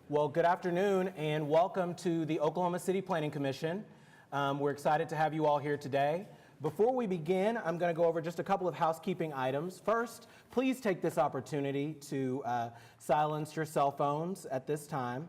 Well, good afternoon and welcome to the Oklahoma City Planning Commission. We're excited to have you all here today. Before we begin, I'm going to go over just a couple of housekeeping items. First, please take this opportunity to silence your cell phones at this time.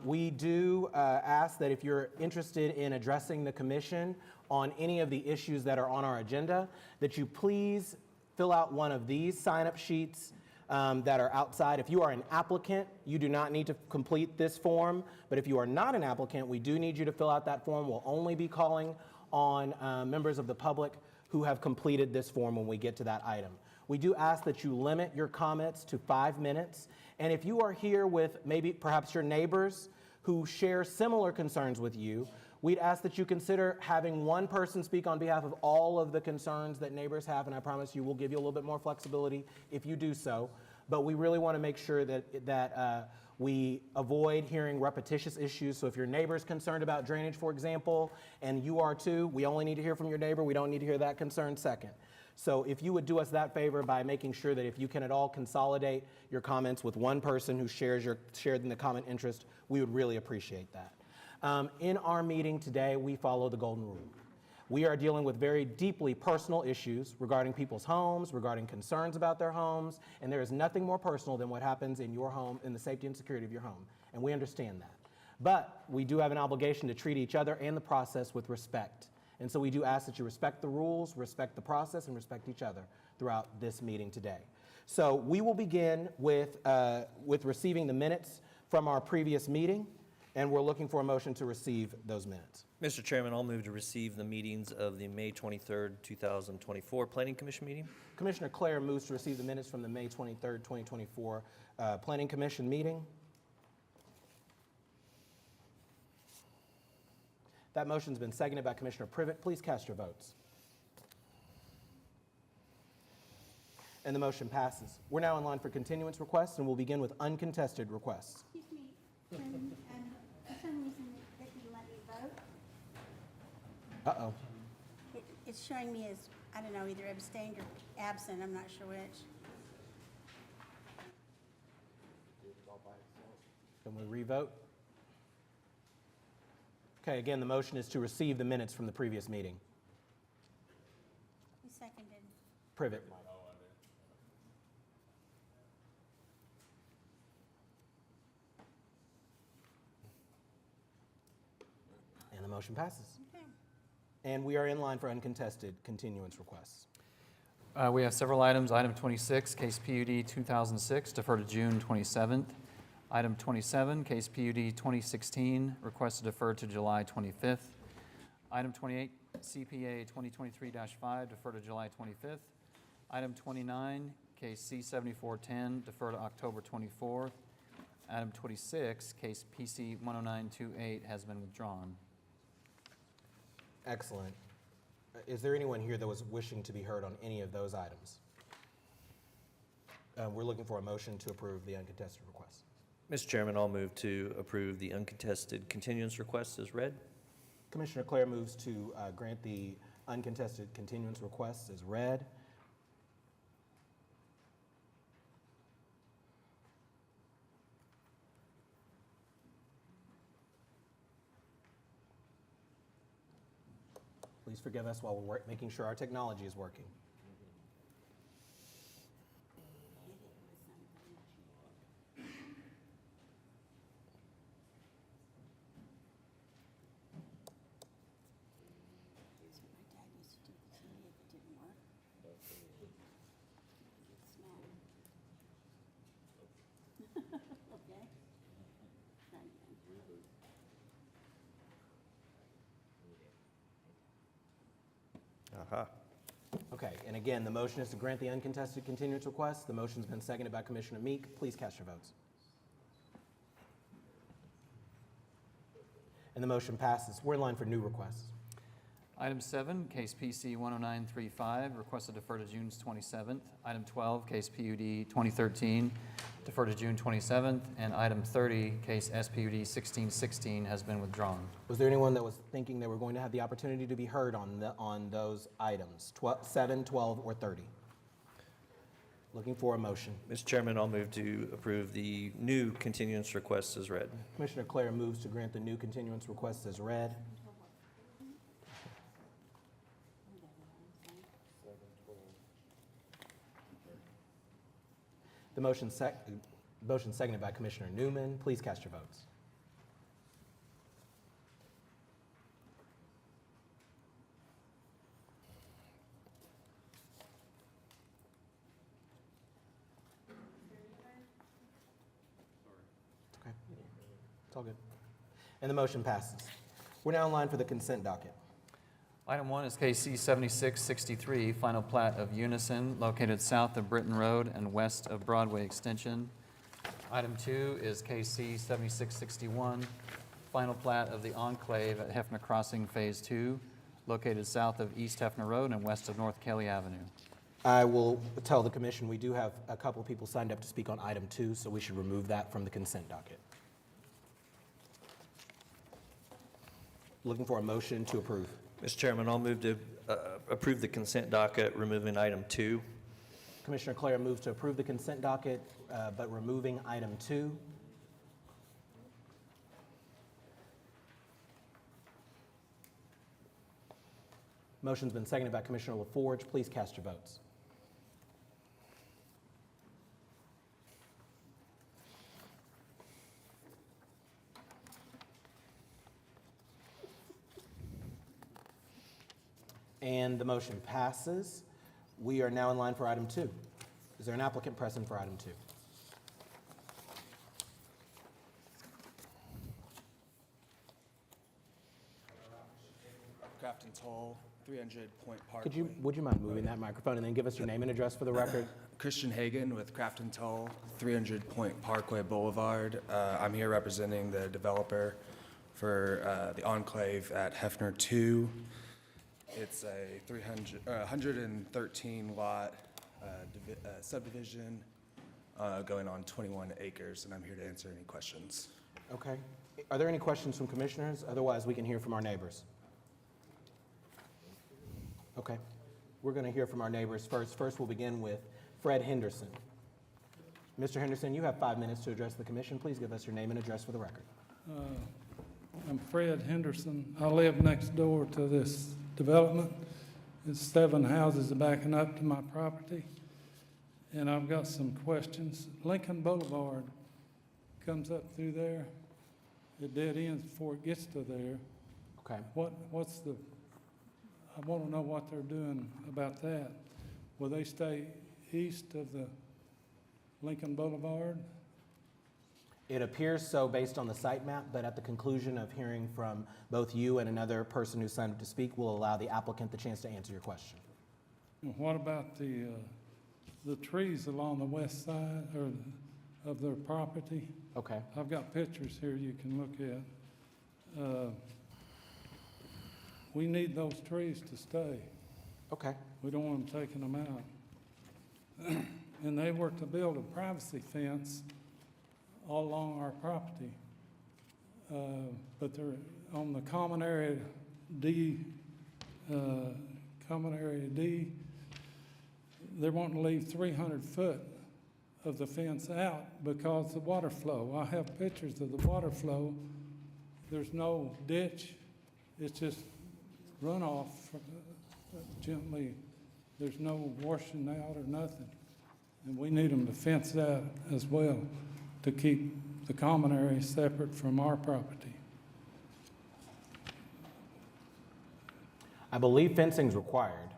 We do ask that if you're interested in addressing the commission on any of the issues that are on our agenda, that you please fill out one of these sign-up sheets that are outside. If you are an applicant, you do not need to complete this form, but if you are not an applicant, we do need you to fill out that form. We'll only be calling on members of the public who have completed this form when we get to that item. We do ask that you limit your comments to 5 minutes, and if you are here with perhaps your neighbors who share similar concerns with you, we'd ask that you consider having one person speak on behalf of all of the concerns that neighbors have, and I promise you we'll give you a little bit more flexibility if you do so. But we really want to make sure that we avoid hearing repetitious issues. So if your neighbor's concerned about drainage, for example, and you are too, we only need to hear from your neighbor. We don't need to hear that concern second. So if you would do us that favor by making sure that if you can at all consolidate your comments with one person who shared in the common interest, we would really appreciate that. In our meeting today, we follow the golden rule. We are dealing with very deeply personal issues regarding people's homes, regarding concerns about their homes, and there is nothing more personal than what happens in your home, in the safety and security of your home, and we understand that. But we do have an obligation to treat each other and the process with respect, and so we do ask that you respect the rules, respect the process, and respect each other throughout this meeting today. So we will begin with receiving the minutes from our previous meeting, and we're looking for a motion to receive those minutes. Mr. Chairman, I'll move to receive the meetings of the May 23rd, 2024 Planning Commission meeting. Commissioner Clare moves to receive the minutes from the May 23rd, 2024 Planning Commission meeting. That motion's been seconded by Commissioner Privet. Please cast your votes. And the motion passes. We're now in line for continuance requests, and we'll begin with uncontested requests. Excuse me, Chairman, for some reason it didn't let me vote. Uh-oh. It's showing me as, I don't know, either abstained or absent, I'm not sure which. Can we revote? Okay, again, the motion is to receive the minutes from the previous meeting. Who seconded? Privet. And the motion passes. Okay. And we are in line for uncontested continuance requests. We have several items. Item 26, case PUD 2006, defer to June 27th. Item 27, case PUD 2016, request to defer to July 25th. Item 28, CPA 2023-5, defer to July 25th. Item 29, case C7410, defer to October 24th. Item 26, case PC 10928, has been withdrawn. Excellent. Is there anyone here that was wishing to be heard on any of those items? We're looking for a motion to approve the uncontested requests. Mr. Chairman, I'll move to approve the uncontested continuance requests as read. Commissioner Clare moves to grant the uncontested continuance requests as read. Please forgive us while we're making sure our technology is working. My dad used to do this to me if it didn't work. Okay. Try again. Aha. Okay, and again, the motion is to grant the uncontested continuance request. The motion's been seconded by Commissioner Meek. Please cast your votes. And the motion passes. We're in line for new requests. Item 7, case PC 10935, request to defer to June 27th. Item 12, case PUD 2013, defer to June 27th. And item 30, case SPUD 1616, has been withdrawn. Was there anyone that was thinking they were going to have the opportunity to be heard on those items, 7, 12, or 30? Looking for a motion. Mr. Chairman, I'll move to approve the new continuance request as read. Commissioner Clare moves to grant the new continuance request as read. The motion seconded by Commissioner Newman. Please cast your votes. Okay. It's all good. And the motion passes. We're now in line for the consent docket. Item 1 is KC 7663, final plat of Unison, located south of Britton Road and west of Broadway Extension. Item 2 is KC 7661, final plat of the Enclave at Hefner Crossing Phase 2, located south of East Hefner Road and west of North Kelly Avenue. I will tell the commission we do have a couple people signed up to speak on item 2, so we should remove that from the consent docket. Looking for a motion to approve. Mr. Chairman, I'll move to approve the consent docket, removing item 2. Commissioner Clare moves to approve the consent docket, but removing item 2. Motion's been seconded by Commissioner LaForge. Please cast your votes. And the motion passes. We are now in line for item 2. Is there an applicant present for item 2? Crafton's Hall, 300 Point Parkway. Would you mind moving that microphone and then give us your name and address for the record? Christian Hagan with Crafton's Hall, 300 Point Parkway Boulevard. I'm here representing the developer for the Enclave at Hefner 2. It's a 113 lot subdivision going on 21 acres, and I'm here to answer any questions. Okay. Are there any questions from commissioners? Otherwise, we can hear from our neighbors. Okay. We're going to hear from our neighbors first. First, we'll begin with Fred Henderson. Mr. Henderson, you have 5 minutes to address the commission. Please give us your name and address for the record. I'm Fred Henderson. I live next door to this development. It's 7 houses backing up to my property, and I've got some questions. Lincoln Boulevard comes up through there. It dead ends before it gets to there. Okay. I want to know what they're doing about that. Will they stay east of the Lincoln Boulevard? It appears so based on the site map, but at the conclusion of hearing from both you and another person who signed up to speak, we'll allow the applicant the chance to answer your question. And what about the trees along the west side of their property? Okay. I've got pictures here you can look at. We need those trees to stay. Okay. We don't want them taking them out. And they were to build a privacy fence all along our property. But they're on the common area D, they're wanting to leave 300 foot of the fence out because of the water flow. I have pictures of the water flow. There's no ditch. It's just runoff gently. There's no washing out or nothing. And we need them to fence that as well to keep the common area separate from our property. I believe fencing's required.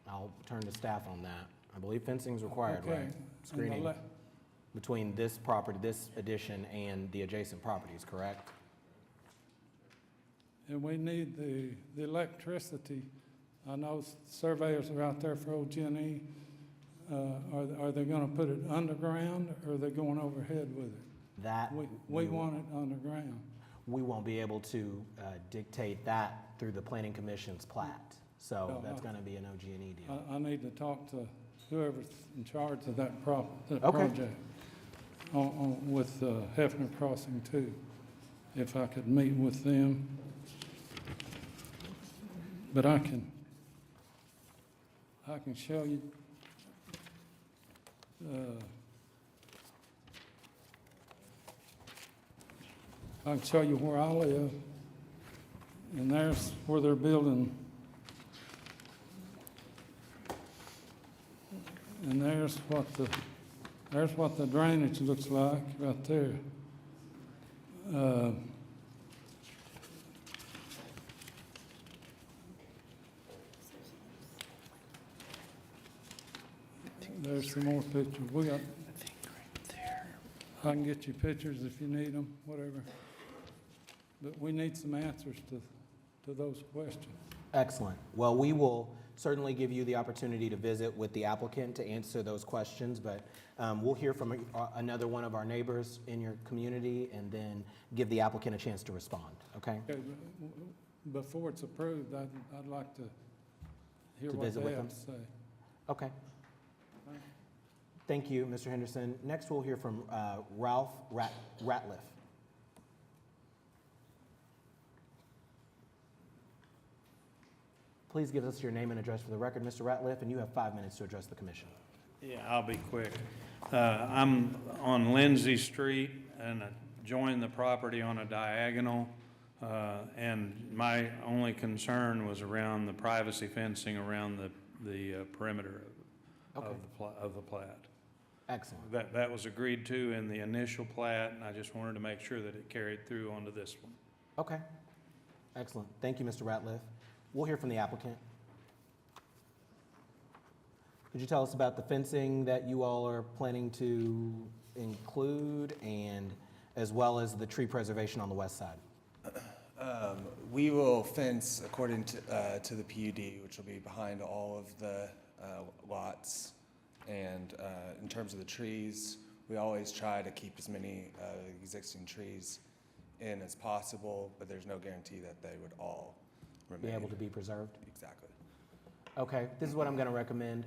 I'll turn to staff on that. I believe fencing's required, Okay. right? Screening between this property, this addition, and the adjacent properties, correct? And we need the electricity. I know surveyors are out there for OG&E. Are they going to put it underground, or are they going overhead with it? That We want it underground. we won't be able to dictate that through the Planning Commission's plat. So No, that's going to be an OG&E deal. I need to talk to whoever's in charge of that Okay. project with Hefner Crossing too, if I could meet with them. But I can show you I can show you where I live, and there's where they're building. And there's what the drainage looks like right there. There's some more pictures. I can get you pictures if you need them, whatever. But we need some answers to those questions. Excellent. Well, we will certainly give you the opportunity to visit with the applicant to answer those questions, but we'll hear from another one of our neighbors in your community and then give the applicant a chance to respond, okay? Okay, but before it's approved, I'd like to hear To what visit they with have them? to say. Okay. Thank you, Mr. Henderson. Next, we'll hear from Ralph Ratliff. Please give us your name and address for the record, Mr. Ratliff, and you have 5 minutes to address the commission. Yeah, I'll be quick. I'm on Lindsay Street and join the property on a diagonal. And my only concern was around the privacy fencing around the perimeter Okay. of the plat. Excellent. That was agreed to in the initial plat, and I just wanted to make sure that it carried through onto this one. Okay. Excellent. Thank you, Mr. Ratliff. We'll hear from the applicant. Could you tell us about the fencing that you all are planning to include and as well as the tree preservation on the west side? We will fence according to the PUD, which will be behind all of the lots. And in terms of the trees, we always try to keep as many existing trees in as possible, but there's no guarantee that they would all Be remain. able to be preserved? Exactly. Okay, this is what I'm going to recommend.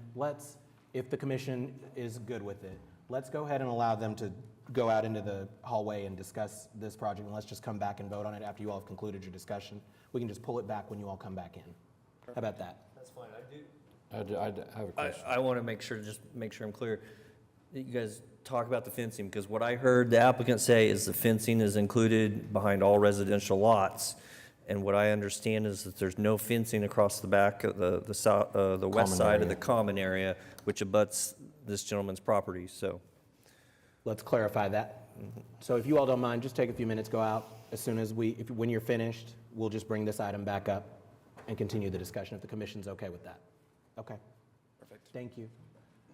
If the commission is good with it, let's go ahead and allow them to go out into the hallway and discuss this project, and let's just come back and vote on it after you all have concluded your discussion. We can just pull it back when you all come back in. How about that? That's fine, I do. I have a question. I want to just make sure I'm clear. You guys talk about the fencing, because what I heard the applicant say is the fencing is included behind all residential lots. And what I understand is that there's no fencing across the back of the west Common side of area. the common area, which abuts this gentleman's property, so. Let's clarify that. So if you all don't mind, just take a few minutes, go out. As soon as when you're finished, we'll just bring this item back up and continue the discussion if the commission's okay with that. Okay, Perfect. thank you.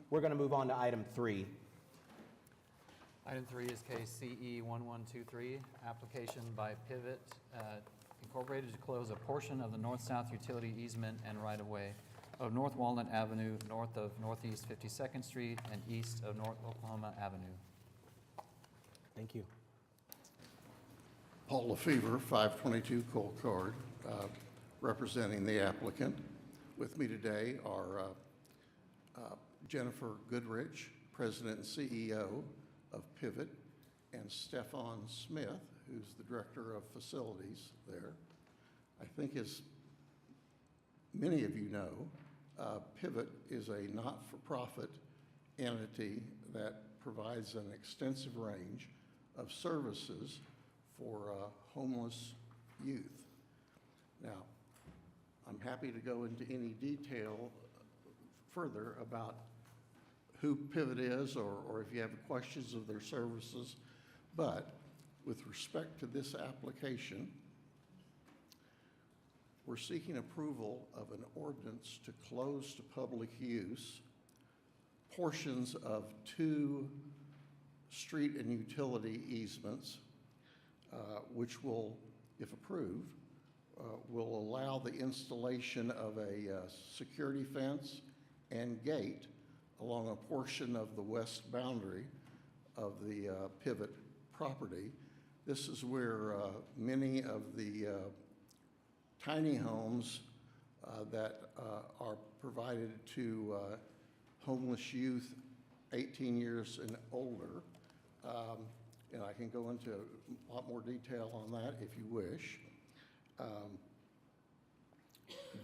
We're going to move on to item 3. Item 3 is case CE 1123, application by Pivot Incorporated to close a portion of the north-south utility easement and right-of-way of North Walnut Avenue, north of Northeast 52nd Street and east of North Oklahoma Avenue. Thank you. Paul LaFever, 522 Cold Card, representing the applicant. With me today are Jennifer Goodrich, President and CEO of Pivot, and Stefan Smith, who's the Director of Facilities there. I think as many of you know, Pivot is a not-for-profit entity that provides an extensive range of services for homeless youth. Now, I'm happy to go into any detail further about who Pivot is or if you have questions of their services, but with respect to this application, we're seeking approval of an ordinance to close to public use portions of 2 street and utility easements, which will, if approved, will allow the installation of a security fence and gate along a portion of the west boundary of the Pivot property. This is where many of the tiny homes that are provided to homeless youth 18 years and older. And I can go into a lot more detail on that if you wish.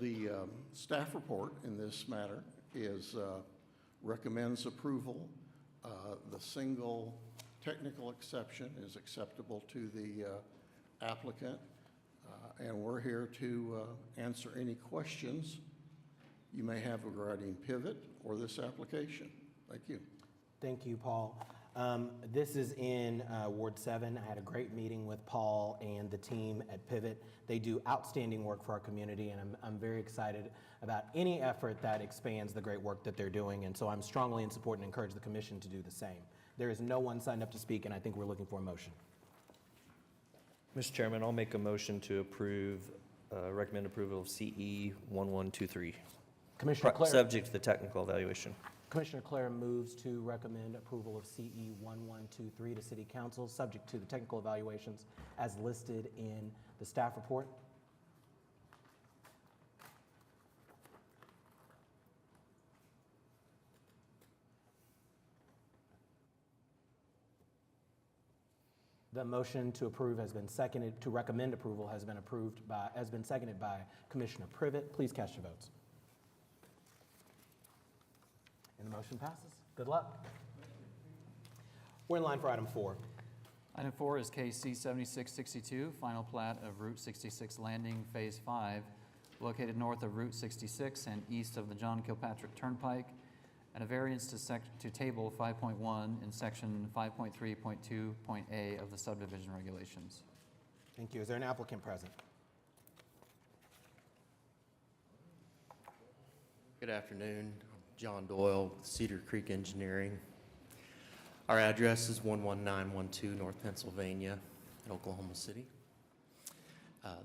The staff report in this matter recommends approval a single technical exception is acceptable to the applicant. And we're here to answer any questions you may have regarding Pivot or this application. Thank you. Thank you, Paul. This is in Ward 7. I had a great meeting with Paul and the team at Pivot. They do outstanding work for our community, and I'm very excited about any effort that expands the great work that they're doing, and so I'm strongly in support and encourage the commission to do the same. There is no one signed up to speak, and I think we're looking for a motion. Mr. Chairman, I'll make a motion to approve, recommend approval of CE 1123. Commissioner Clare. Subject to the technical evaluation. Commissioner Clare moves to recommend approval of CE 1123 to City Council, subject to the technical evaluations as listed in the staff report. The motion to approve has been seconded, to recommend approval has been seconded by Commissioner Privet. Please cast your votes. And the motion passes. Good luck. We're in line for item 4. Item 4 is case C-7662, final plat of Route 66 Landing, Phase 5, located north of Route 66 and east of the John Kilpatrick Turnpike, and a variance to Table 5.1 in Section 5.3.2.A of the subdivision regulations. Thank you. Is there an applicant present? Good afternoon. I'm John Doyle with Cedar Creek Engineering. Our address is 11912 North Pennsylvania in Oklahoma City.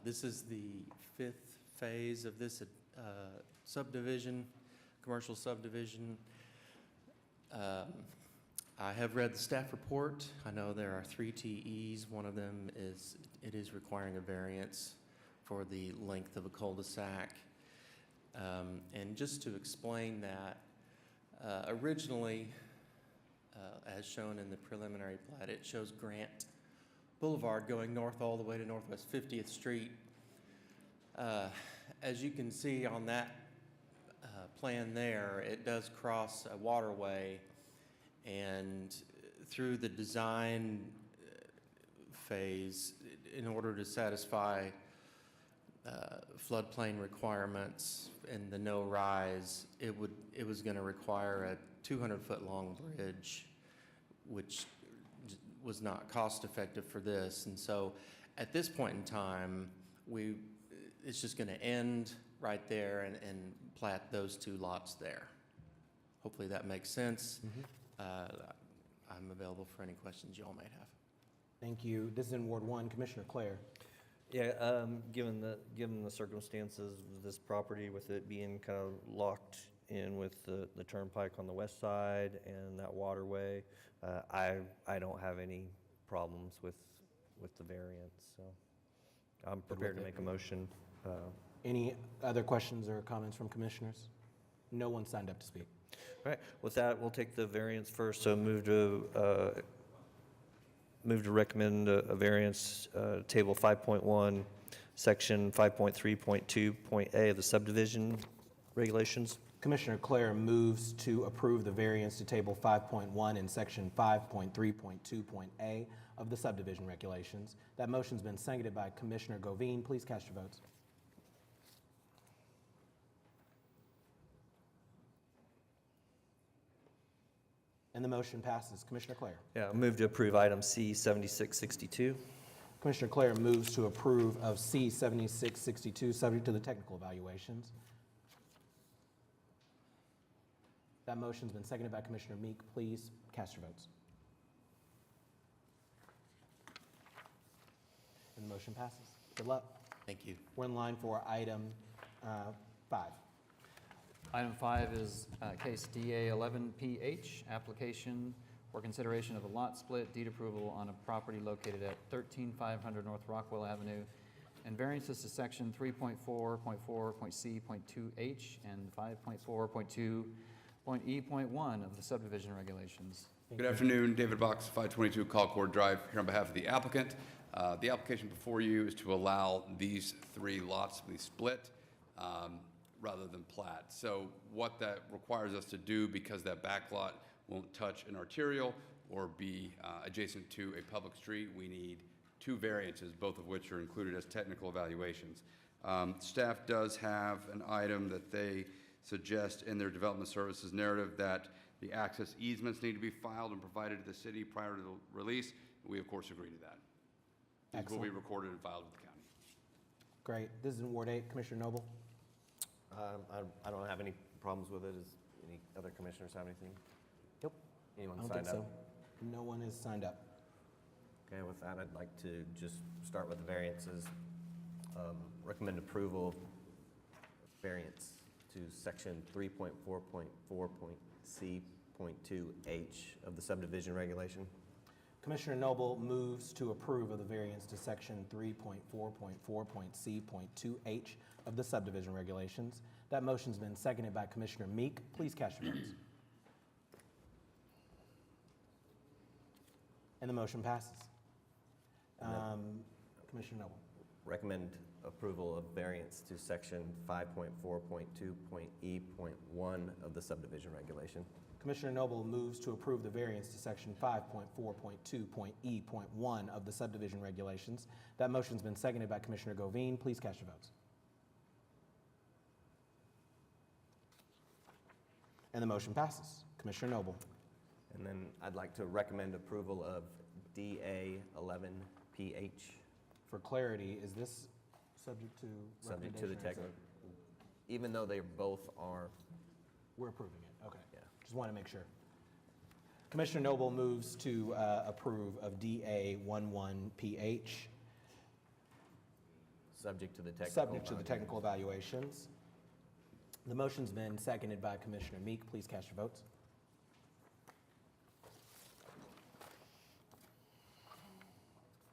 This is the 5th phase of this subdivision, commercial subdivision. I have read the staff report. I know there are 3 TEs. One of them is it is requiring a variance for the length of a cul-de-sac. And just to explain that, originally, as shown in the preliminary plat, it shows Grant Boulevard going north all the way to Northwest 50th Street. As you can see on that plan there, it does cross a waterway, and through the design phase, in order to satisfy floodplain requirements and the no rise, it was going to require a 200-foot long bridge, which was not cost effective for this. And so at this point in time, it's just going to end right there and plat those 2 lots there. Hopefully that makes sense. I'm available for any questions you all might have. Thank you. This is in Ward 1. Commissioner Clare. Yeah, given the circumstances of this property, with it being kind of locked in with the turnpike on the west side and that waterway, I don't have any problems with the variance, so I'm prepared to make a motion. Any other questions or comments from commissioners? No one signed up to speak. All right, with that, we'll take the variance first. So move to recommend a variance, Table 5.1, Section 5.3.2.A of the subdivision regulations. Commissioner Clare moves to approve the variance to Table 5.1 in Section 5.3.2.A of the subdivision regulations. That motion's been seconded by Commissioner Govine. Please cast your votes. And the motion passes. Commissioner Clare. Yeah, I'll move to approve item C-7662. Commissioner Clare moves to approve of C-7662, subject to the technical evaluations. That motion's been seconded by Commissioner Meek. Please cast your votes. And the motion passes. Good luck. Thank you. We're in line for item 5. Item 5 is case DA11PH, application for consideration of a lot split deed approval on a property located at 13500 North Rockwell Avenue, and variances to section 3.4.4.C.2H and 5.4.2.E.1 of the subdivision regulations. Good afternoon, David Box, 522 Colcord Drive, here on behalf of the applicant. The application before you is to allow these 3 lots to be split rather than plat. So what that requires us to do, because that back lot won't touch an arterial, or be adjacent to a public street, we need 2 variances, both of which are included as technical evaluations. Staff does have an item that they suggest in their development services narrative that the access easements need to be filed and provided to the city prior to the release. We, of course, agree to that. These will be Excellent. recorded and filed with the county. Great. This is in Ward 8. Commissioner Noble? I don't have any problems with it. Does any other commissioners have anything? Nope. Anyone I don't signed think up? so. No one is signed up. Okay, with that, I'd like to just start with the variances. Recommend approval of variance to section 3.4.4.C.2H of the subdivision regulation. Commissioner Noble moves to approve of the variance to section 3.4.4.C.2H of the subdivision regulations. That motion's been seconded by Commissioner Meek. Please cast your votes. And the motion passes. Commissioner Noble. Recommend approval of variance to section 5.4.2.E.1 of the subdivision regulation. Commissioner Noble moves to approve the variance to section 5.4.2.E.1 of the subdivision regulations. That motion's been seconded by Commissioner Govine. Please cast your votes. And the motion passes. Commissioner Noble. And then I'd like to recommend approval of DA 11PH, For clarity, is this subject to subject to the recommendation, or is technical, even though they both are, it- We're approving it, okay. Yeah. Just want to make sure. Commissioner Noble moves to approve of DA11PH, subject to the technical. subject to the technical evaluations. The motion's been seconded by Commissioner Meek. Please cast your votes.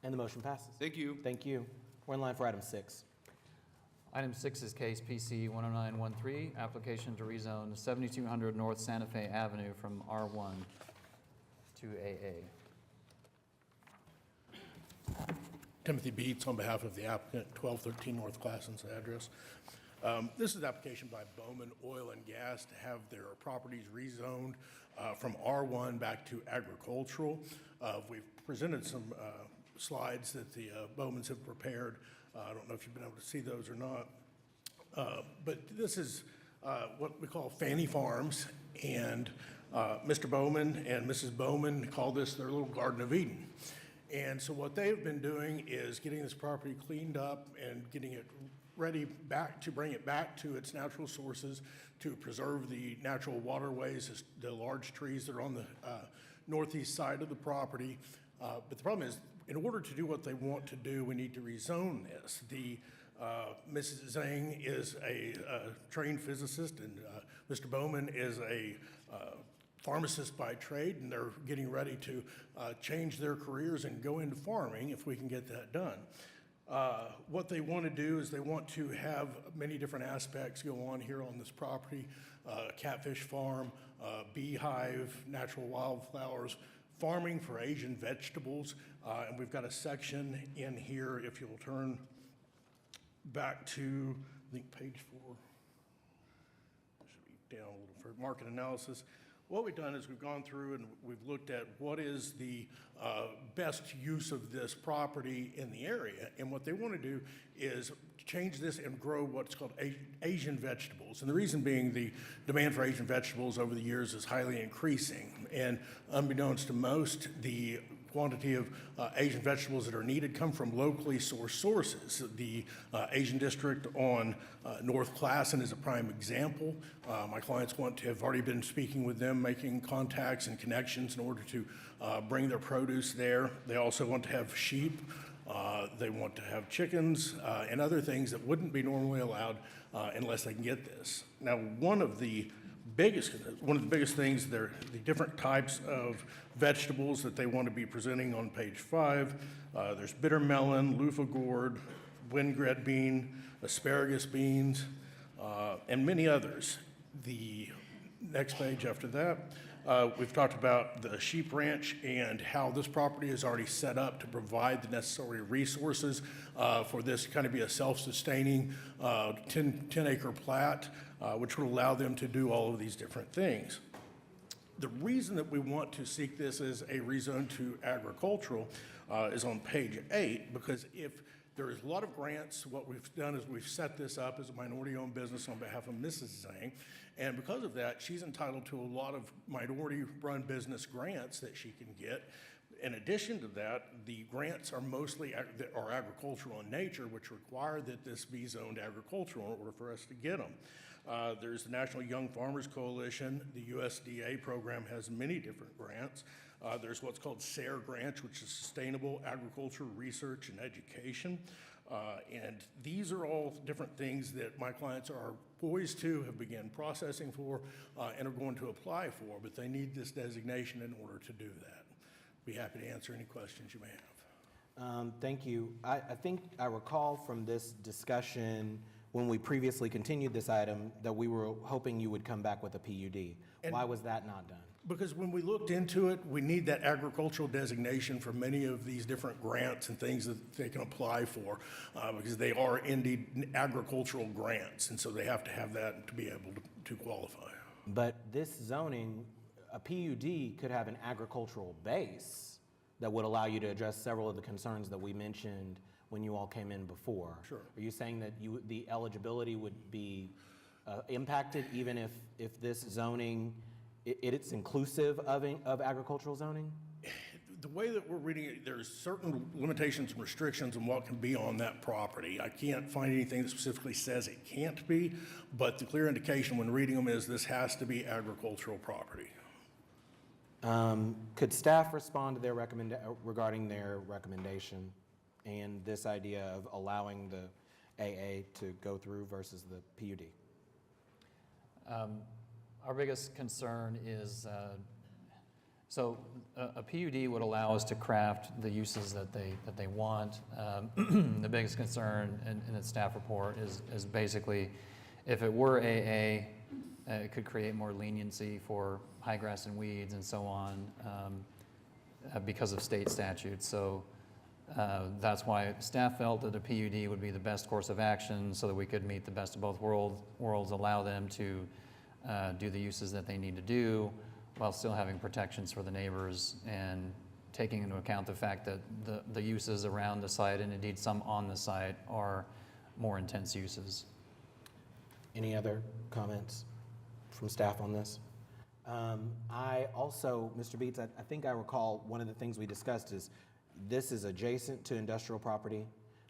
And the motion passes. Thank you. Thank you. We're in line for item 6. Item 6 is case PC 10913, application to rezone 7200 North Santa Fe Avenue from R1 to AA. Timothy Beats on behalf of the applicant, 1213 North Classens address. This is an application by Bowman Oil and Gas to have their properties rezoned from R1 back to agricultural. We've presented some slides that the Bowmans have prepared. I don't know if you've been able to see those or not. But this is what we call Fanny Farms, and Mr. Bowman and Mrs. Bowman call this their little Garden of Eden. And so what they've been doing is getting this property cleaned up and getting it ready back to bring it back to its natural sources, to preserve the natural waterways, the large trees that are on the northeast side of the property. But the problem is, in order to do what they want to do, we need to rezone this. Mrs. Zhang is a trained physicist, and Mr. Bowman is a pharmacist by trade, and they're getting ready to change their careers and go into farming if we can get that done. What they want to do is they want to have many different aspects go on here on this property, catfish farm, beehive, natural wildflowers, farming for Asian vegetables, and we've got a section in here, if you'll turn back to, I think, page 4. Should be down a little further, market analysis. What we've done is we've gone through and we've looked at what is the best use of this property in the area. And what they want to do is change this and grow what's called Asian vegetables. And the reason being, the demand for Asian vegetables over the years is highly increasing. And unbeknownst to most, the quantity of Asian vegetables that are needed come from locally sourced sources. The Asian district on North Classen is a prime example. My clients have already been speaking with them, making contacts and connections in order to bring their produce there. They also want to have sheep. They want to have chickens and other things that wouldn't be normally allowed unless they can get this. Now, one of the biggest things, the different types of vegetables that they want to be presenting on page 5. There's bitter melon, loofah gourd, winograd bean, asparagus beans, and many others. The next page after that, we've talked about the sheep ranch and how this property is already set up to provide the necessary resources for this to kind of be a self-sustaining 10-acre plat, which would allow them to do all of these different things. The reason that we want to seek this as a rezone to agricultural is on page 8, because if there is a lot of grants, what we've done is we've set this up as a minority-owned business on behalf of Mrs. Zhang, and because of that, she's entitled to a lot of minority-run business grants that she can get. In addition to that, the grants are mostly are agricultural in nature, which require that this be zoned agricultural in order for us to get them. There's the National Young Farmers Coalition. The USDA program has many different grants. There's what's called SARE grants, which is Sustainable Agriculture Research and Education. And these are all different things that my clients are poised to, have begun processing for, and are going to apply for, but they need this designation in order to do that. Be happy to answer any questions you may have. Thank you. I think I recall from this discussion when we previously continued this item that we were hoping you would come back with a PUD. Why was that not done? Because when we looked into it, we need that agricultural designation for many of these different grants and things that they can apply for, because they are indeed agricultural grants, and so they have to have that to be able to qualify. But this zoning, a PUD could have an agricultural base that would allow you to address several of the concerns that we mentioned when you all came in before. Sure. Are you saying that the eligibility would be impacted even if this zoning, it's inclusive of agricultural zoning? The way that we're reading it, there's certain limitations and restrictions on what can be on that property. I can't find anything that specifically says it can't be, but the clear indication when reading them is this has to be agricultural property. Could staff respond to their regarding their recommendation and this idea of allowing the AA to go through versus the PUD? Our biggest concern is, so a PUD would allow us to craft the uses that they want. The biggest concern in its staff report is basically, if it were AA, it could create more leniency for high grass and weeds and so on because of state statutes. So that's why staff felt that a PUD would be the best course of action so that we could meet the best of both worlds, allow them to do the uses that they need to do while still having protections for the neighbors and taking into account the fact that the uses around the site and indeed some on the site are more intense uses. Any other comments from staff on this? I also, Mr. Beats, I think I recall one of the things we discussed is this is adjacent to industrial property.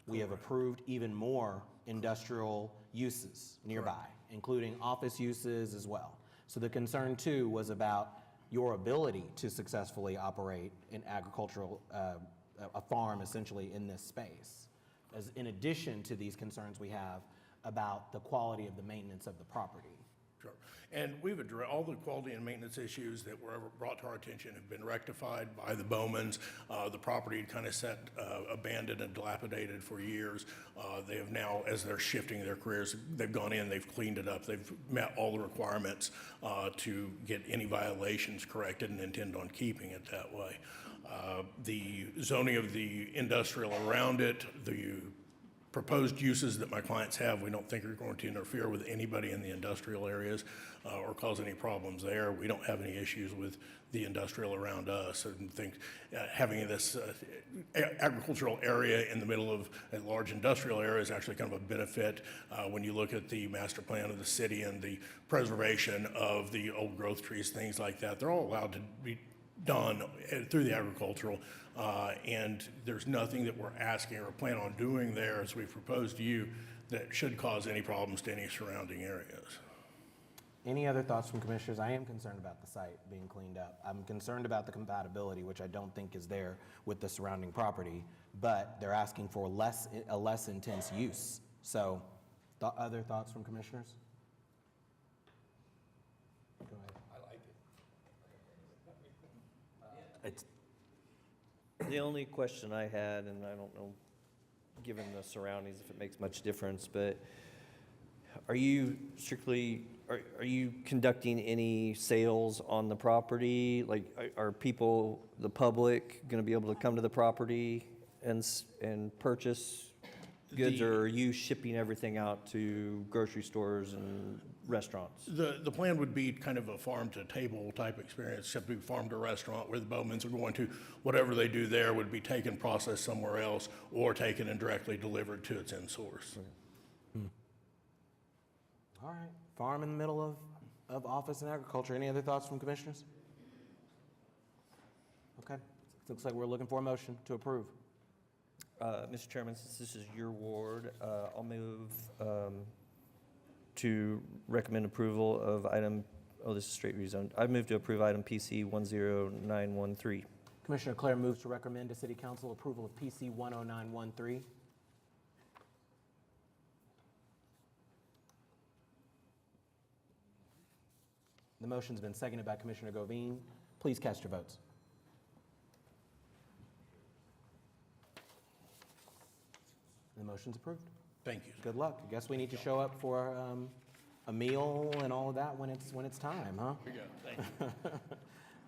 We have approved even more industrial uses nearby, including office uses as well. So the concern too was about your ability to successfully operate an agricultural, a farm essentially in this space, as in addition to these concerns we have about the quality of the maintenance of the property. Sure. And we've addressed all the quality and maintenance issues that were ever brought to our attention have been rectified by the Bowmans. The property had kind of sat abandoned and dilapidated for years. They have now, as they're shifting their careers, they've gone in, they've cleaned it up, they've met all the requirements to get any violations corrected and intend on keeping it that way. The zoning of the industrial around it, the proposed uses that my clients have, we don't think are going to interfere with anybody in the industrial areas or cause any problems there. We don't have any issues with the industrial around us. And think having this agricultural area in the middle of a large industrial area is actually kind of a benefit when you look at the master plan of the city and the preservation of the old growth trees, things like that. They're all allowed to be done through the agricultural, and there's nothing that we're asking or plan on doing there as we proposed to you that should cause any problems to any surrounding areas. Any other thoughts from commissioners? I am concerned about the site being cleaned up. I'm concerned about the compatibility, which I don't think is there with the surrounding property, but they're asking for a less intense use. So, other thoughts from commissioners? Go ahead. The only question I had, and I don't know, given the surroundings, if it makes much difference, but are you conducting any sales on the property? Like, are people, the public, going to be able to come to the property and purchase goods, or are you shipping everything out to grocery stores and restaurants. The plan would be kind of a farm-to-table type experience, except it'd be farm-to-restaurant, where the Bowmans are going to, whatever they do there would be taken, processed somewhere else, or taken and directly delivered to its end source. All right, farm in the middle of office and agriculture. Any other thoughts from commissioners? Okay, looks like we're looking for a motion to approve. Mr. Chairman, since this is your ward, I'll move to recommend approval of item, this is straight rezone. I move to approve item PC 10913. Commissioner Claire moves to recommend to City Council approval of PC 10913. The motion's been seconded by Commissioner Govine. Please cast your votes. The motion's approved. Thank you. Good luck. I guess we need to show up for a meal and all of that when it's time, huh? Here you go. Thank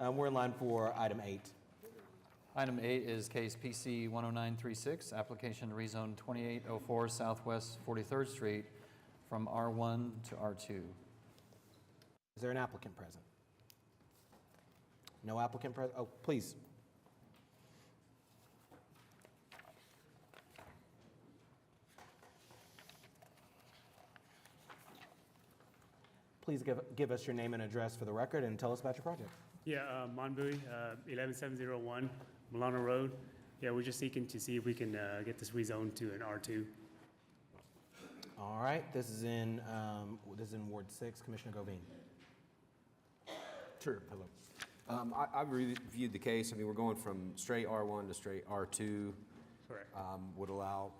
you. We're in line for item 8. Item 8 is case PC 10936, application to rezone 2804 Southwest 43rd Street from R1 to R2. Is there an applicant present? No applicant present? Oh, please. Please give us your name and address for the record and tell us about your project. Yeah, Monbury, 11701 Milano Road. Yeah, we're just seeking to see if we can get this rezoned to an R2. All right, this is in Ward 6. Commissioner Govine. Sure. Hello. I've reviewed the case. I mean, we're going from straight R1 to straight R2. Correct. Would allow,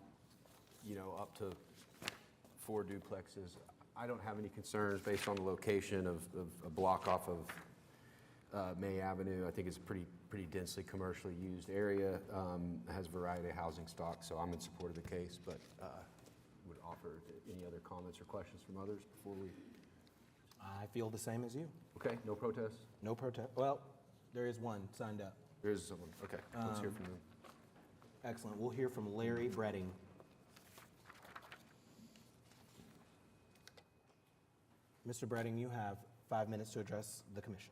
up to 4 duplexes. I don't have any concerns based on the location of a block off of May Avenue. I think it's a pretty densely commercially used area. Has a variety of housing stock, so I'm in support of the case, but would offer any other comments or questions from others before we... I feel the same as you. Okay, no protests? No protest. Well, there is one signed up. There is someone, okay, let's hear from them. Excellent. We'll hear from Larry Bredding. Mr. Bredding, you have 5 minutes to address the commission.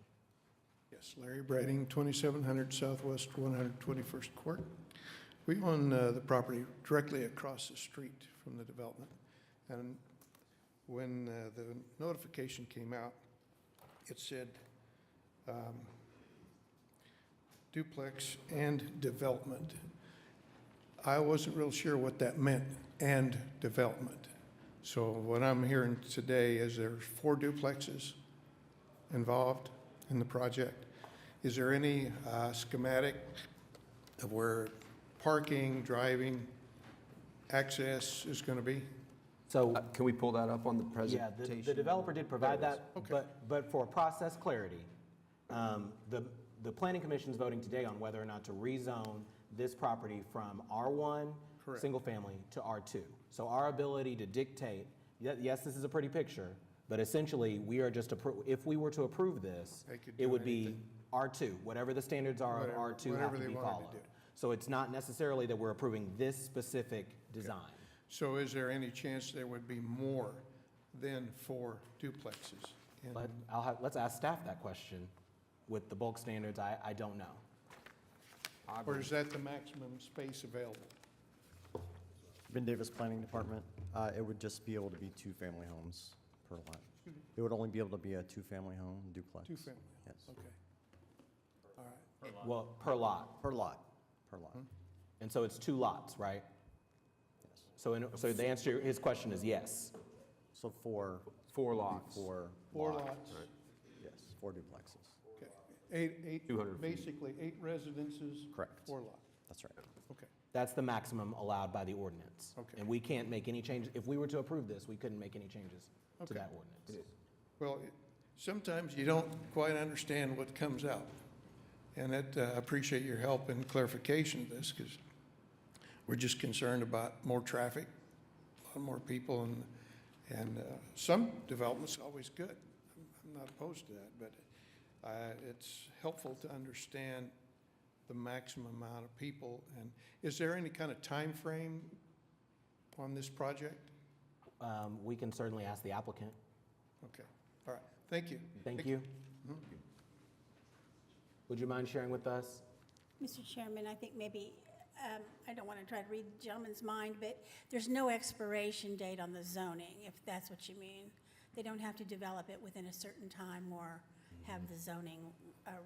Yes, Larry Bredding, 2700 Southwest 121st Court. We own the property directly across the street from the development. And when the notification came out, it said duplex and development. I wasn't real sure what that meant, and development. So what I'm hearing today is there's 4 duplexes involved in the project. Is there any schematic of where parking, driving, access is going to be? So, Can we pull that up on the yeah, presentation? the developer did provide There it that, is. Okay. but for process clarity, the planning commission is voting today on whether or not to rezone this property from R1, Correct. single family, to R2. So our ability to dictate, yes, this is a pretty picture, but essentially, we are just, if we were to approve this, They could it do would be anything. R2. Whatever the standards are of Whatever- R2 have whatever to they be wanted to followed. do. So it's not necessarily that we're approving this specific design. So is there any chance there would be more than 4 duplexes? in- But let's ask staff that question. With the bulk standards, I don't know. Or is that the maximum space available? Ben Davis Planning Department, it would just be able to be 2 family homes per lot. It would only be able to be a 2-family home duplex. 2 family, Yes, okay. All right. Well, per lot. per lot, per lot, And so it's 2 lots, right? yes. So the answer to his question is yes. So 4. 4 lots. 4 4 lots, lots, yes, 4 duplexes. okay. 8, 200 feet. basically 8 residences. Correct. 4 lots, That's right. okay. That's the maximum allowed by the ordinance. Okay. And we can't make any changes. If we were to approve this, we couldn't make any changes to Okay. that ordinance. Well, sometimes you don't quite understand what comes out. And I appreciate your help and clarification of this, because we're just concerned about more traffic, a lot more people, and some development's always good. I'm not opposed to that, but it's helpful to understand the maximum amount of people. And is there any kind of time frame on this project? We can certainly ask the applicant. Okay, all right, thank you. Thank you. Would you mind sharing with us? Mr. Chairman, I think maybe, I don't want to try to read the gentleman's mind, but there's no expiration date on the zoning, if that's what you mean. They don't have to develop it within a certain time or have the zoning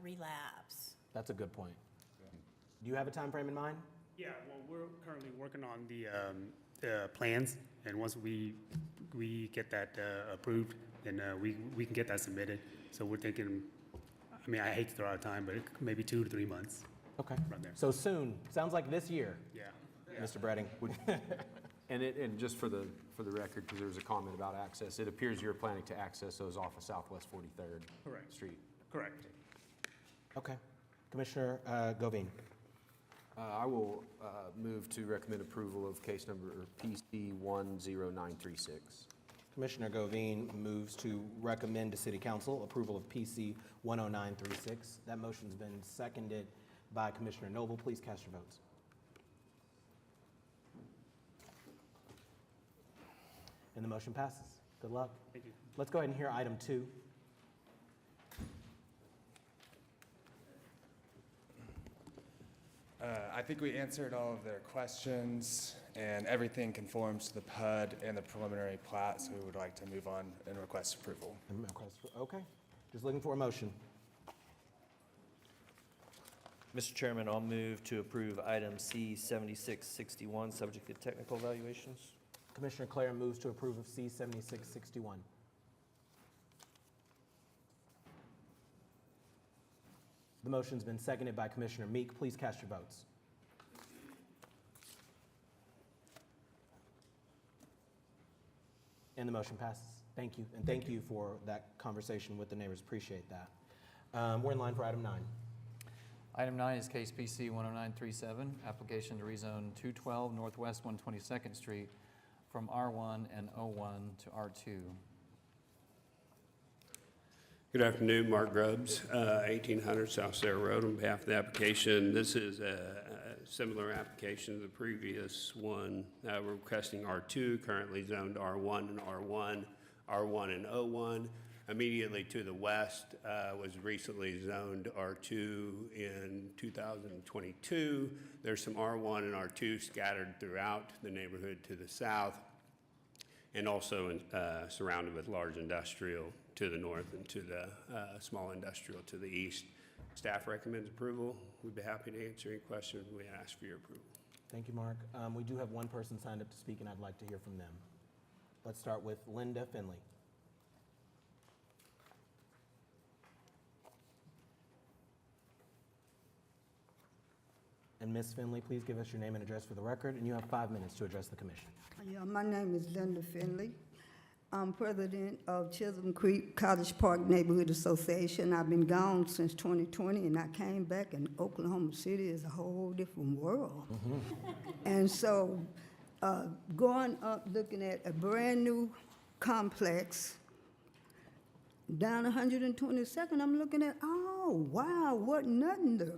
relapse. That's a good point. Do you have a time frame in mind? Yeah, well, we're currently working on the plans, and once we get that approved, then we can get that submitted. So we're thinking, I mean, I hate to throw out time, but maybe 2 to 3 months. Okay. Right there. So soon, sounds like this year, Yeah. Mr. Bredding. And just for the record, because there was a comment about access, it appears you're planning to access those off of Southwest 43rd Correct. Street. Correct. Okay. Commissioner Govine. I will move to recommend approval of case number PC 10936. Commissioner Govine moves to recommend to City Council approval of PC 10936. That motion's been seconded by Commissioner Noble. Please cast your votes. And the motion passes. Good luck. Thank you. Let's go ahead and hear item 2. I think we answered all of their questions, and everything conforms to the PUD and the preliminary plat, so we would like to move on and request approval. Okay. Just looking for a motion. Mr. Chairman, I'll move to approve item C7661, subject to technical evaluations. Commissioner Clare moves to approve of C7661. The motion's been seconded by Commissioner Meek. Please cast your votes. And the motion passes. Thank you. And thank you for that conversation with the neighbors. Appreciate that. We're in line for item 9. Item 9 is case PC 10937, application to rezone 212 Northwest 122nd Street from R1 and O1 to R2. Good afternoon, Mark Grubbs, 1800 South Sarah Road. On behalf of the application, this is a similar application to the previous one. We're requesting R2, currently zoned R1 and R1, R1 and O1. Immediately to the west was recently zoned R2 in 2022. There's some R1 and R2 scattered throughout the neighborhood to the south, and also surrounded with large industrial to the north and to the small industrial to the east. Staff recommends approval. We'd be happy to answer any questions. We ask for your approval. Thank you, Mark. We do have one person signed up to speak, and I'd like to hear from them. Let's start with Linda Finley. And Ms. Finley, please give us your name and address for the record, and you have 5 minutes to address the commission. Yeah, my name is Linda Finley. I'm president of Chisholm Creek Cottage Park Neighborhood Association. I've been gone since 2020, and I came back, and Oklahoma City is a whole different world. And so going up, looking at a brand-new complex, down 122nd, I'm looking at, oh, wow, what nothing there.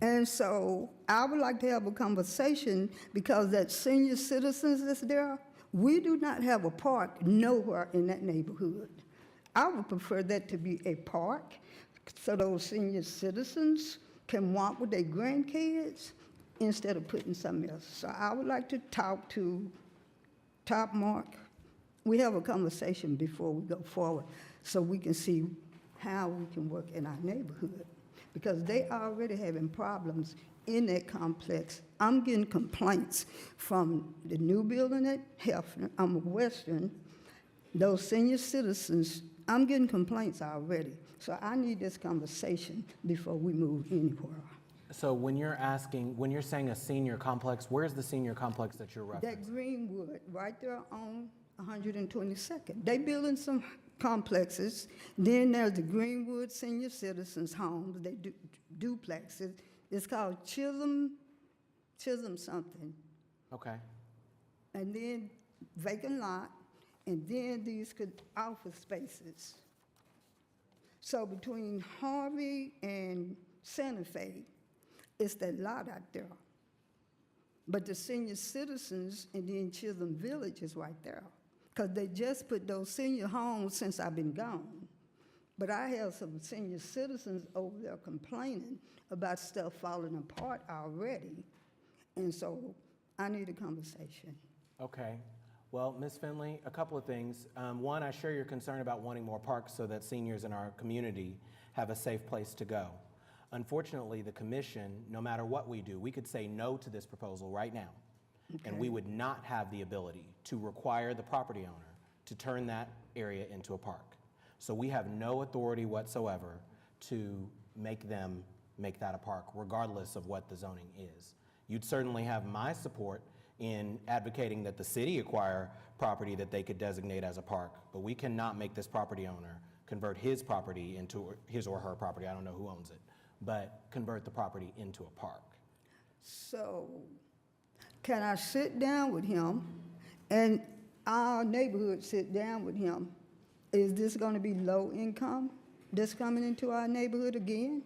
And so I would like to have a conversation because that senior citizens that's there, we do not have a park nowhere in that neighborhood. I would prefer that to be a park so those senior citizens can walk with their grandkids instead of putting something else. So I would like to talk to Top Mark. We have a conversation before we go forward so we can see how we can work in our neighborhood, because they are already having problems in that complex. I'm getting complaints from the new building at Hefner, Western, those senior citizens. I'm getting complaints already. So I need this conversation before we move anywhere. So when you're saying a senior complex, where's the senior complex that you're referencing? That Greenwood, right there on 122nd. They building some complexes. Then there's the Greenwood Senior Citizens Homes. They do duplexes. It's called Chisholm something. Okay. And then vacant lot, and then these office spaces. So between Harvey and Santa Fe, it's that lot out there. But the senior citizens and then Chisholm Village is right there. because they just put those senior homes since I've been gone. But I have some senior citizens over there complaining about stuff falling apart already. And so I need a conversation. Okay. Well, Ms. Finley, a couple of things. One, I share your concern about wanting more parks so that seniors in our community have a safe place to go. Unfortunately, the commission, no matter what we do, we could say no to this proposal right now, and we would not have the ability to require the property owner to turn that area into a park. So we have no authority whatsoever to make them make that a park, regardless of what the zoning is. You'd certainly have my support in advocating that the city acquire property that they could designate as a park, but we cannot make this property owner convert his property into, his or her property, I don't know who owns it, but convert the property into a park. So can I sit down with him and our neighborhood sit down with him? Is this going to be low income that's coming into our neighborhood again?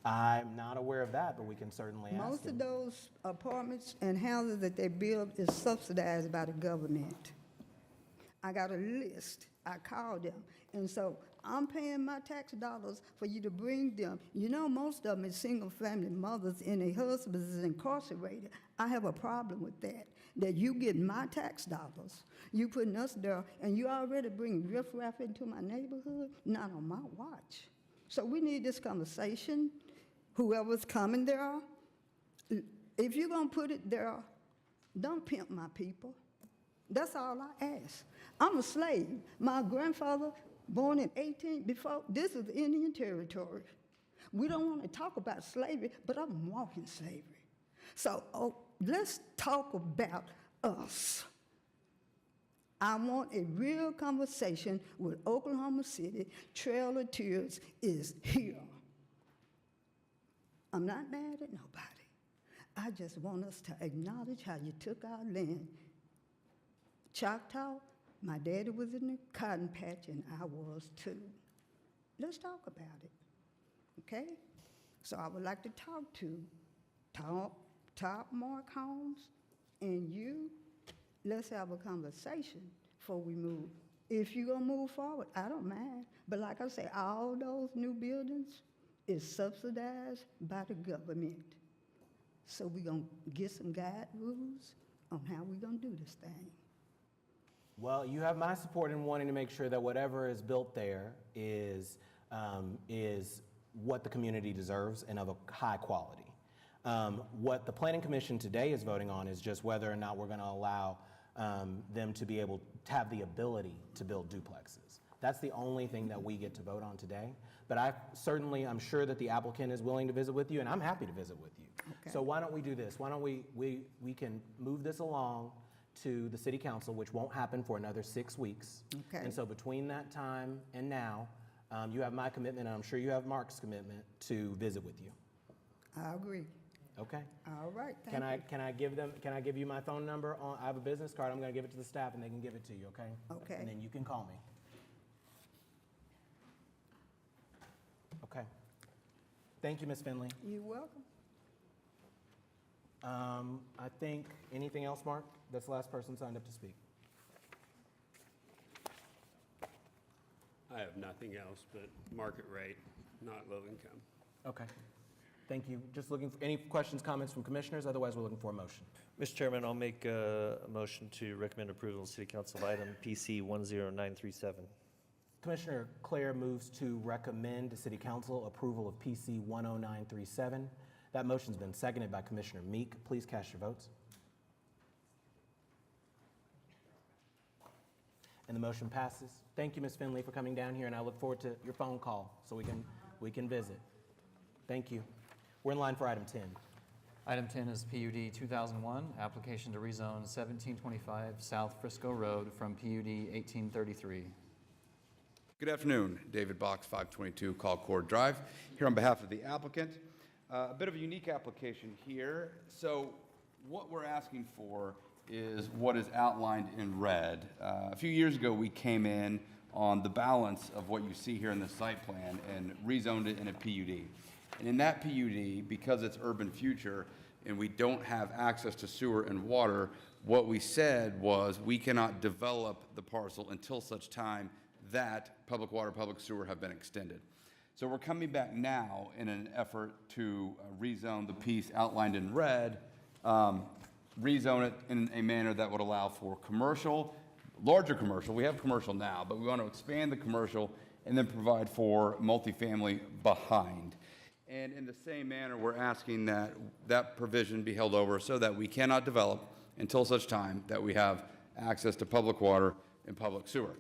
I'm not aware of that, but we can certainly ask Most him. of those apartments and houses that they build is subsidized by the government. I got a list. I called them. And so I'm paying my tax dollars for you to bring them. You know, most of them is single-family mothers and their husbands is incarcerated. I have a problem with that you get my tax dollars, you putting us there, and you already bring riffraff into my neighborhood? Not on my watch. So we need this conversation. Whoever's coming there, if you're going to put it there, don't pimp my people. That's all I ask. I'm a slave. My grandfather, born in this is Indian territory. We don't want to talk about slavery, but I'm walking slavery. So let's talk about us. I want a real conversation with Oklahoma City. Trail of Tears is here. I'm not mad at nobody. I just want us to acknowledge how you took our land. Choctaw, my daddy was in the cotton patch and I was too. Let's talk about it, okay? So I would like to talk to Top Mark Holmes and you. Let's have a conversation before we move. If you're gonna move forward, I don't mind. But like I say, all those new buildings is subsidized by the government. So we're gonna get some guide rules on how we're gonna do this thing. Well, you have my support in wanting to make sure that whatever is built there is what the community deserves and of a high quality. What the Planning Commission today is voting on is just whether or not we're going to allow them to be able to have the ability to build duplexes. That's the only thing that we get to vote on today. But I'm sure that the applicant is willing to visit with you, and I'm happy to visit with you. Okay. So why don't we do this? Why don't we can move this along to the city council, which won't happen for another 6 weeks. Okay. And so between that time and now, you have my commitment, and I'm sure you have Mark's commitment to visit with you. I agree. Okay? All right, thank you. Can I give you my phone number? I have a business card. I'm going to give it to the staff, and they can give it to you, okay? Okay. And then you can call me. Okay. Thank you, Ms. Finley. You're welcome. I think, anything else, Mark? That's the last person signed up to speak. I have nothing else but market rate, not low income. Okay. Thank you. Just looking for any questions, comments from commissioners? Otherwise, we're looking for a motion. Mr. Chairman, I'll make a motion to recommend approval of City Council of item PC 10937. Commissioner Claire moves to recommend to City Council approval of PC 10937. That motion's been seconded by Commissioner Meek. Please cast your votes. And the motion passes. Thank you, Ms. Finley, for coming down here, and I look forward to your phone call so we can visit. Thank you. We're in line for item 10. Item 10 is PUD 2001, application to rezone 1725 South Frisco Road from PUD 1833. Good afternoon, David Box, 522 Colcord Drive, here on behalf of the applicant. A bit of a unique application here. So what we're asking for is what is outlined in red. A few years ago, we came in on the balance of what you see here in the site plan and rezoned it in a PUD. And in that PUD, because it's urban future, and we don't have access to sewer and water, what we said was we cannot develop the parcel until such time that public water, public sewer have been extended. So we're coming back now in an effort to rezone the piece outlined in red, rezone it in a manner that would allow for commercial, larger commercial. We have commercial now, but we want to expand the commercial and then provide for multifamily behind. And in the same manner, we're asking that that provision be held over so that we cannot develop until such time that we have access to public water and public sewer.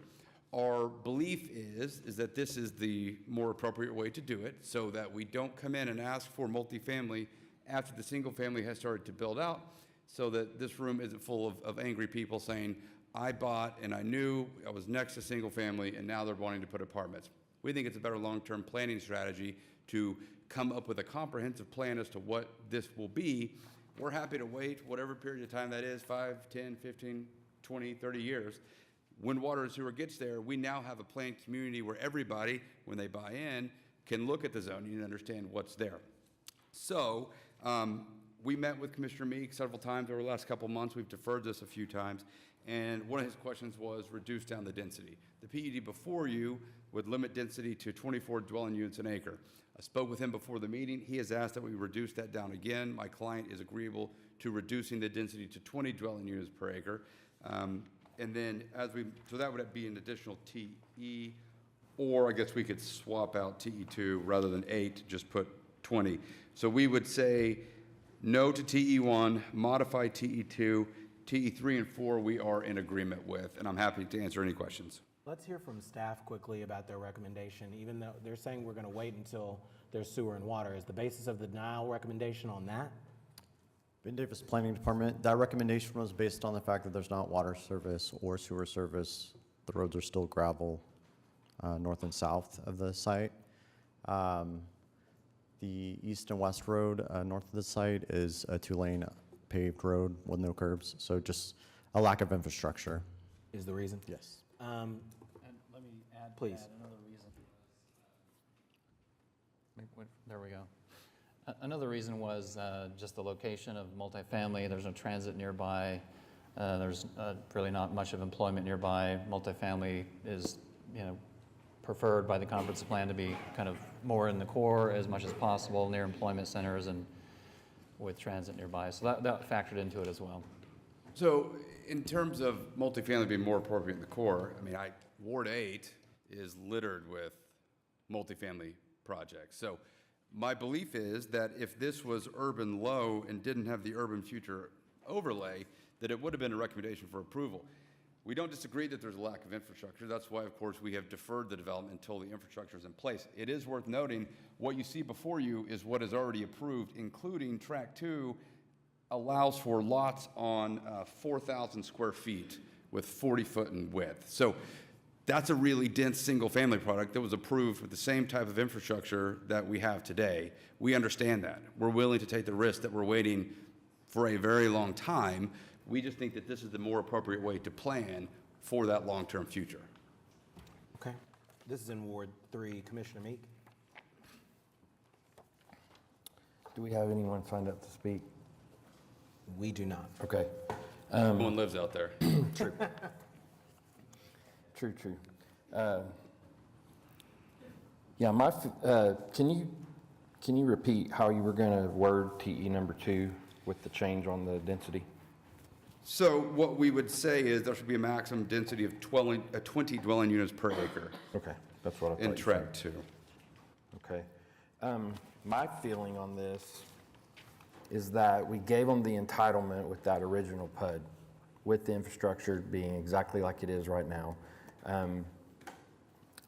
Our belief is that this is the more appropriate way to do it so that we don't come in and ask for multifamily after the single family has started to build out, so that this room isn't full of angry people saying, I bought and I knew I was next to single family and now they're wanting to put apartments. We think it's a better long-term planning strategy to come up with a comprehensive plan as to what this will be. We're happy to wait whatever period of time that is, 5, 10, 15, 20, 30 years. When water and sewer gets there, we now have a planned community where everybody, when they buy in, can look at the zoning and understand what's there. So we met with Commissioner Meek several times over the last couple of months. We've deferred this a few times. And one of his questions was reduce down the density. The PUD before you would limit density to 24 dwelling units an acre. I spoke with him before the meeting. He has asked that we reduce that down again. My client is agreeable to reducing the density to 20 dwelling units per acre. And then so that would be an additional TE, or I guess we could swap out TE2 rather than 8, just put 20. So we would say no to TE1, modify TE2, TE3 and 4 we are in agreement with, and I'm happy to answer any questions. Let's hear from staff quickly about their recommendation, even though they're saying we're going to wait until there's sewer and water. Is the basis of the denial recommendation on that? Ben Davis Planning Department, that recommendation was based on the fact that there's not water service or sewer service. The roads are still gravel, north and south of the site. The east and west road north of the site is a 2-lane paved road with no curbs, so just a lack of infrastructure. Is the reason? Yes. And let me add Please. another reason. There we go. Another reason was just the location of multifamily. There's no transit nearby. There's really not much of employment nearby. Multifamily is, preferred by the comprehensive plan to be kind of more in the core as much as possible, near employment centers and with transit nearby. So that factored into it as well. So in terms of multifamily being more appropriate in the core, Ward 8 is littered with multifamily projects. So my belief is that if this was urban low and didn't have the urban future overlay, that it would have been a recommendation for approval. We don't disagree that there's a lack of infrastructure. That's why, of course, we have deferred the development until the infrastructure is in place. It is worth noting what you see before you is what is already approved, including Track 2 allows for lots on 4,000 square feet with 40-foot in width. So that's a really dense single-family product that was approved with the same type of infrastructure that we have today. We understand that. We're willing to take the risk that we're waiting for a very long time. We just think that this is the more appropriate way to plan for that long-term future. Okay. This is in Ward 3. Commissioner Meek. Do we have anyone signed up to speak? We do not. Okay. Everyone lives out there. True. True. Can you repeat how you were going to word TE number 2 with the change on the density? So what we would say is there should be a maximum density of 20 dwelling units per acre. Okay, that's what I thought in you Track said. 2. Okay. My feeling on this is that we gave them the entitlement with that original PUD, with the infrastructure being exactly like it is right now.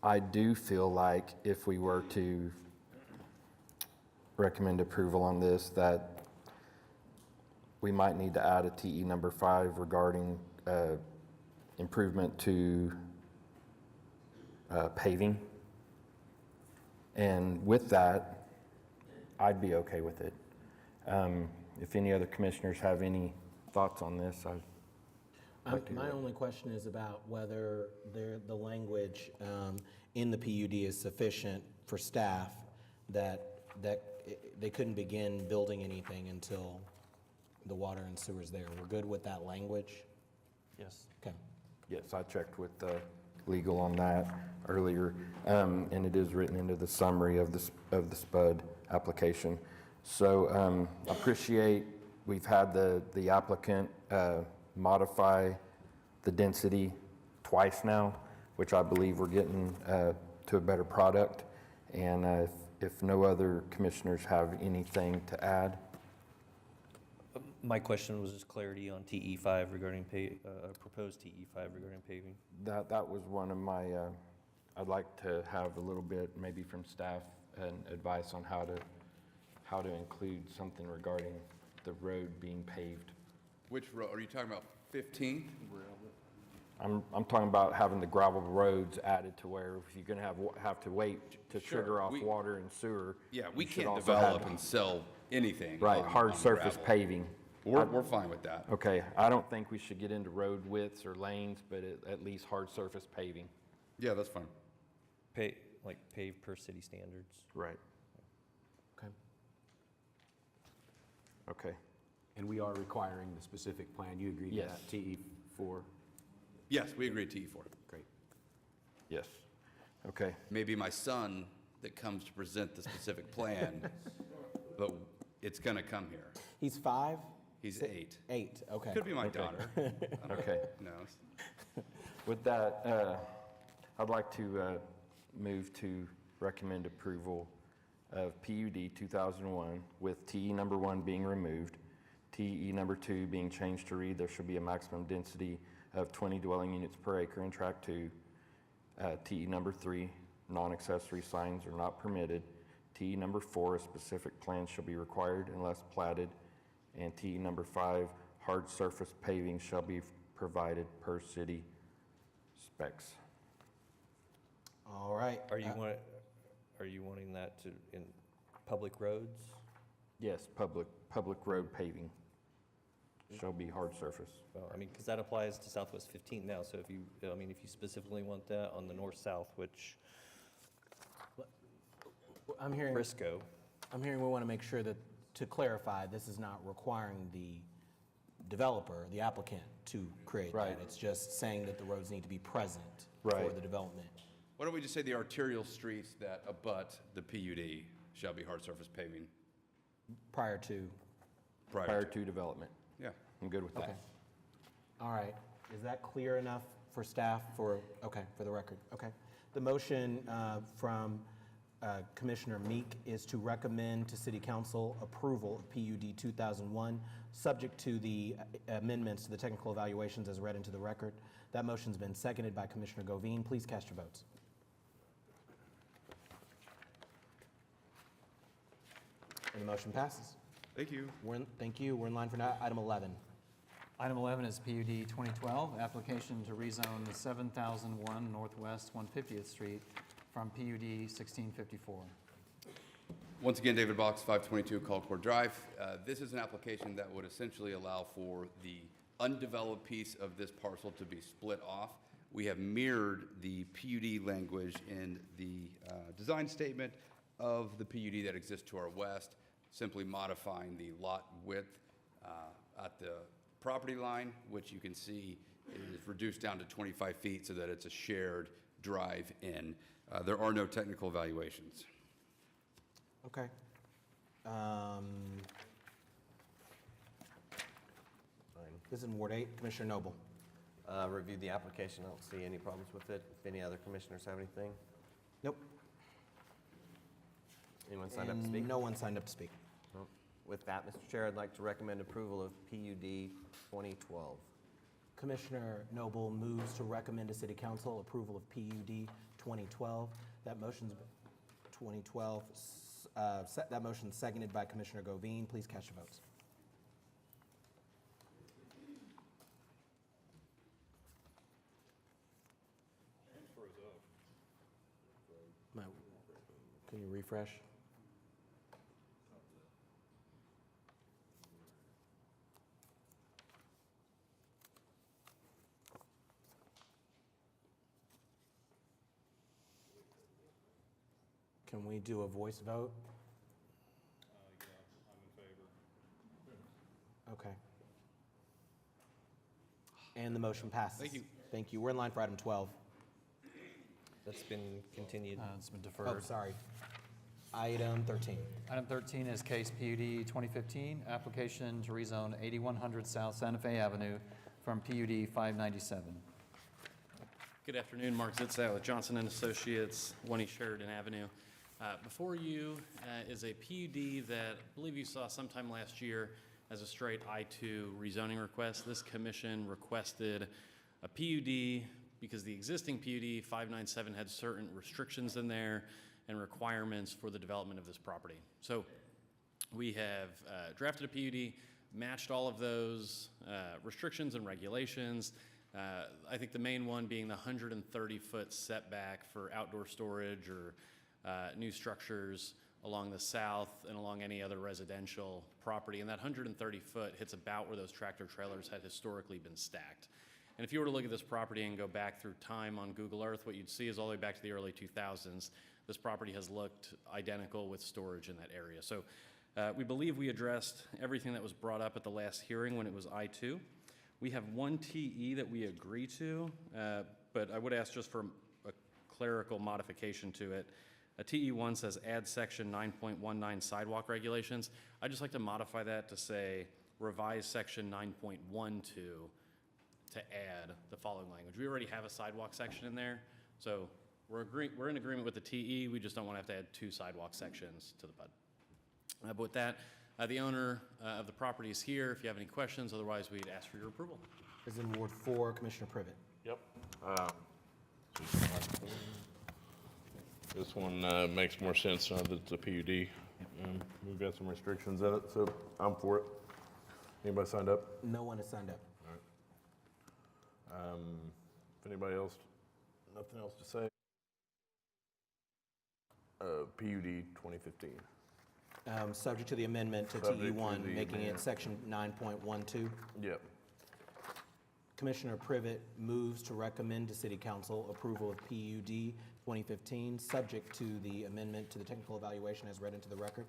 I do feel like if we were to recommend approval on this, that we might need to add a TE number 5 regarding improvement to paving. And with that, I'd be okay with it. If any other commissioners have any thoughts on this, I'd like to hear My it. only question is about whether the language in the PUD is sufficient for staff that they couldn't begin building anything until the water and sewers there. We're good with that language? Yes. Okay. Yes, I checked with legal on that earlier, and it is written into the summary of the SPUD application. So appreciate, we've had the applicant modify the density twice now, which I believe we're getting to a better product. And if no other commissioners have anything to add. My question was just clarity on TE5 regarding proposed TE5 regarding paving. That was one of my, I'd like to have a little bit, maybe from staff, and advice on how to include something regarding the road being paved. Which road, are you talking about 15th? I'm talking about having the gravel roads added to where if you're gonna have to wait to Sure, trigger off we- water and sewer. Yeah, we you should can't also develop have- and sell anything. Right, on- hard on surface gravel. paving. We're fine with that. Okay, I don't think we should get into road widths or lanes, but at least hard surface paving. Yeah, that's fine. Like paved per city standards. Right. Okay. Okay. And we are requiring the specific plan. You agree to Yes. that, TE4? Yes, we agree to TE4. Great. Yes. Okay. Maybe my son that comes to present the specific plan, but it's gonna come here. He's 5? He's 8. 8, okay. Could be my Okay. daughter. I don't know. Okay. Who knows? With that, I'd like to move to recommend approval of PUD 2001 with TE number 1 being removed, TE number 2 being changed to read, there should be a maximum density of 20 dwelling units per acre in tract 2. TE number 3, non-accessory signs are not permitted. TE number 4, a specific plan shall be required unless platted. And TE number 5, hard surface paving shall be provided per city specs. All right. Are you wanting that to, in public roads? Yes, public road paving shall be hard surface. Well, I mean, because that applies to Southwest 15 now, so if you specifically want that on the north-south, which I'm hearing Frisco, we want to make sure that, to clarify, this is not requiring the developer, the applicant, to create that. Right. It's just saying that the roads need to be present for Right. the development. Why don't we just say the arterial streets that abut the PUD shall be hard surface paving Prior to, Prior to development. Yeah. I'm good with okay. that. All right. Is that clear enough for staff for the record? Okay. The motion from Commissioner Meek is to recommend to City Council approval of PUD 2001, subject to the amendments to the technical evaluations as read into the record. That motion's been seconded by Commissioner Govine. Please cast your votes. And the motion passes. Thank you. Thank you. We're in line for item 11. Item 11 is PUD 2012, application to rezone 7001 Northwest 150th Street from PUD 1654. Once again, David Box, 522 Colcord Drive. This is an application that would essentially allow for the undeveloped piece of this parcel to be split off. We have mirrored the PUD language in the design statement of the PUD that exists to our west, simply modifying the lot width at the property line, which you can see is reduced down to 25 feet so that it's a shared drive-in. There are no technical evaluations. Okay. This is in Ward 8. Commissioner Noble. Reviewed the application. I don't see any problems with it. If any other commissioners have anything? Nope. Anyone signed up to speak? No one signed up to speak. No. With that, Mr. Chair, I'd like to recommend approval of PUD 2012. Commissioner Noble moves to recommend to City Council approval of PUD 2012. That motion's 2012. That motion's seconded by Commissioner Govine. Please cast your votes. Can you refresh? Can we do a voice vote? Yeah, I'm in favor. Okay. And the motion passes. Thank you. Thank you. We're in line for item 12. That's been continued. It's been deferred. Oh, sorry. Item 13. Item 13 is case PUD 2015, application to rezone 8100 South Santa Fe Avenue from PUD 597. Good afternoon, Mark Zitzow with Johnson & Associates, 1 East Sheridan Avenue. Before you is a PUD that I believe you saw sometime last year as a straight I-2 rezoning request. This commission requested a PUD because the existing PUD 597 had certain restrictions in there and requirements for the development of this property. So we have drafted a PUD, matched all of those restrictions and regulations. I think the main one being the 130-foot setback for outdoor storage or new structures along the south and along any other residential property. And that 130-foot hits about where those tractor trailers had historically been stacked. And if you were to look at this property and go back through time on Google Earth, what you'd see is all the way back to the early 2000s. This property has looked identical with storage in that area. So we believe we addressed everything that was brought up at the last hearing when it was I-2. We have one TE that we agree to, but I would ask just for a clerical modification to it. A TE1 says add section 9.19 sidewalk regulations. I'd just like to modify that to say revise section 9.12 to add the following language. We already have a sidewalk section in there, so we're in agreement with the TE. We just don't want to have to add 2 sidewalk sections to the PUD. But with that, the owner of the property is here if you have any questions. Otherwise, we'd ask for your approval. This is in Ward 4, Commissioner Privet. Yep. This one makes more sense now that it's a PUD. We've got some restrictions in it, so I'm for it. Anybody signed up? No one has signed up. All right. If anybody else, nothing else to say? PUD 2015. Subject to the amendment to Subject to TE1, the making it amendment. section 9.12. Yep. Commissioner Privet moves to recommend to City Council approval of PUD 2015, subject to the amendment to the technical evaluation as read into the record.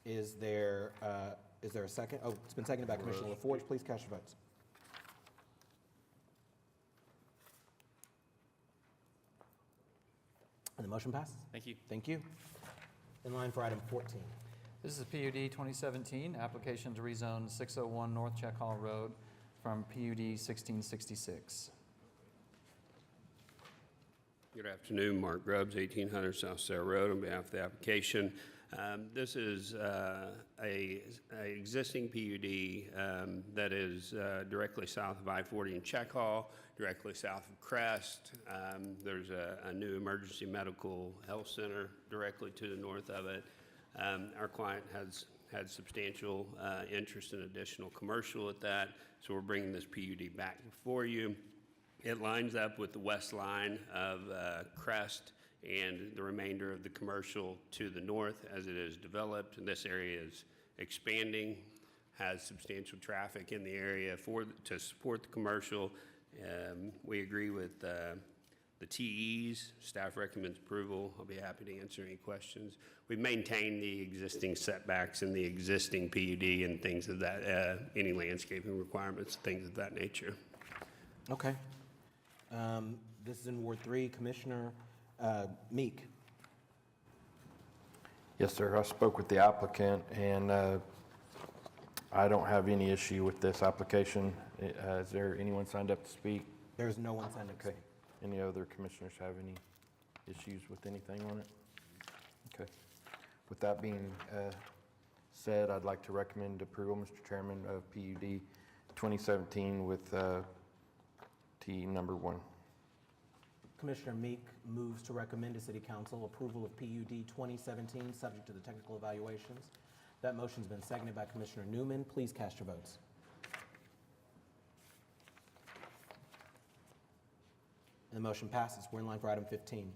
Is there a second? Oh, it's been seconded by Commissioner LaForge. Please cast your votes. And the motion passes. Thank you. Thank you. In line for item 14. This is PUD 2017, application to rezone 601 North Czech Hall Road from PUD 1666. Good afternoon, Mark Grubbs, 1800 South Sarah Road, on behalf of the application. This is a existing PUD that is directly south of I-40 in Czech Hall, directly south of Crest. There's a new emergency medical health center directly to the north of it. Our client has had substantial interest in additional commercial at that, so we're bringing this PUD back before you. It lines up with the west line of Crest and the remainder of the commercial to the north as it is developed. And this area is expanding, has substantial traffic in the area to support the commercial. We agree with the TEs. Staff recommends approval. I'll be happy to answer any questions. We've maintained the existing setbacks in the existing PUD and things of that, any landscaping requirements, things of that nature. Okay. This is in Ward 3. Commissioner Meek. Yes, sir. I spoke with the applicant, and I don't have any issue with this application. Is there anyone signed up to speak? There's no one signed up. Okay. Any other commissioners have any issues with anything on it? Okay. With that being said, I'd like to recommend approval, Mr. Chairman, of PUD 2017 with T number 1. Commissioner Meek moves to recommend to City Council approval of PUD 2017, subject to the technical evaluations. That motion's been seconded by Commissioner Newman. Please cast your votes. And the motion passes. We're in line for item 15.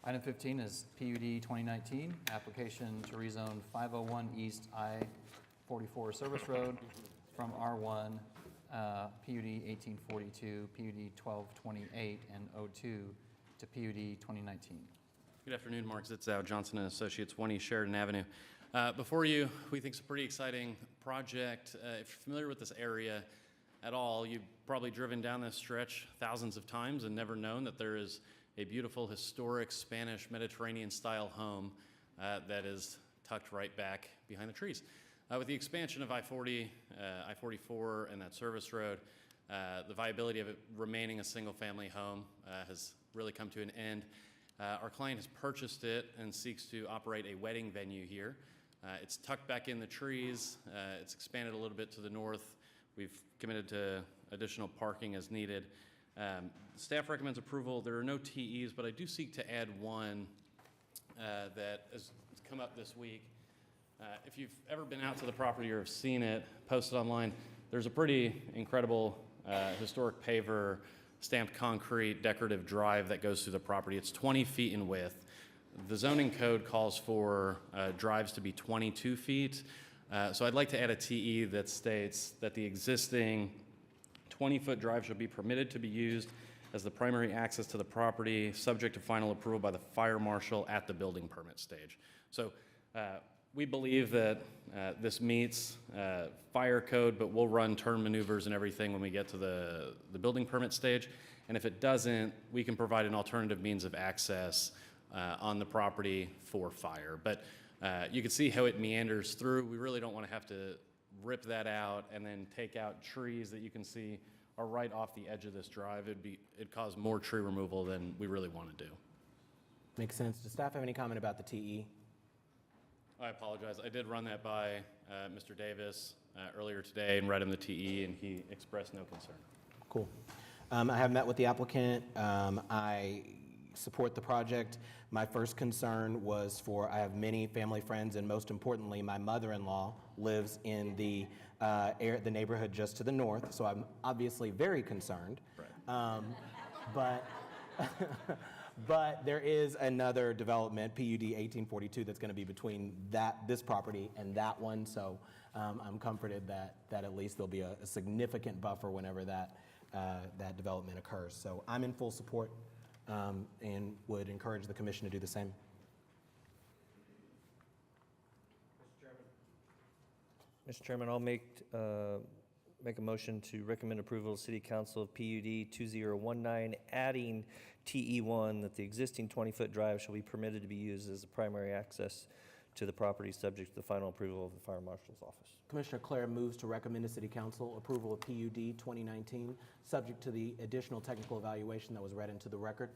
Item 15 is PUD 2019, application to rezone 501 East I-44 Service Road from R1, PUD 1842, PUD 1228, and 02 to PUD 2019. Good afternoon, Mark Zitzow, Johnson & Associates, 1 East Sheridan Avenue. Before you, we think it's a pretty exciting project. If you're familiar with this area at all, you've probably driven down this stretch thousands of times and never known that there is a beautiful historic Spanish Mediterranean style home that is tucked right back behind the trees. With the expansion of I-40, I-44, and that service road, the viability of it remaining a single-family home has really come to an end. Our client has purchased it and seeks to operate a wedding venue here. It's tucked back in the trees. It's expanded a little bit to the north. We've committed to additional parking as needed. Staff recommends approval. There are no TEs, but I do seek to add one that has come up this week. If you've ever been out to the property or have seen it posted online, there's a pretty incredible historic paver, stamped concrete, decorative drive that goes through the property. It's 20 feet in width. The zoning code calls for drives to be 22 feet. So I'd like to add a TE that states that the existing 20-foot drive shall be permitted to be used as the primary access to the property, subject to final approval by the fire marshal at the building permit stage. So we believe that this meets fire code, but we'll run turn maneuvers and everything when we get to the building permit stage. And if it doesn't, we can provide an alternative means of access on the property for fire. But you can see how it meanders through. We really don't want to have to rip that out and then take out trees that you can see are right off the edge of this drive. It'd cause more tree removal than we really want to do. Makes sense. Does staff have any comment about the TE? I apologize. I did run that by Mr. Davis earlier today and read him the TE, and he expressed no concern. Cool. I have met with the applicant. I support the project. My first concern was I have many family friends, and most importantly, my mother-in-law lives in the neighborhood just to the north, so I'm obviously very concerned. Right. But there is another development, PUD 1842, that's going to be between this property and that one, so I'm comforted that at least there'll be a significant buffer whenever that development occurs. So I'm in full support and would encourage the commission to do the same. Mr. Chairman, I'll make a motion to recommend approval of City Council of PUD 2019, adding TE1, that the existing 20-foot drive shall be permitted to be used as the primary access to the property, subject to the final approval of the Fire Marshal's office. Commissioner Clare moves to recommend to City Council approval of PUD 2019, subject to the additional technical evaluation that was read into the record.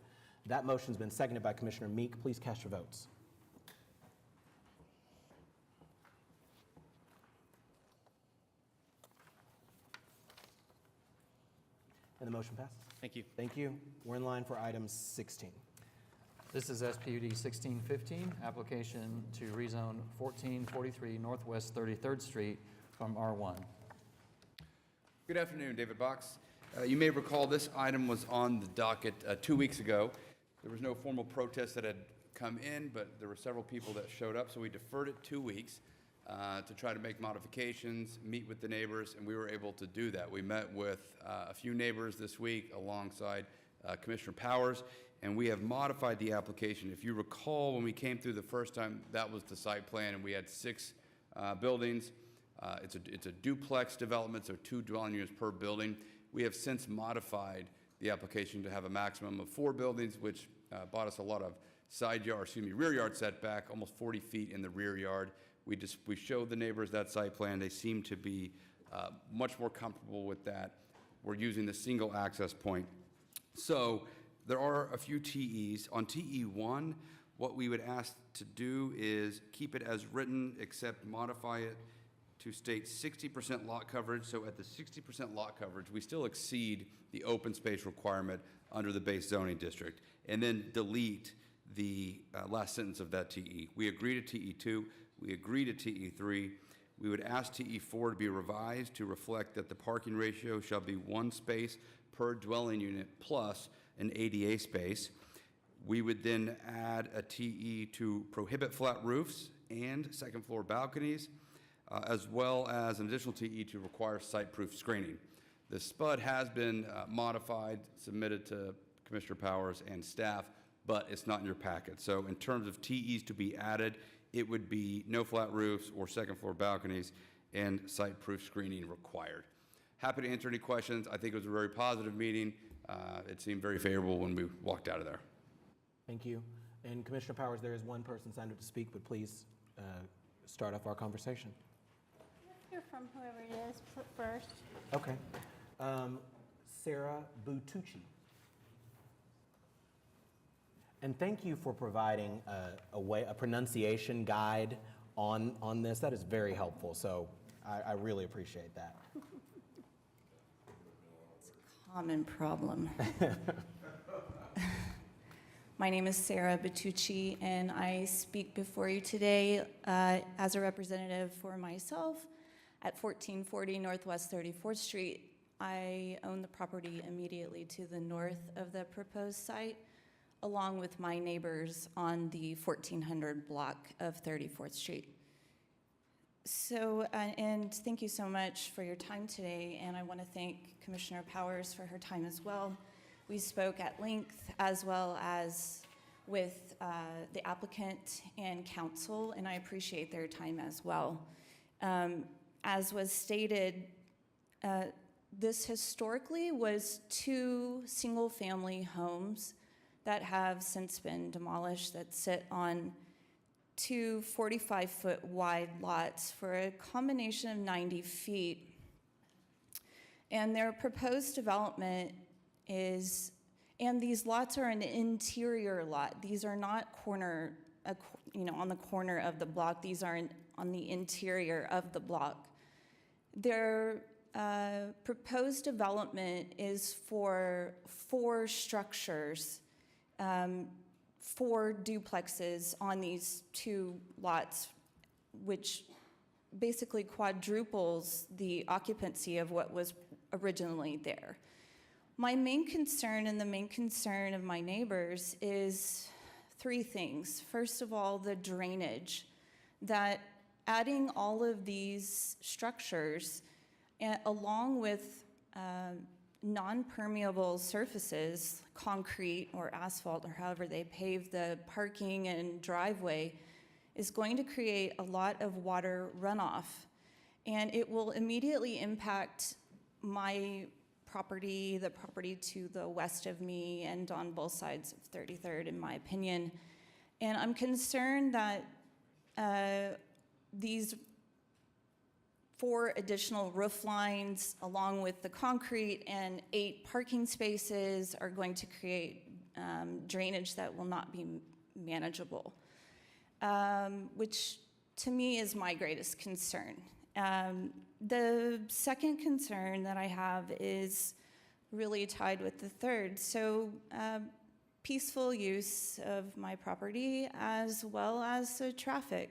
That motion's been seconded by Commissioner Meek. Please cast your votes. And the motion passes. Thank you. Thank you. We're in line for item 16. This is SPUD 1615, application to rezone 1443 Northwest 33rd Street from R1. Good afternoon, David Box. You may recall this item was on the docket 2 weeks ago. There was no formal protest that had come in, but there were several people that showed up, so we deferred it 2 weeks to try to make modifications, meet with the neighbors, and we were able to do that. We met with a few neighbors this week alongside Commissioner Powers, and we have modified the application. If you recall, when we came through the first time, that was the site plan, and we had 6 buildings. It's a duplex development, so 2 dwelling units per building. We have since modified the application to have a maximum of 4 buildings, which bought us a lot of rear yard setback, almost 40 feet in the rear yard. We showed the neighbors that site plan. They seem to be much more comfortable with that. We're using the single access point. So there are a few TEs. On TE1, what we would ask to do is keep it as written, except modify it to state 60% lot coverage. So at the 60% lot coverage, we still exceed the open space requirement under the base zoning district, and then delete the last sentence of that TE. We agree to TE2. We agree to TE3. We would ask TE4 to be revised to reflect that the parking ratio shall be 1 space per dwelling unit plus an ADA space. We would then add a TE to prohibit flat roofs and second floor balconies, as well as an additional TE to require site-proof screening. The SPUD has been modified, submitted to Commissioner Powers and staff, but it's not in your packet. So in terms of TEs to be added, it would be no flat roofs or second floor balconies, and site-proof screening required. Happy to answer any questions. I think it was a very positive meeting. It seemed very favorable when we walked out of there. Thank you. And Commissioner Powers, there is one person signed up to speak, but please start off our conversation. Hear from whoever it is first. Okay. Sarah Butucci. And thank you for providing a pronunciation guide on this. That is very helpful. So I really appreciate that. It's a common problem. My name is Sarah Butucci, and I speak before you today as a representative for myself at 1440 Northwest 34th Street. I own the property immediately to the north of the proposed site, along with my neighbors on the 1400 block of 34th Street. So, and thank you so much for your time today, and I want to thank Commissioner Powers for her time as well. We spoke at length as well as with the applicant and council, and I appreciate their time as well. As was stated, this historically was 2 single-family homes that have since been demolished that sit on 2 45-foot wide lots for a combination of 90 feet. And their proposed development is, and these lots are an interior lot. These are not on the corner of the block. These are on the interior of the block. Their proposed development is for 4 structures, 4 duplexes on these 2 lots, which basically quadruples the occupancy of what was originally there. My main concern and the main concern of my neighbors is 3 things. First of all, the drainage, that adding all of these structures along with non-permeable surfaces, concrete or asphalt or however they pave the parking and driveway, is going to create a lot of water runoff. And it will immediately impact my property, the property to the west of me, and on both sides of 33rd, in my opinion. And I'm concerned that these 4 additional roof lines, along with the concrete and 8 parking spaces, are going to create drainage that will not be manageable, which to me is my greatest concern. The second concern that I have is really tied with the third. So peaceful use of my property as well as the traffic.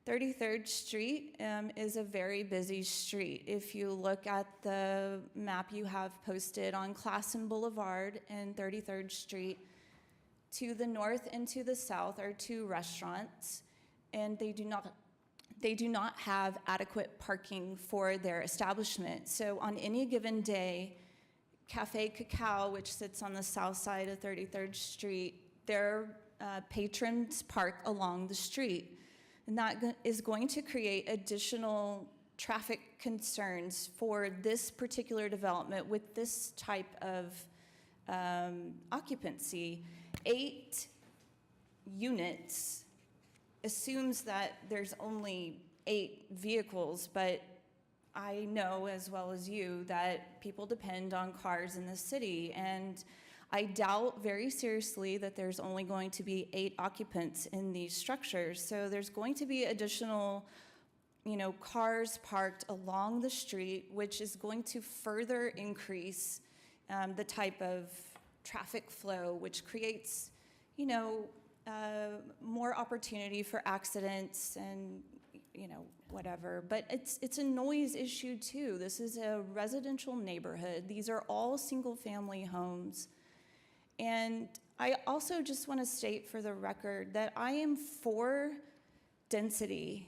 33rd Street is a very busy street. If you look at the map you have posted on Classen Boulevard and 33rd Street, to the north and to the south are 2 restaurants, and they do not have adequate parking for their establishment. So on any given day, Cafe Cacao, which sits on the south side of 33rd Street, their patrons park along the street. And that is going to create additional traffic concerns for this particular development with this type of occupancy. 8 units assumes that there's only 8 vehicles, but I know as well as you that people depend on cars in the city, and I doubt very seriously that there's only going to be 8 occupants in these structures. So there's going to be additional, cars parked along the street, which is going to further increase the type of traffic flow, which creates, more opportunity for accidents and, whatever. But it's a noise issue too. This is a residential neighborhood. These are all single-family homes. And I also just want to state for the record that I am for density.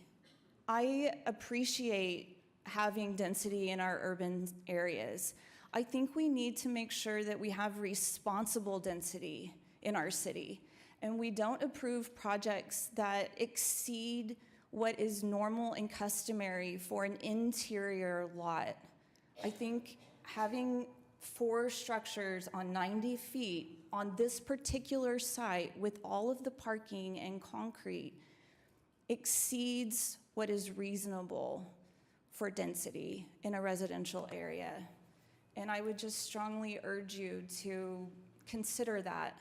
I appreciate having density in our urban areas. I think we need to make sure that we have responsible density in our city, and we don't approve projects that exceed what is normal and customary for an interior lot. I think having 4 structures on 90 feet on this particular site with all of the parking and concrete exceeds what is reasonable for density in a residential area. And I would just strongly urge you to consider that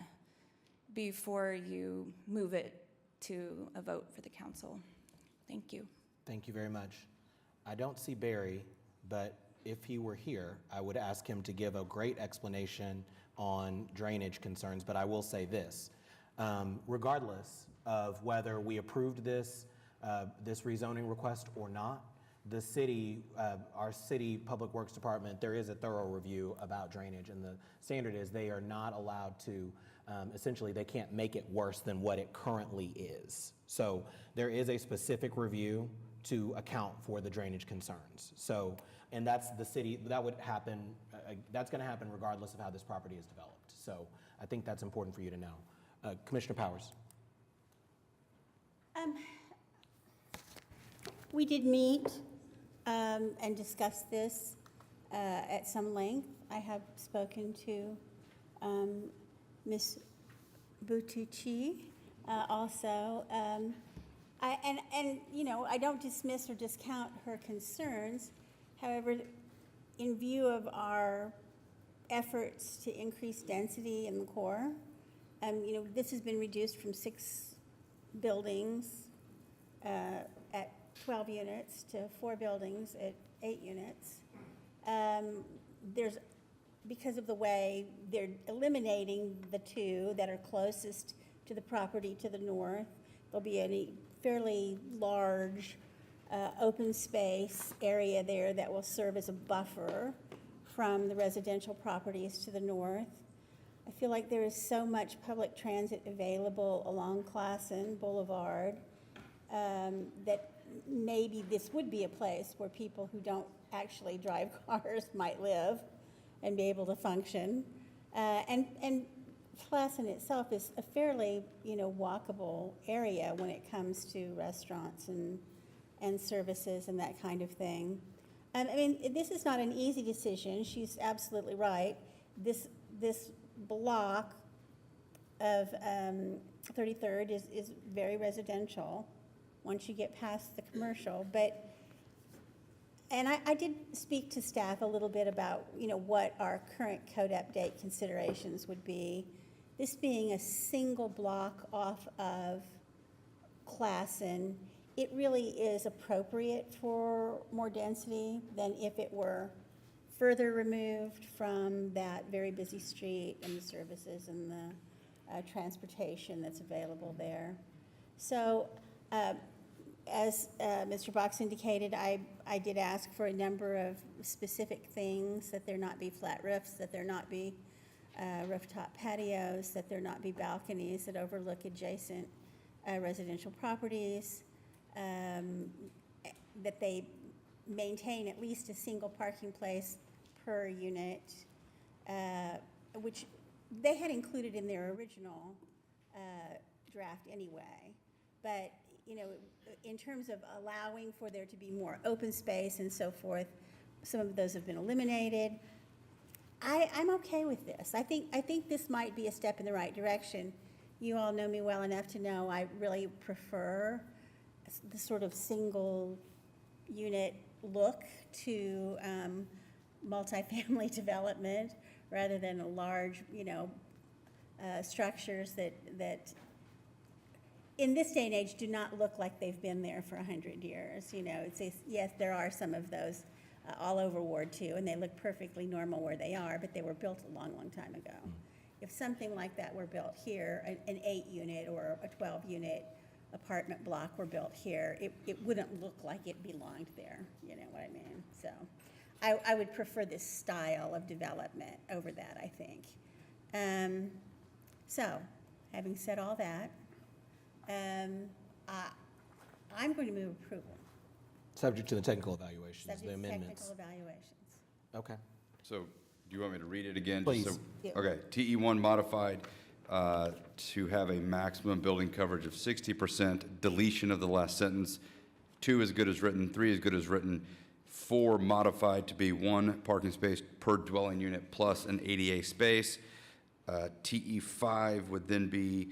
before you move it to a vote for the council. Thank you. Thank you very much. I don't see Barry, but if he were here, I would ask him to give a great explanation on drainage concerns, but I will say this. Regardless of whether we approved this rezoning request or not, the city, our city public works department, there is a thorough review about drainage, and the standard is they are not allowed to, essentially they can't make it worse than what it currently is. So there is a specific review to account for the drainage concerns. So, and that's the city, that would happen, that's gonna happen regardless of how this property is developed. So I think that's important for you to know. Commissioner Powers. We did meet and discuss this at some length. I have spoken to Ms. Butucci also. And you know, I don't dismiss or discount her concerns. However, in view of our efforts to increase density in the core, you know, this has been reduced from 6 buildings at 12 units to 4 buildings at 8 units. Because of the way they're eliminating the 2 that are closest to the property to the north, there'll be a fairly large open space area there that will serve as a buffer from the residential properties to the north. I feel like there is so much public transit available along Classen Boulevard that maybe this would be a place where people who don't actually drive cars might live and be able to function. And Classen itself is a fairly, you know, walkable area when it comes to restaurants and services and that kind of thing. I mean, this is not an easy decision. She's absolutely right. This block of 33rd is very residential once you get past the commercial. And I did speak to staff a little bit about, you know, what our current code update considerations would be. This being a single block off of Classen, it really is appropriate for more density than if it were further removed from that very busy street and the services and the transportation that's available there. So as Mr. Box indicated, I did ask for a number of specific things, that there not be flat roofs, that there not be rooftop patios, that there not be balconies that overlook adjacent residential properties, that they maintain at least a single parking place per unit, which they had included in their original draft anyway. But, you know, in terms of allowing for there to be more open space and so forth, some of those have been eliminated. I'm okay with this. I think this might be a step in the right direction. You all know me well enough to know I really prefer the sort of single unit look to multifamily development rather than a large, you know, structures that in this day and age do not look like they've been there for 100 years. You know, yes, there are some of those all over Ward 2, and they look perfectly normal where they are, but they were built a long, long time ago. If something like that were built here, an 8-unit or a 12-unit apartment block were built here, it wouldn't look like it belonged there, you know what I mean? So I would prefer this style of development over that, I think. So having said all that, I'm going to move approval. Subject to the technical evaluations, the Subject to amendments. technical evaluations. Okay. So do you want me to read it again? Please. Yeah. Okay, TE1 modified to have a maximum building coverage of 60%, deletion of the last sentence, 2 is good as written, 3 is good as written, 4 modified to be 1 parking space per dwelling unit plus an ADA space. TE5 would then be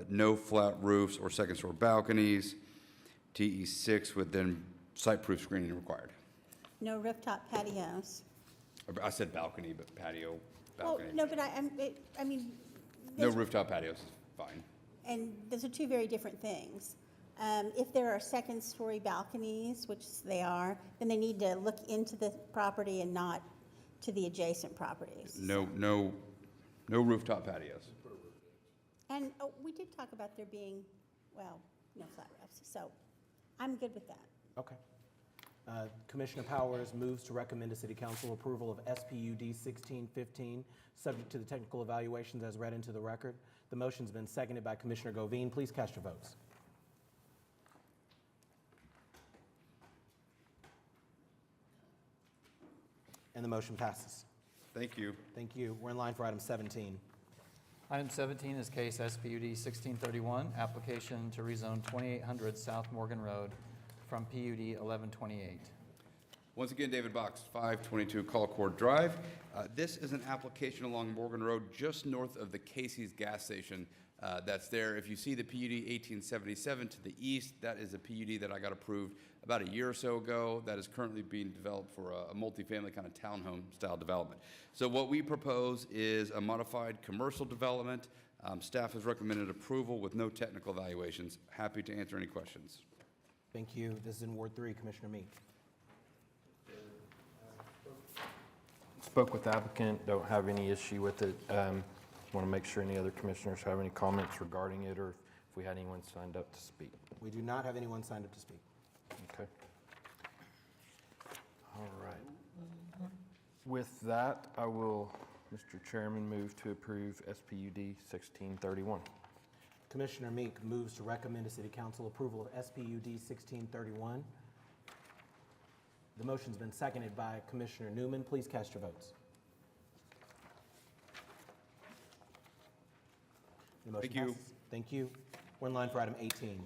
no flat roofs or second-story balconies. TE6 would then site-proof screening required. No rooftop patios. I said balcony, but patio, Well, balcony. no, but I mean. No those- rooftop patios is fine. And those are two very different things. If there are second-story balconies, which they are, then they need to look into the property and not to the adjacent properties. No rooftop patios. And we did talk about there being, well, no flat roofs, so I'm good with that. Okay. Commissioner Powers moves to recommend to City Council approval of SPUD 1615, subject to the technical evaluations as read into the record. The motion's been seconded by Commissioner Govine. Please cast your votes. And the motion passes. Thank you. Thank you. We're in line for item 17. Item 17 is case SPUD 1631, application to rezone 2800 South Morgan Road from PUD 1128. Once again, David Box, 522 Colcord Drive. This is an application along Morgan Road, just north of the Casey's gas station that's there. If you see the PUD 1877 to the east, that is a PUD that I got approved about a year or so ago that is currently being developed for a multifamily kind of townhome style development. So what we propose is a modified commercial development. Staff has recommended approval with no technical evaluations. Happy to answer any questions. Thank you. This is in Ward 3, Commissioner Meek. Spoke with the applicant, don't have any issue with it. Want to make sure any other commissioners have any comments regarding it, or if we had anyone signed up to speak. We do not have anyone signed up to speak. Okay. All right. With that, I will, Mr. Chairman, move to approve SPUD 1631. Commissioner Meek moves to recommend to City Council approval of SPUD 1631. The motion's been seconded by Commissioner Newman. Please cast your votes. The motion Thank you. passes. Thank you. We're in line for item 18.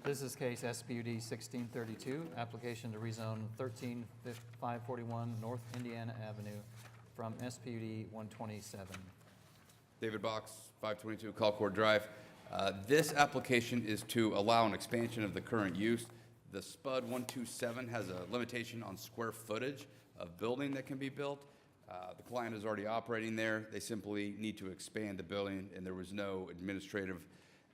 This is case SPUD 1632, application to rezone 13541 North Indiana Avenue from SPUD 127. David Box, 522 Colcord Drive. This application is to allow an expansion of the current use. The SPUD 127 has a limitation on square footage of building that can be built. The client is already operating there. They simply need to expand the building, and there was no administrative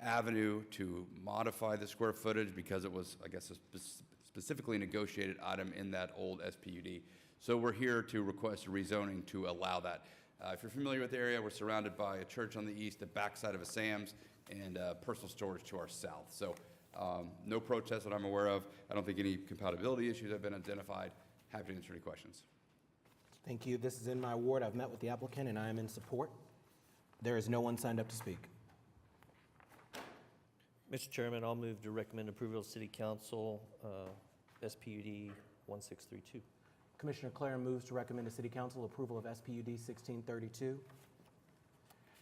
avenue to modify the square footage because it was, I guess, a specifically negotiated item in that old SPUD. So we're here to request a rezoning to allow that. If you're familiar with the area, we're surrounded by a church on the east, the backside of a Sam's, and personal storage to our south. So no protest that I'm aware of. I don't think any compatibility issues have been identified. Happy to answer any questions. Thank you. This is in my ward. I've met with the applicant, and I am in support. There is no one signed up to speak. Mr. Chairman, I'll move to recommend approval of City Council, SPUD 1632. Commissioner Clare moves to recommend to City Council approval of SPUD 1632.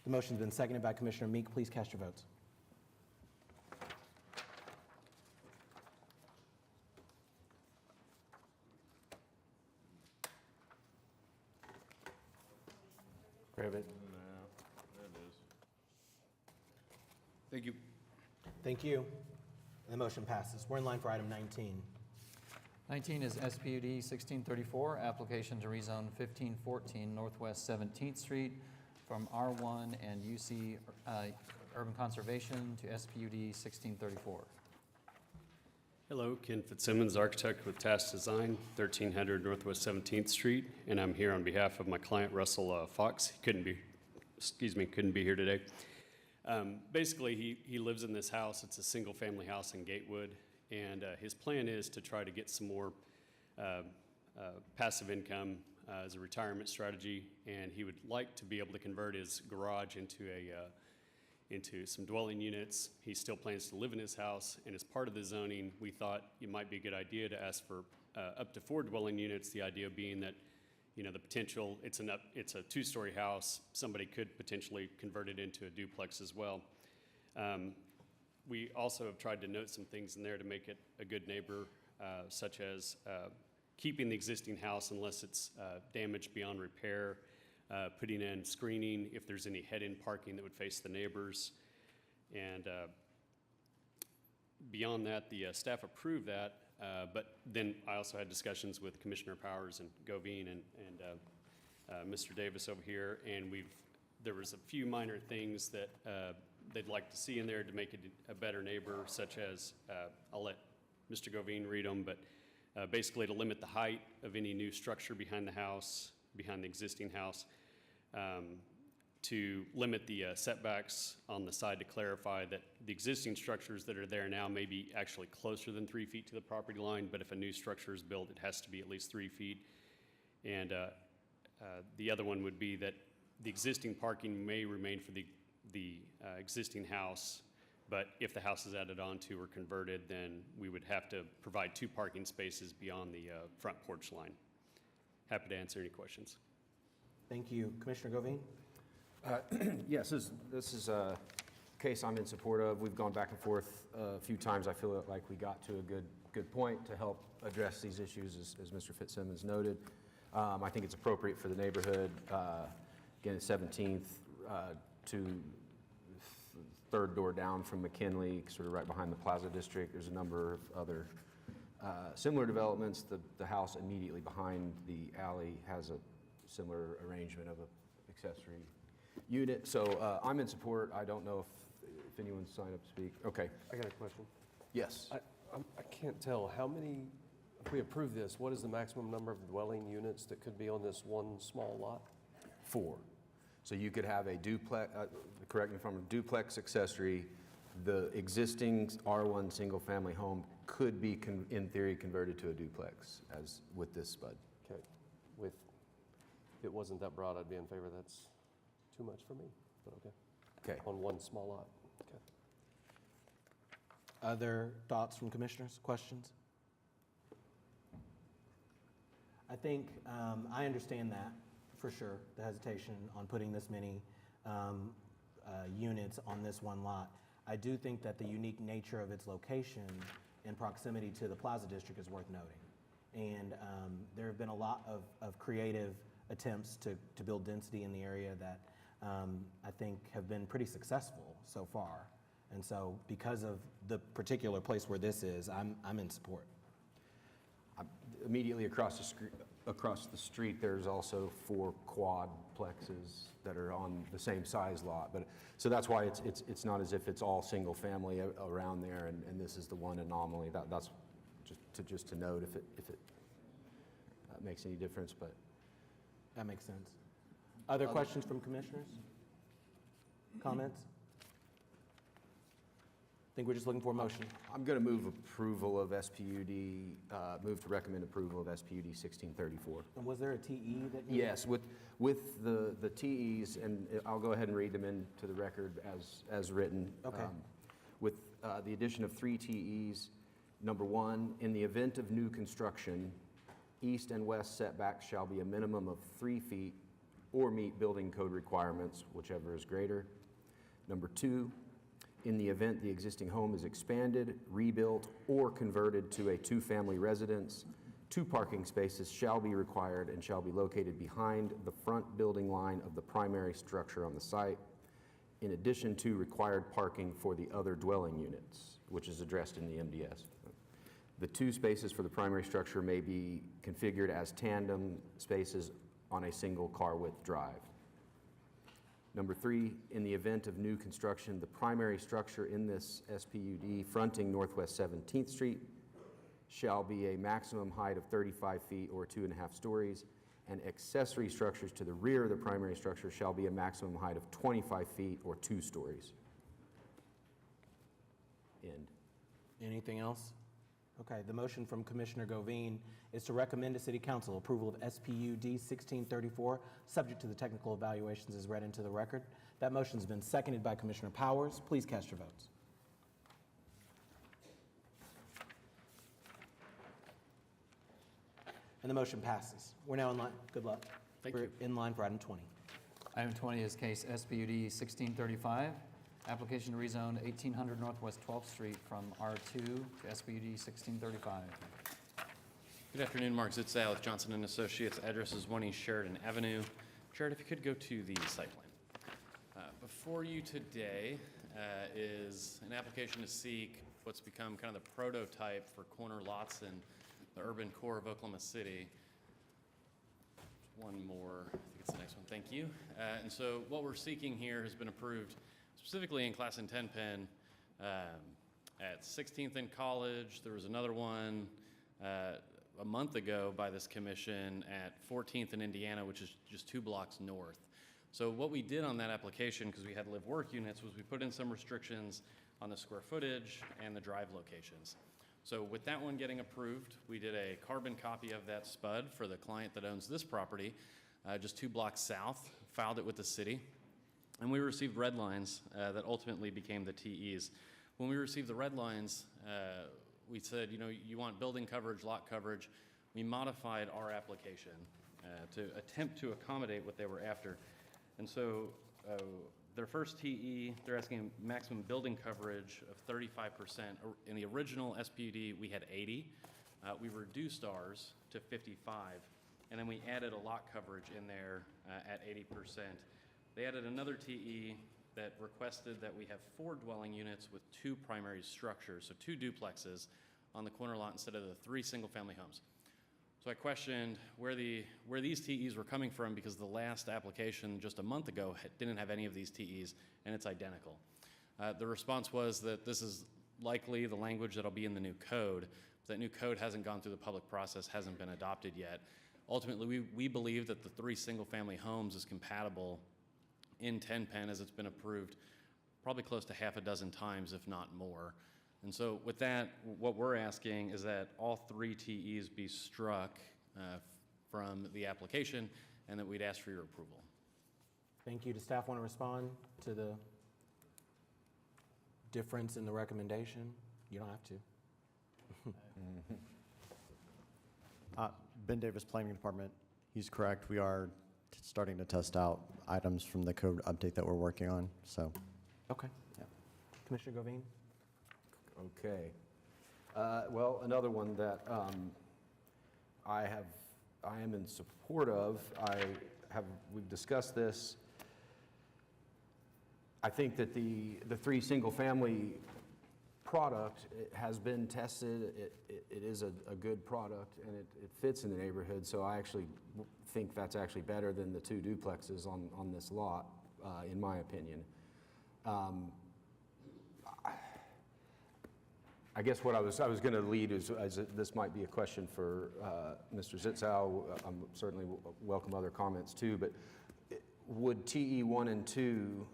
The motion's been seconded by Commissioner Meek. Please cast your votes. Grab it. Thank you. Thank you. The motion passes. We're in line for item 19. 19 is SPUD 1634, application to rezone 1514 Northwest 17th Street from R1 and UC Urban Conservation to SPUD 1634. Hello, Ken Fitzsimmons, architect with Task Design, 1300 Northwest 17th Street, and I'm here on behalf of my client, Russell Fox. He couldn't be here today. Basically, he lives in this house. It's a single-family house in Gatewood, and his plan is to try to get some more passive income as a retirement strategy, and he would like to be able to convert his garage into some dwelling units. He still plans to live in his house, and as part of the zoning, we thought it might be a good idea to ask for up to 4 dwelling units, the idea being that, you know, the potential, it's a 2-story house. Somebody could potentially convert it into a duplex as well. We also have tried to note some things in there to make it a good neighbor, such as keeping the existing house unless it's damaged beyond repair, putting in screening if there's any head-in parking that would face the neighbors. And beyond that, the staff approved that, but then I also had discussions with Commissioner Powers and Govine and Mr. Davis over here, and there was a few minor things that they'd like to see in there to make it a better neighbor, such as, I'll let Mr. Govine read them, but basically to limit the height of any new structure behind the house, behind the existing house, to limit the setbacks on the side to clarify that the existing structures that are there now may be actually closer than 3 feet to the property line, but if a new structure is built, it has to be at least 3 feet. And the other one would be that the existing parking may remain for the existing house, but if the house is added onto or converted, then we would have to provide 2 parking spaces beyond the front porch line. Happy to answer any questions. Thank you. Commissioner Govine? Yes, this is a case I'm in support of. We've gone back and forth a few times. I feel like we got to a good point to help address these issues, as Mr. Fitzsimmons noted. I think it's appropriate for the neighborhood. Again, 17th to third door down from McKinley, sort of right behind the Plaza District. There's a number of other similar developments. The house immediately behind the alley has a similar arrangement of an accessory unit. So I'm in support. I don't know if anyone's signed up to speak. Okay. I got a question. Yes. I can't tell, how many, if we approve this, what is the maximum number of dwelling units that could be on this one small lot? 4. So you could have a duplex, correct me if I'm wrong, duplex accessory. The existing R1 single-family home could be, in theory, converted to a duplex, as with this SPUD. Okay. If it wasn't that broad, I'd be in favor. That's too much for me, but okay. Okay. On one small lot. Okay. Other thoughts from commissioners, questions? I think I understand that for sure, the hesitation on putting this many units on this one lot. I do think that the unique nature of its location and proximity to the Plaza District is worth noting. And there have been a lot of creative attempts to build density in the area that I think have been pretty successful so far. And so because of the particular place where this is, I'm in support. Immediately across the street, there's also 4 quadplexes that are on the same size lot. But so that's why it's not as if it's all single family around there, and this is the one anomaly. That's just to note if it makes any difference. But that makes sense. Other questions from commissioners? Comments? I think we're just looking for a motion. I'm going to move approval of SPUD, move to recommend approval of SPUD 1634. And was there a TE that you? Yes, with the TEs, and I'll go ahead and read them into the record as written. Okay. With the addition of 3 TEs, number 1, in the event of new construction, east and west setbacks shall be a minimum of 3 feet or meet building code requirements, whichever is greater. Number 2, in the event the existing home is expanded, rebuilt, or converted to a 2-family residence, 2 parking spaces shall be required and shall be located behind the front building line of the primary structure on the site, in addition to required parking for the other dwelling units, which is addressed in the MDS. The 2 spaces for the primary structure may be configured as tandem spaces on a single car width drive. Number 3, in the event of new construction, the primary structure in this SPUD fronting Northwest 17th Street shall be a maximum height of 35 feet or 2.5 stories, and accessory structures to the rear of the primary structure shall be a maximum height of 25 feet or 2 stories. End. Anything else? Okay, the motion from Commissioner Govine is to recommend to City Council approval of SPUD 1634, subject to the technical evaluations as read into the record. That motion's been seconded by Commissioner Powers. Please cast your votes. And the motion passes. We're now in line. Good luck. Thank you. We're in line for item 20. Item 20 is case SPUD 1635. Application to rezone 1800 Northwest 12th Street from R2 to SPUD 1635. Good afternoon, Mark Zitzel with Johnson and Associates. Address is 1 East Sheridan Avenue. Jared, if you could go to the site plan. Before you today is an application to seek what's become kind of the prototype for corner lots in the urban core of Oklahoma City. One more, I think it's the next one, thank you. And so what we're seeking here has been approved specifically in Class and 10 Pen at 16th and College. There was another one a month ago by this commission at 14th and Indiana, which is just 2 blocks north. So what we did on that application, because we had live-work units, was we put in some restrictions on the square footage and the drive locations. So with that one getting approved, we did a carbon copy of that SPUD for the client that owns this property, just 2 blocks south, filed it with the city, and we received red lines that ultimately became the TEs. When we received the red lines, we said, you know, you want building coverage, lot coverage. We modified our application to attempt to accommodate what they were after. And so their first TE, they're asking a maximum building coverage of 35%. In the original SPUD, we had 80. We reduced ours to 55, and then we added a lot coverage in there at 80%. They added another TE that requested that we have 4 dwelling units with 2 primary structures, so 2 duplexes on the corner lot instead of the 3 single-family homes. So I questioned where these TEs were coming from, because the last application just a month ago didn't have any of these TEs, and it's identical. The response was that this is likely the language that'll be in the new code. That new code hasn't gone through the public process, hasn't been adopted yet. Ultimately, we believe that the 3 single-family homes is compatible in 10 Pen as it's been approved probably close to half a dozen times, if not more. And so with that, what we're asking is that all 3 TEs be struck from the application, and that we'd ask for your approval. Thank you. Does staff want to respond to the difference in the recommendation? You don't have to. Ben Davis, Planning Department. He's correct. We are starting to test out items from the code update that we're working on, so. Okay. Yeah. Commissioner Govine? Okay. Well, another one that I am in support of. We've discussed this. I think that the 3 single-family product, it has been tested. It is a good product, and it fits in the neighborhood. So I actually think that's actually better than the 2 duplexes on this lot, in my opinion. I guess what I was going to lead is this might be a question for Mr. Zitzow. I'm certainly welcome other comments too, but would TE 1 and 2,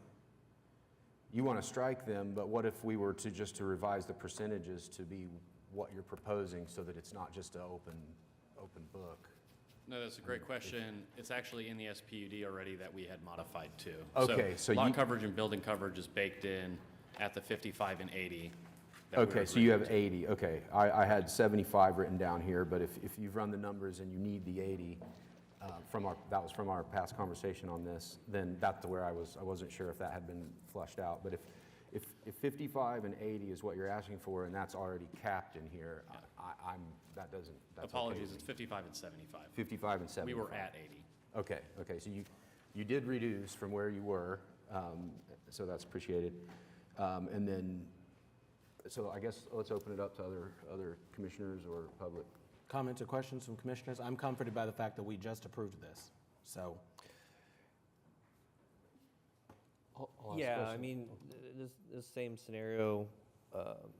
you want to strike them, but what if we were to just revise the percentages to be what you're proposing, so that it's not just an open book? No, that's a great question. It's actually in the SPUD already that we had modified too. Okay, so lot coverage and building coverage is baked in at the 55 and 80. that we Okay, were so you have agreeing to. 80, okay. I had 75 written down here, but if you've run the numbers and you need the 80, that was from our past conversation on this, then that's where I wasn't sure if that had been flushed out. But if 55 and 80 is what you're asking for, and that's already capped in here, that's okay Apologies, with it's me. 55 and 75. 55 and 75. We were at 80. Okay, so you did reduce from where you were, so that's appreciated. And then, so I guess let's open it up to other commissioners or public. Comments or questions from commissioners? I'm comforted by the fact that we just approved this, so. Yeah, I mean, this same scenario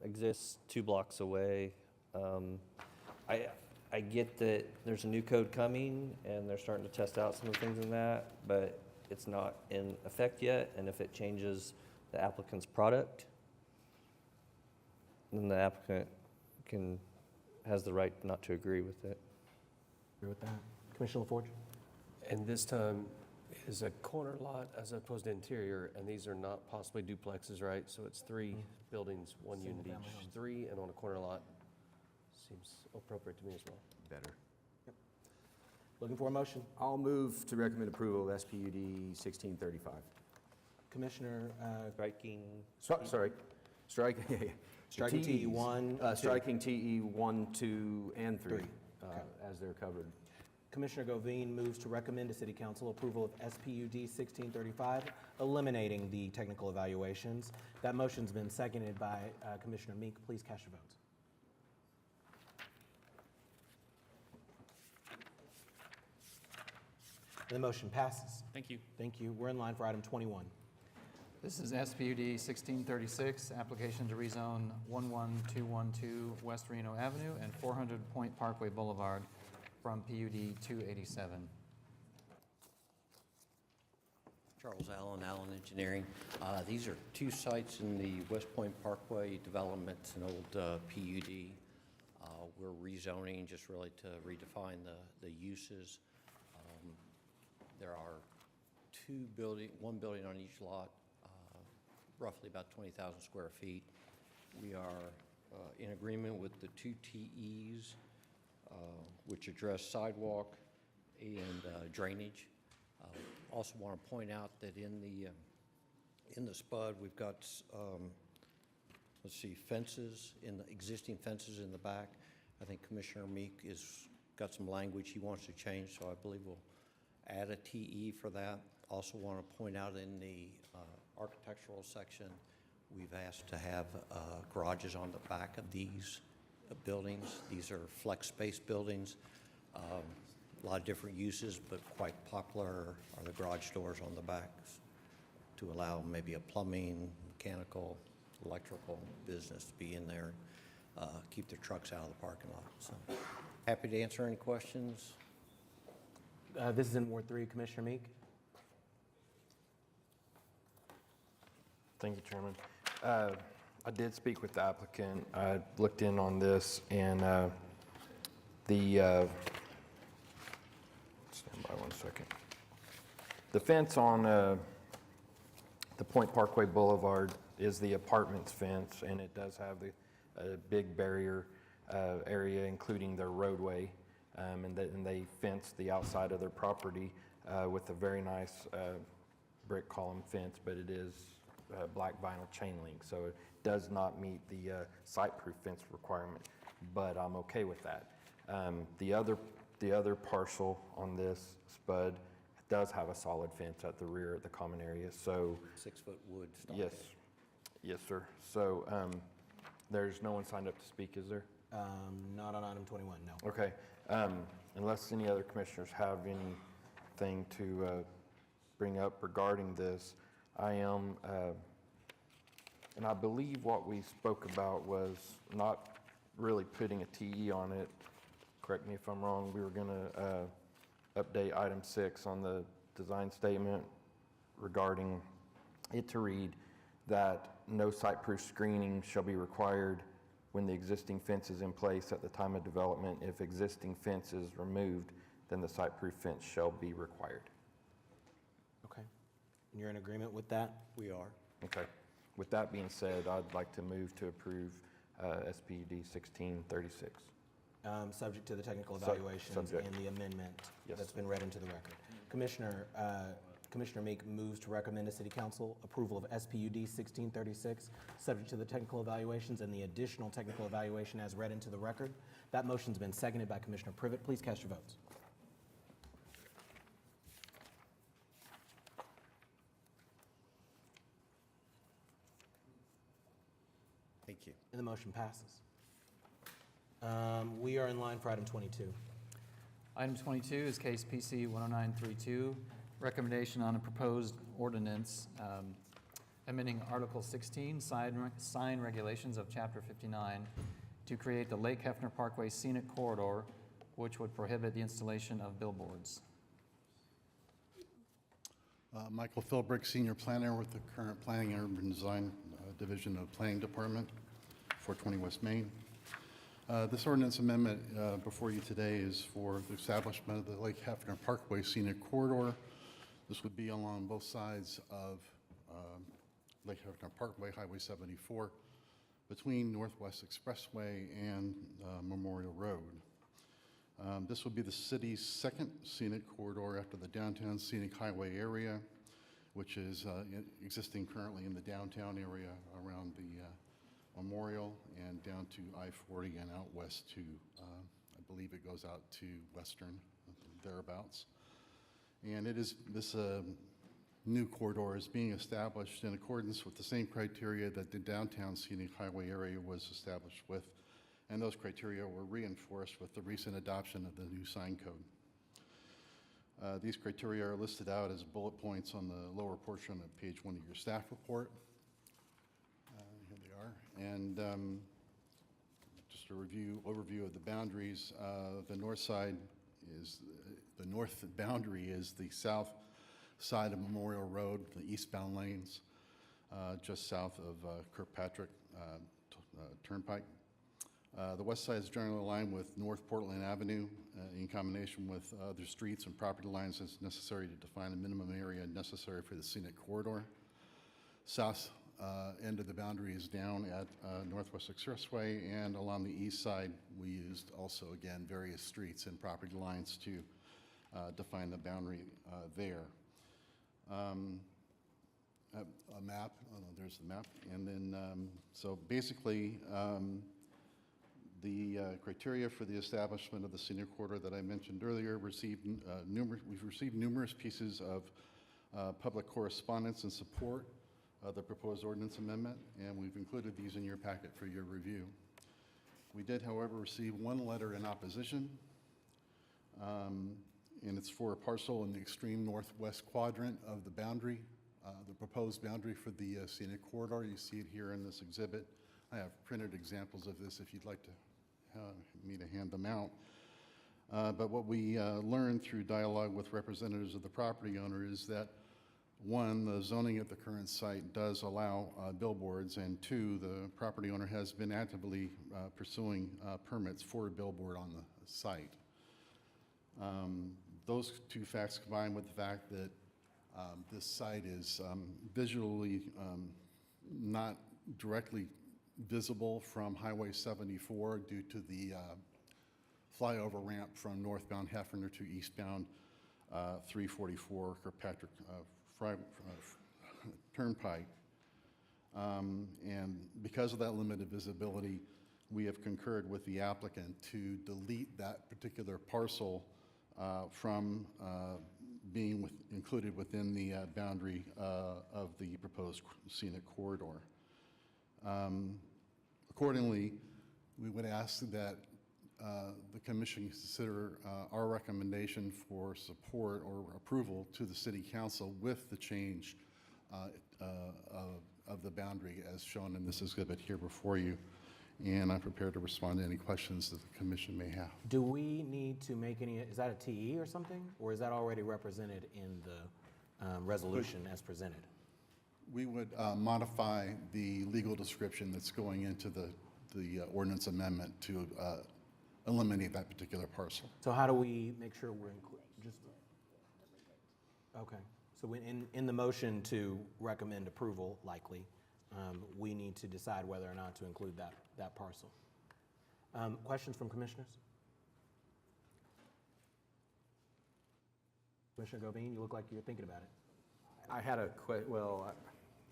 exists 2 blocks away. I get that there's a new code coming, and they're starting to test out some of the things in that, but it's not in effect yet, and if it changes the applicant's product, then the applicant has the right not to agree with it. Agree with that. Commissioner LaForge? And this time is a corner lot as opposed to interior, and these are not possibly duplexes, right? So it's 3 buildings, 1 unit Single-family each, homes. 3, and on a corner lot. Seems appropriate to me as well. Better. Looking for a motion? I'll move to recommend approval of SPUD 1635. Commissioner, Striking. Sorry, strike, yeah, yeah. Striking TEs, TE 1, 2. Striking TE 1, 2, and 3, Three. as they're covered. Commissioner Govine moves to recommend to City Council approval of SPUD 1635, eliminating the technical evaluations. That motion's been seconded by Commissioner Meek. Please cast your votes. The motion passes. Thank you. Thank you. We're in line for item 21. This is SPUD 1636, application to rezone 11212 West Reno Avenue and 400 Point Parkway Boulevard from PUD 287. Charles Allen, Allen Engineering. These are two sites in the West Point Parkway development, an old PUD. We're rezoning just really to redefine the uses. There are one building on each lot, roughly about 20,000 square feet. We are in agreement with the two TEs, which address sidewalk and drainage. Also want to point out that in the SPUD, we've got, fences, existing fences in the back. I think Commissioner Meek has got some language he wants to change, so I believe we'll add a TE for that. Also want to point out in the architectural section, we've asked to have garages on the back of these buildings. These are flex space buildings. A lot of different uses, but quite popular are the garage doors on the back to allow maybe a plumbing, mechanical, electrical business to be in there, keep their trucks out of the parking lot. So happy to answer any questions. This is in Ward 3, Commissioner Meek. Thank you, Chairman. I did speak with the applicant. I looked in on this, and stand by 1 second. The fence on the Point Parkway Boulevard is the apartments fence, and it does have a big barrier area, including their roadway, and they fence the outside of their property with a very nice brick column fence, but it is black vinyl chain link, so it does not meet the site-proof fence requirement, but I'm okay with that. The other parcel on this SPUD does have a solid fence at the rear of the common area, so. 6-foot wood stockade. Yes, yes, sir. So there's no one signed up to speak, is there? Not on item 21, no. Okay, unless any other commissioners have anything to bring up regarding this, I am, and I believe what we spoke about was not really putting a TE on it. Correct me if I'm wrong. We were going to update item 6 on the design statement regarding it to read that no site-proof screening shall be required when the existing fence is in place at the time of development. If existing fence is removed, then the site-proof fence shall be required. Okay. And you're in agreement with that? We are. Okay. With that being said, I'd like to move to approve SPUD 1636. Subject to the technical evaluations subject. and the amendment Yes. that's been read into the record. Commissioner Meek moves to recommend to City Council approval of SPUD 1636, subject to the technical evaluations and the additional technical evaluation as read into the record. That motion's been seconded by Commissioner Privet. Please cast your votes. Thank you. And the motion passes. We are in line for item 22. Item 22 is case PC 10932, recommendation on a proposed ordinance amending Article 16, sign regulations of Chapter 59 to create the Lake Hefner Parkway Scenic Corridor, which would prohibit the installation of billboards. Michael Philbrick, Senior Planner with the current Planning and Urban Design Division of Planning Department, 420 West Main. This ordinance amendment before you today is for the establishment of the Lake Hefner Parkway Scenic Corridor. This would be along both sides of Lake Hefner Parkway, Highway 74, between Northwest Expressway and Memorial Road. This will be the city's second scenic corridor after the downtown scenic highway area. which is existing currently in the downtown area around the Memorial and down to I-40 and out west to, I believe it goes out to Western, thereabouts. And it is, this new corridor is being established in accordance with the same criteria that the downtown scenic highway area was established with, and those criteria were reinforced with the recent adoption of the new sign code. These criteria are listed out as bullet points on the lower portion of page 1 of your staff report. Here they are. And just a overview of the boundaries. The north boundary is the south side of Memorial Road, the eastbound lanes, just south of Kirkpatrick Turnpike. The west side is generally aligned with North Portland Avenue in combination with other streets and property lines as necessary to define the minimum area necessary for the Scenic Corridor. South end of the boundary is down at Northwest Expressway, and along the east side, we used also, again, various streets and property lines to define the boundary there. A map, there's the map, and then, so basically, the criteria for the establishment of the Scenic Corridor that I mentioned earlier we've received numerous pieces of public correspondence in support of the proposed ordinance amendment, and we've included these in your packet for your review. We did, however, receive one letter in opposition, and it's for a parcel in the extreme northwest quadrant of the boundary, the proposed boundary for the Scenic Corridor. You see it here in this exhibit. I have printed examples of this if you'd like to me to hand them out. But what we learned through dialogue with representatives of the property owner is that, one, the zoning at the current site does allow billboards, and two, the property owner has been actively pursuing permits for a billboard on the site. Those two facts combined with the fact that this site is visually not directly visible from Highway 74 due to the flyover ramp from northbound Hefner to eastbound 344 Kirkpatrick Turnpike. And because of that limited visibility, we have concurred with the applicant to delete that particular parcel from being included within the boundary of the proposed scenic corridor. Accordingly, we would ask that the commission consider our recommendation for support or approval to the city council with the change of the boundary as shown in this exhibit here before you. And I'm prepared to respond to any questions that the commission may have. Do we need to make any, is that a TE or something? Or is that already represented in the resolution as presented? We would modify the legal description that's going into the ordinance amendment to eliminate that particular parcel. So how do we make sure we're okay. So in the motion to recommend approval, likely, we need to decide whether or not to include that parcel. Questions from commissioners? Commissioner Govine, you look like you're thinking about it. I had a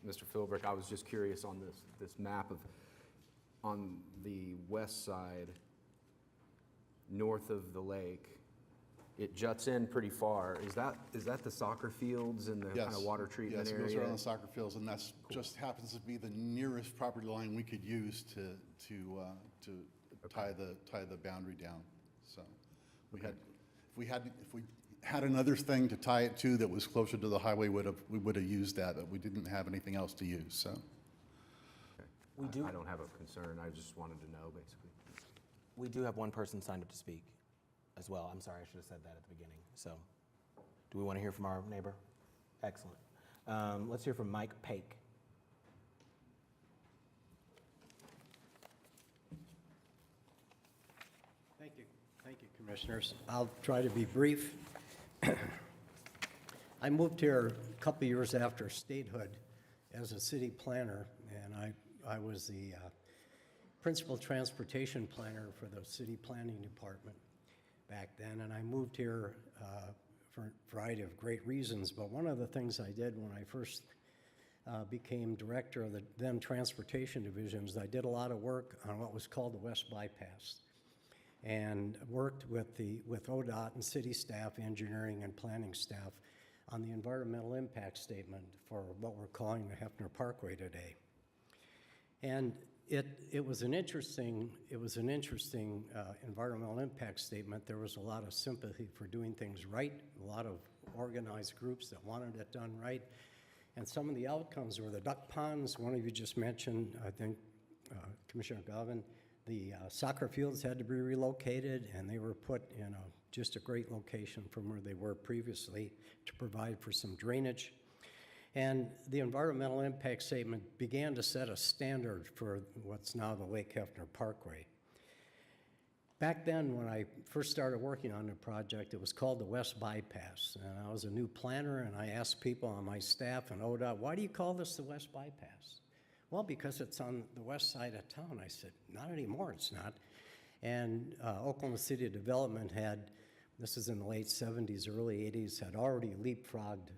Mr. Philbrick, I was just curious on this map of, on the west side, north of the lake, it juts in pretty far. Is that the soccer fields and the kind of water treatment area? Yes, those are on the soccer fields, and that's just happens to be the nearest property line we could use to tie the boundary down. So we had another thing to tie it to that was closer to the highway, we would have used that, but we didn't have anything else to use. So we do. I don't have a concern. I just wanted to know, basically. We do have one person signed up to speak as well. I'm sorry, I should have said that at the beginning. So do we want to hear from our neighbor? Excellent. Let's hear from Mike Pake. Thank you, Commissioners. I'll try to be brief. I moved here a couple years after statehood as a city planner, and I was the principal transportation planner for the city planning department back then, and I moved here for a variety of great reasons, but one of the things I did when I first became director of the then Transportation Divisions, I did a lot of work on what was called the West Bypass, and worked with ODOT and city staff, engineering and planning staff on the environmental impact statement for what we're calling the Hefner Parkway today. And it was an interesting environmental impact statement. There was a lot of sympathy for doing things right, a lot of organized groups that wanted it done right. And some of the outcomes were the duck ponds, one of you just mentioned, I think, Commissioner Govin, the soccer fields had to be relocated, and they were put in just a great location from where they were previously to provide for some drainage. And the environmental impact statement began to set a standard for what's now the Lake Hefner Parkway. Back then, when I first started working on the project, it was called the West Bypass. And I was a new planner, and I asked people on my staff and ODOT, why do you call this the West Bypass? Well, because it's on the west side of town. I said, not anymore, it's not. And Oklahoma City Development had, this is in the late 70s, early 80s, had already leapfrogged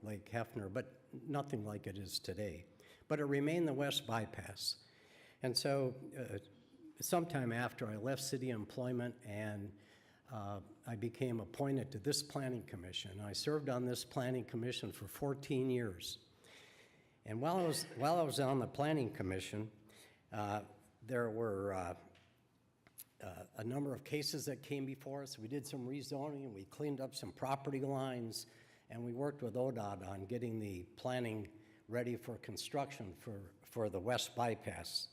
Lake Hefner, but nothing like it is today. But it remained the West Bypass. And so sometime after, I left city employment, and I became appointed to this planning commission. I served on this planning commission for 14 years. And while I was on the planning commission, there were a number of cases that came before us. We did some rezoning, and we cleaned up some property lines, and we worked with ODOT on getting the planning ready for construction for the West Bypass.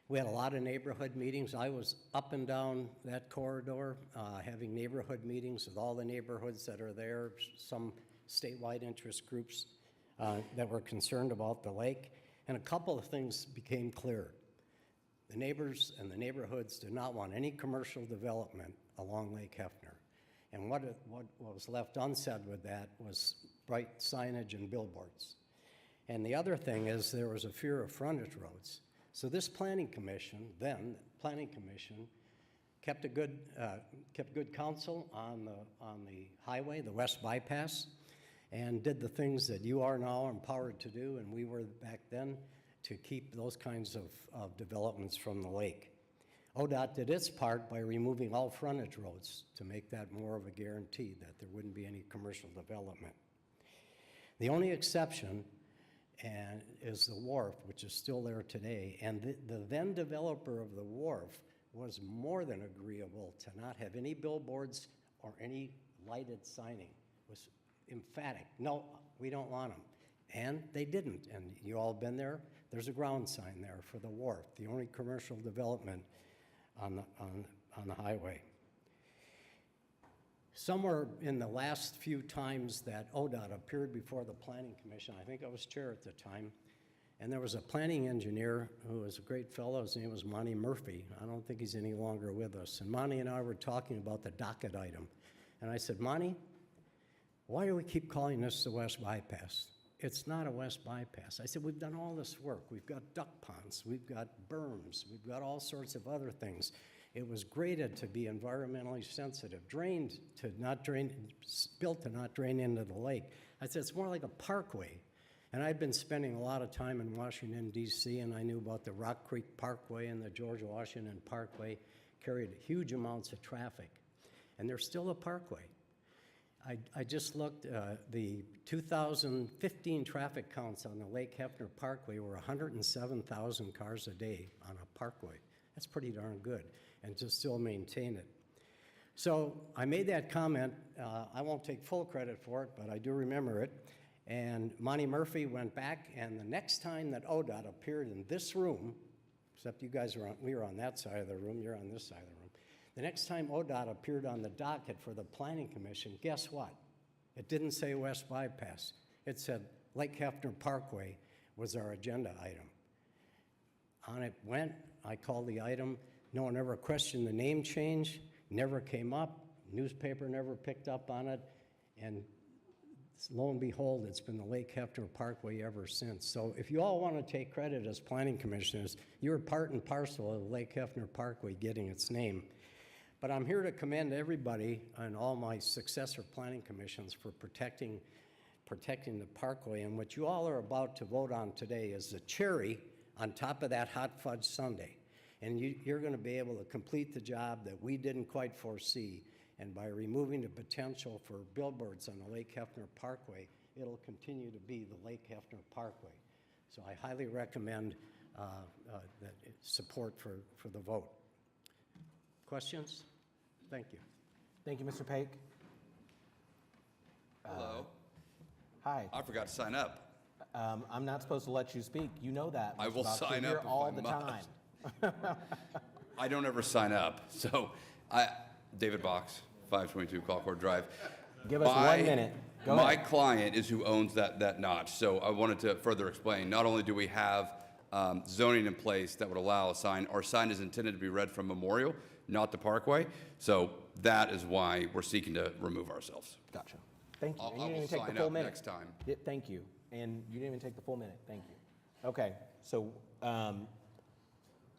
We had a lot of neighborhood meetings. I was up and down that corridor, having neighborhood meetings with all the neighborhoods that are there, some statewide interest groups that were concerned about the lake. And a couple of things became clear. The neighbors and the neighborhoods did not want any commercial development along Lake Hefner. And what was left unsaid with that was bright signage and billboards. And the other thing is there was a fear of frontage roads. So this planning commission, kept a good counsel on the highway, the West Bypass, and did the things that you are now empowered to do, and we were back then, to keep those kinds of developments from the lake. ODOT did its part by removing all frontage roads to make that more of a guarantee that there wouldn't be any commercial development. The only exception is the wharf, which is still there today, and the then developer of the wharf was more than agreeable to not have any billboards or any lighted signing. It was emphatic, no, we don't want them. And they didn't, and you all been there. There's a ground sign there for the wharf, the only commercial development on the highway. Somewhere in the last few times that ODOT appeared before the Planning Commission, I think I was chair at the time, and there was a planning engineer who was a great fellow. His name was Monty Murphy. I don't think he's any longer with us. And Monty and I were talking about the docket item. And I said, Monty, why do we keep calling this the West Bypass? It's not a West Bypass. I said, we've done all this work. We've got duck ponds, we've got berms, we've got all sorts of other things. It was graded to be environmentally sensitive, built to not drain into the lake. I said, it's more like a parkway. And I'd been spending a lot of time in Washington, D.C., and I knew about the Rock Creek Parkway and the George Washington Parkway, carried huge amounts of traffic. And they're still a parkway. I just looked, the 2015 traffic counts on the Lake Hefner Parkway were 107,000 cars a day on a parkway. That's pretty darn good, and to still maintain it. So I made that comment. I won't take full credit for it, but I do remember it. And Monty Murphy went back, and the next time that ODOT appeared in this room, except you guys we were on that side of the room, you're on this side of the room. The next time ODOT appeared on the docket for the Planning Commission, guess what? It didn't say West Bypass. It said Lake Hefner Parkway was our agenda item. On it went, I called the item. No one ever questioned the name change, never came up, newspaper never picked up on it, and lo and behold, it's been the Lake Hefner Parkway ever since. So if you all want to take credit as planning commissioners, you're part and parcel of the Lake Hefner Parkway getting its name. But I'm here to commend everybody and all my successor planning commissions for protecting the parkway. And what you all are about to vote on today is the cherry on top of that hot fudge sundae. And you're going to be able to complete the job that we didn't quite foresee. And by removing the potential for billboards on the Lake Hefner Parkway, it'll continue to be the Lake Hefner Parkway. So I highly recommend that support for the vote. Questions? Thank you. Thank you, Mr. Paik. Hello. Hi. I forgot to sign up. I'm not supposed to let you speak. You know that. I Mr. will Box. You're sign here up if all I the must. time. I don't ever sign up. So, David Box, 522 Colcord Drive. Give us 1 minute. Go My ahead. client is who owns that notch. So I wanted to further explain. Not only do we have zoning in place that would allow a sign, our sign is intended to be read from Memorial, not the Parkway. So that is why we're seeking to remove ourselves. Gotcha. Thank you. I And you didn't will even take sign the full up minute. next time. Yeah, thank you. And you didn't even take the full minute. Thank you. Okay. So,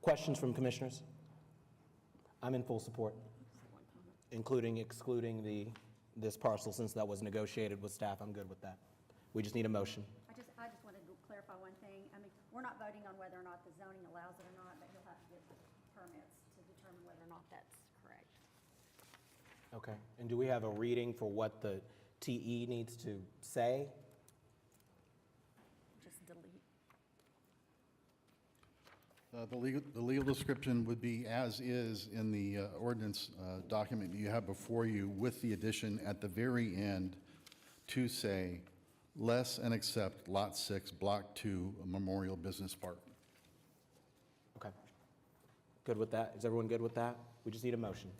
questions from commissioners? I'm in full support, excluding this parcel, since that was negotiated with staff. I'm good with that. We just need a motion. I just wanted to clarify one thing. I mean, we're not voting on whether or not the zoning allows it or not, but you'll have to get permits to determine whether or not that's correct. Okay. And do we have a reading for what the TE needs to say? Just delete. The legal description would be as is in the ordinance document you have before you, with the addition at the very end to say, less and accept Lot 6, Block 2, Memorial Business Park. Okay. Good with that? Is everyone good with that? We just need a motion.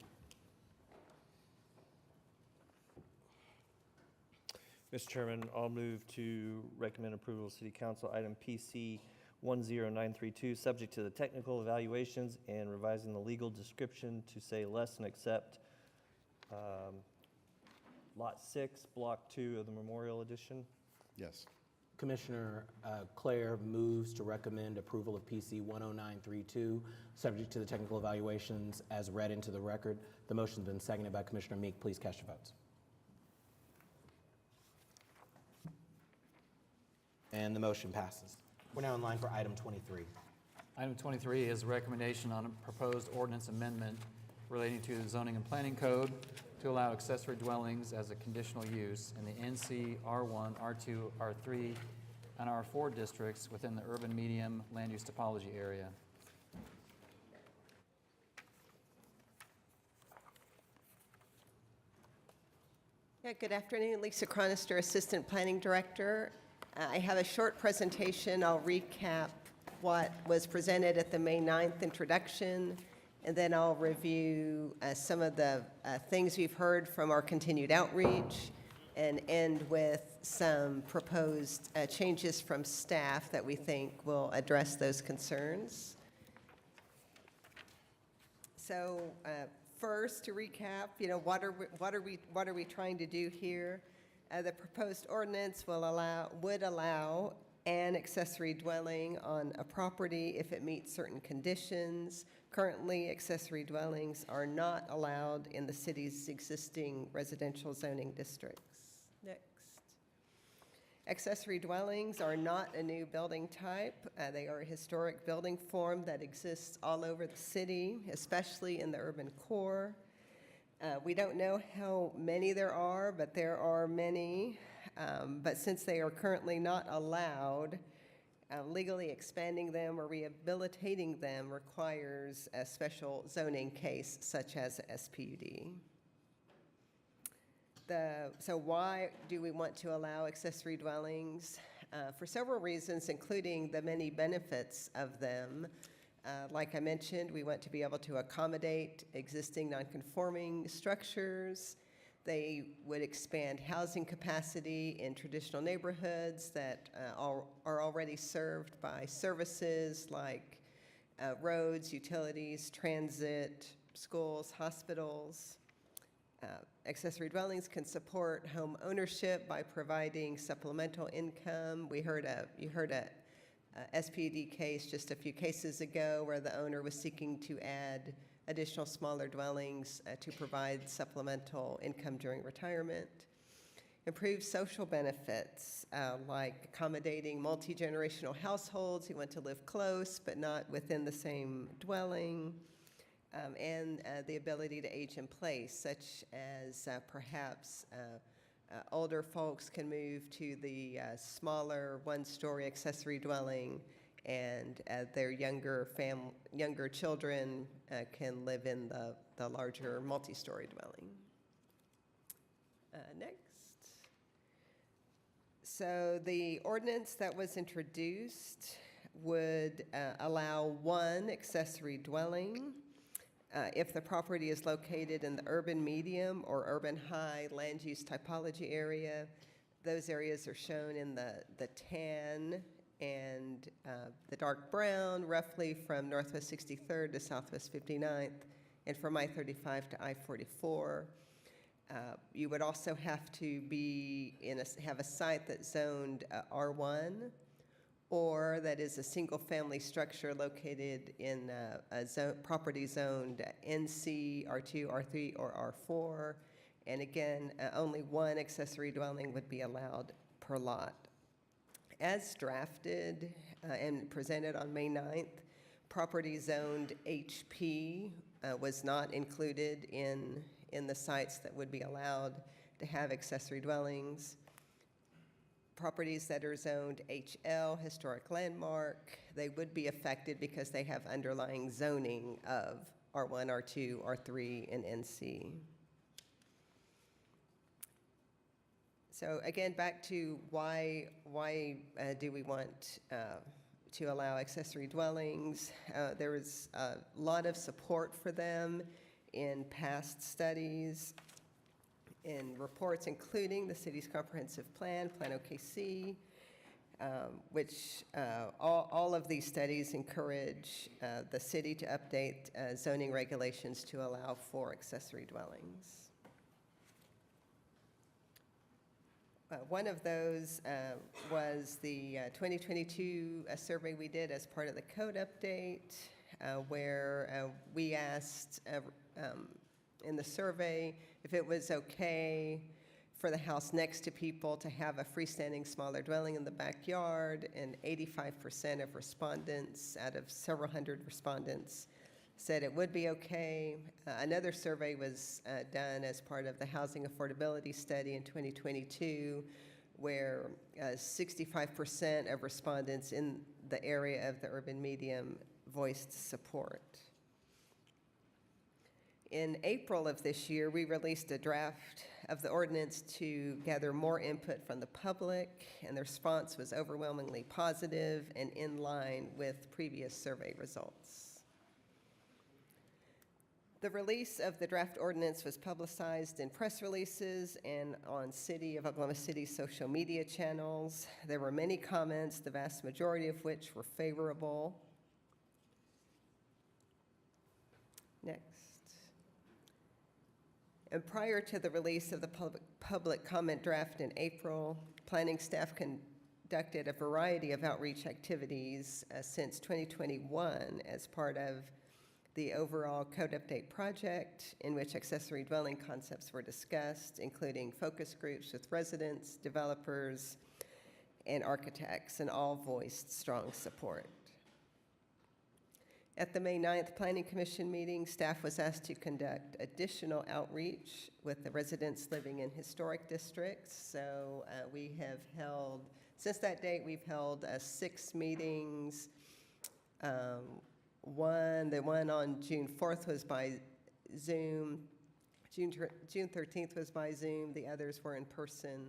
Mr. Chairman, I'll move to recommend approval of City Council item PC 10932, subject to the technical evaluations and revising the legal description to say less and accept Lot 6, Block 2 of the Memorial Edition. Yes. Commissioner Claire moves to recommend approval of PC 10932, subject to the technical evaluations as read into the record. The motion's been seconded by Commissioner Meek. Please cast your votes. And the motion passes. We're now in line for item 23. Item 23 is a recommendation on a proposed ordinance amendment relating to the zoning and planning code to allow accessory dwellings as a conditional use in the NC, R1, R2, R3, and R4 districts within the urban medium land use topology area. Yeah, good afternoon. Lisa Chronister, Assistant Planning Director. I have a short presentation. I'll recap what was presented at the May 9th introduction, and then I'll review some of the things we've heard from our continued outreach, and end with some proposed changes from staff that we think will address those concerns. So first, to recap, what are we trying to do here? The proposed ordinance would allow an accessory dwelling on a property if it meets certain conditions. Currently, accessory dwellings are not allowed in the city's existing residential zoning districts. Next. Accessory dwellings are not a new building type. They are a historic building form that exists all over the city, especially in the urban core. We don't know how many there are, but there are many. But since they are currently not allowed, legally expanding them or rehabilitating them requires a special zoning case such as SPUD. So why do we want to allow accessory dwellings? For several reasons, including the many benefits of them. Like I mentioned, we want to be able to accommodate existing nonconforming structures. They would expand housing capacity in traditional neighborhoods that are already served by services like roads, utilities, transit, schools, hospitals. Accessory dwellings can support home ownership by providing supplemental income. You heard a SPUD case just a few cases ago where the owner was seeking to add additional smaller dwellings to provide supplemental income during retirement. Improve social benefits, like accommodating multi-generational households who want to live close but not within the same dwelling, and the ability to age in place, such as perhaps older folks can move to the smaller one-story accessory dwelling, and their younger children can live in the larger multi-story dwelling. Next. So the ordinance that was introduced would allow one accessory dwelling if the property is located in the urban medium or urban high land use typology area. Those areas are shown in the tan and the dark brown, roughly from Northwest 63rd to Southwest 59th, and from I-35 to I-44. You would also have to be have a site that's zoned R1, or that is a single-family structure located in a property zoned NC, R2, R3, or R4. And again, only one accessory dwelling would be allowed per lot. As drafted and presented on May 9th, property zoned HP was not included in the sites that would be allowed to have accessory dwellings. Properties that are zoned HL, historic landmark, they would be affected because they have underlying zoning of R1, R2, R3, and NC. So again, back to why do we want to allow accessory dwellings? There is a lot of support for them in past studies, in reports, including the city's comprehensive plan, Plan OKC, which all of these studies encourage the city to update zoning regulations to allow for accessory dwellings. One of those was the 2022 survey we did as part of the code update, where we asked in the survey if it was okay for the house next to people to have a freestanding smaller dwelling in the backyard, and 85% of respondents out of several hundred respondents said it would be okay. Another survey was done as part of the housing affordability study in 2022, where 65% of respondents in the area of the urban medium voiced support. In April of this year, we released a draft of the ordinance to gather more input from the public, and the response was overwhelmingly positive and in line with previous survey results. The release of the draft ordinance was publicized in press releases and on City of Oklahoma City social media channels. There were many comments, the vast majority of which were favorable. Next. And prior to the release of the public comment draft in April, planning staff conducted a variety of outreach activities since 2021 as part of the overall code update project, in which accessory dwelling concepts were discussed, including focus groups with residents, developers, and architects, and all voiced strong support. At the May 9th Planning Commission meeting, staff was asked to conduct additional outreach with the residents living in historic districts. So we have held, since that date, we've held 6 meetings. The one on June 4th was by Zoom. June 13th was by Zoom. The others were in person.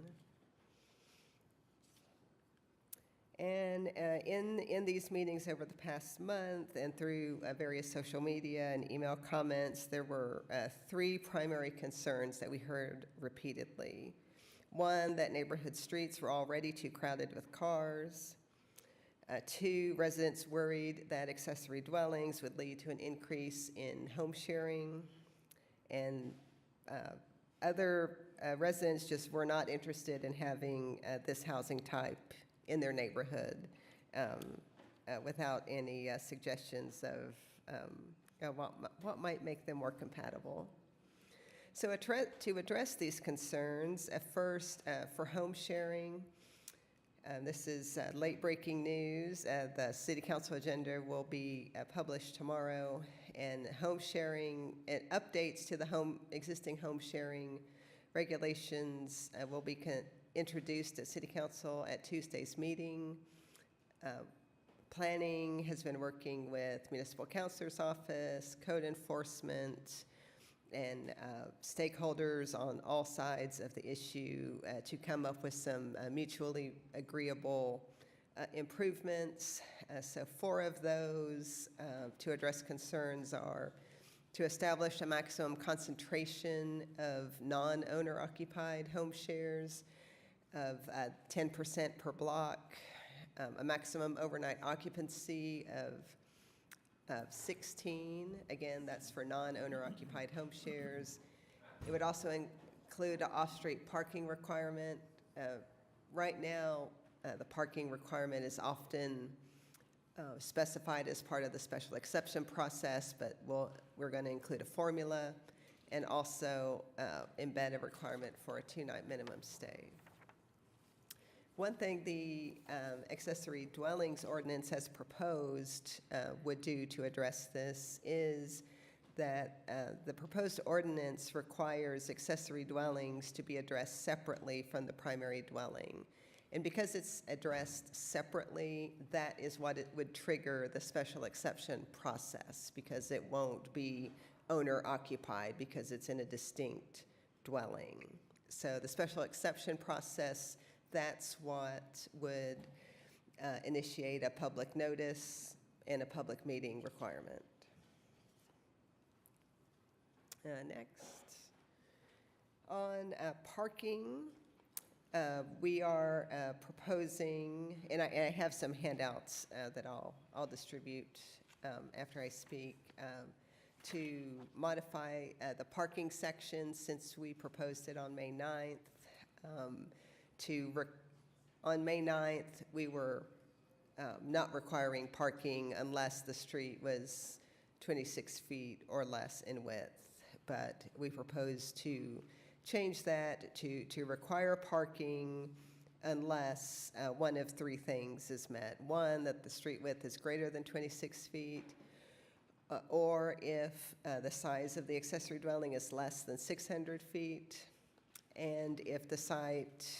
And in these meetings over the past month and through various social media and email comments, there were 3 primary concerns that we heard repeatedly. One, that neighborhood streets were already too crowded with cars. 2, residents worried that accessory dwellings would lead to an increase in home sharing. And other residents just were not interested in having this housing type in their neighborhood without any suggestions of what might make them more compatible. So to address these concerns, first, for home sharing, this is late-breaking news. The City Council agenda will be published tomorrow, and home sharing and updates to the existing home sharing regulations will be introduced at City Council at Tuesday's meeting. Planning has been working with Municipal Counselor's Office, code enforcement, and stakeholders on all sides of the issue to come up with some mutually agreeable improvements. So 4 of those to address concerns are to establish a maximum concentration of non-owner occupied home shares of 10% per block, a maximum overnight occupancy of 16. Again, that's for non-owner occupied home shares. It would also include an off-street parking requirement. Right now, the parking requirement is often specified as part of the special exception process, but we're going to include a formula and also embed a requirement for a 2-night minimum stay. One thing the accessory dwellings ordinance has proposed would do to address this is that the proposed ordinance requires accessory dwellings to be addressed separately from the primary dwelling. And because it's addressed separately, that is what it would trigger the special exception process, because it won't be owner occupied because it's in a distinct dwelling. So the special exception process, that's what would initiate a public notice and a public meeting requirement. Next, on parking, we are proposing, and I have some handouts that I'll distribute after I speak, to modify the parking section since we proposed it on May 9th. On May 9th, we were not requiring parking unless the street was 26 feet or less in width. But we propose to change that to require parking unless one of 3 things is met. 1, that the street width is greater than 26 feet, or if the size of the accessory dwelling is less than 600 feet, and if the site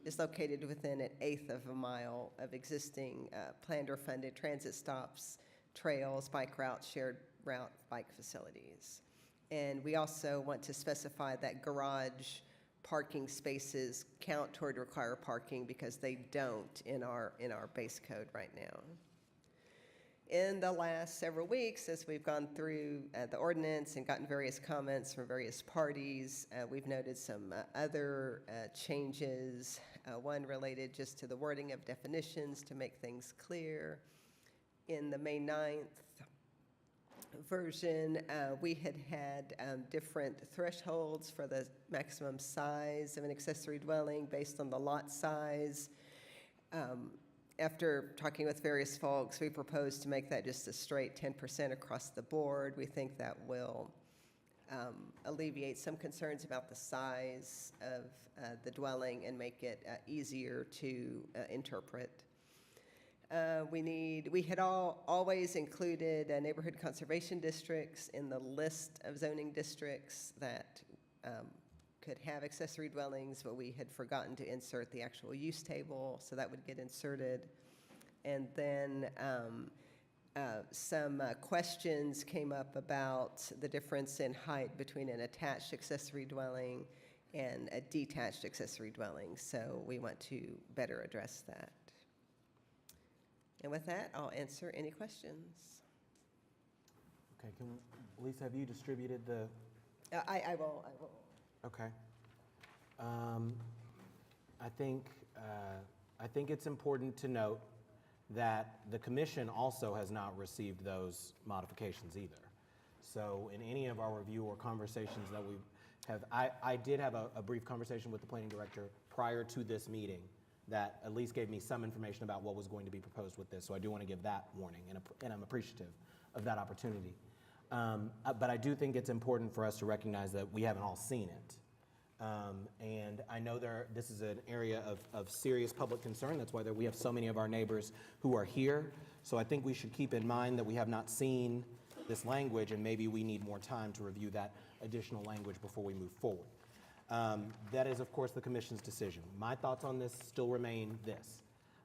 is located within 1/8 of a mile of existing planned or funded transit stops, trails, bike routes, shared route bike facilities. And we also want to specify that garage parking spaces count toward required parking because they don't in our base code right now. In the last several weeks, as we've gone through the ordinance and gotten various comments from various parties, we've noted some other changes. One related just to the wording of definitions to make things clear. In the May 9th version, we had different thresholds for the maximum size of an accessory dwelling based on the lot size. After talking with various folks, we proposed to make that just a straight 10% across the board. We think that will alleviate some concerns about the size of the dwelling and make it easier to interpret. We had always included neighborhood conservation districts in the list of zoning districts that could have accessory dwellings, but we had forgotten to insert the actual use table, so that would get inserted. And then some questions came up about the difference in height between an attached accessory dwelling and a detached accessory dwelling, so we want to better address that. And with that, I'll answer any questions. Okay, Lisa, have you distributed the? I will. Okay. I think it's important to note that the commission also has not received those modifications either. So in any of our review or conversations that we have, I did have a brief conversation with the planning director prior to this meeting that at least gave me some information about what was going to be proposed with this. So I do want to give that warning, and I'm appreciative of that opportunity. But I do think it's important for us to recognize that we haven't all seen it. And I know this is an area of serious public concern. That's why we have so many of our neighbors who are here. So I think we should keep in mind that we have not seen this language, and maybe we need more time to review that additional language before we move forward. That is, of course, the commission's decision. My thoughts on this still remain this.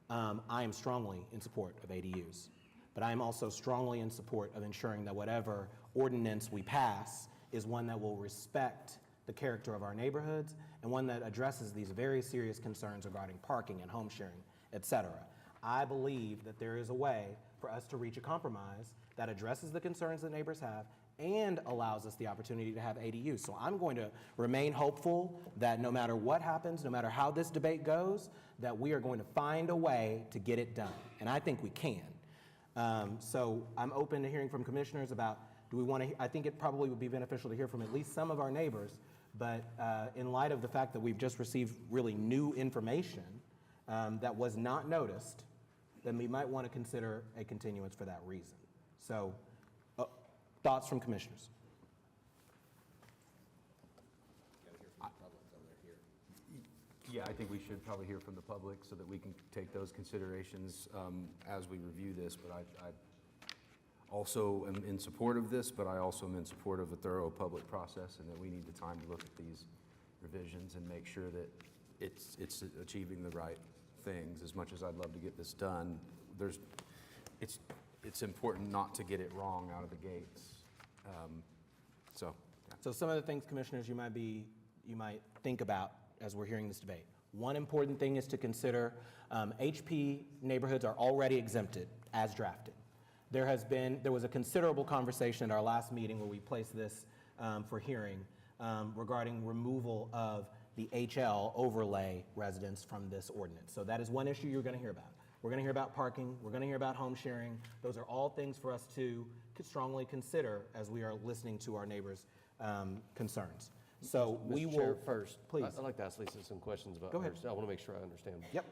I am strongly in support of ADUs, but I am also strongly in support of ensuring that whatever ordinance we pass is one that will respect the character of our neighborhoods and one that addresses these very serious concerns regarding parking and home sharing, et cetera. I believe that there is a way for us to reach a compromise that addresses the concerns that neighbors have and allows us the opportunity to have ADUs. So I'm going to remain hopeful that no matter what happens, no matter how this debate goes, that we are going to find a way to get it done. And I think we can. So I'm open to hearing from commissioners about, do we want to, I think it probably would be beneficial to hear from at least some of our neighbors, but in light of the fact that we've just received really new information that was not noticed, then we might want to consider a continuance for that reason. So, thoughts from commissioners? Yeah, I think we should probably hear from the public so that we can take those considerations as we review this. But I also am in support of this, but I also am in support of a thorough public process, and that we need the time to look at these revisions and make sure that it's achieving the right things. As much as I'd love to get this done, it's important not to get it wrong out of the gates. Yeah. So some of the things, commissioners, you might think about as we're hearing this debate. One important thing is to consider HP neighborhoods are already exempted as drafted. There was a considerable conversation at our last meeting where we placed this for hearing regarding removal of the HL overlay residents from this ordinance. So that is one issue you're going to hear about. We're going to hear about parking. We're going to hear about home sharing. Those are all things for us to strongly consider as we are listening to our neighbors' concerns. So we will Chair, first, please. I'd like to ask Lisa some questions about Go ahead. hers. I want to make sure I understand. Yep.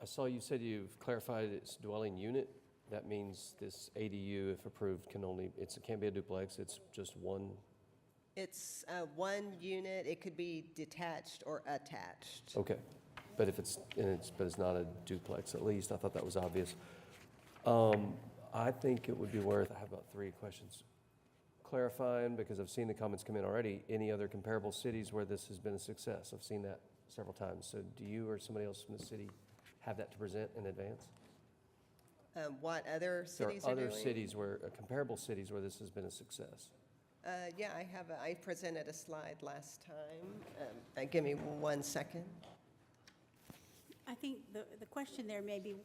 I saw you said you've clarified it's dwelling unit. That means this ADU, if approved, it can't be a duplex. It's just one. It's one unit. It could be detached or attached. Okay, but if it's not a duplex, at least I thought that was obvious. I think it would be worth. I have about 3 questions. Clarifying, because I've seen the comments come in already. Any other comparable cities where this has been a success? I've seen that several times. So do you or somebody else from the city have that to present in advance? What other cities There are are doing? other cities comparable cities where this has been a success. Yeah, I presented a slide last time. Give me 1 second. I think the question there may be,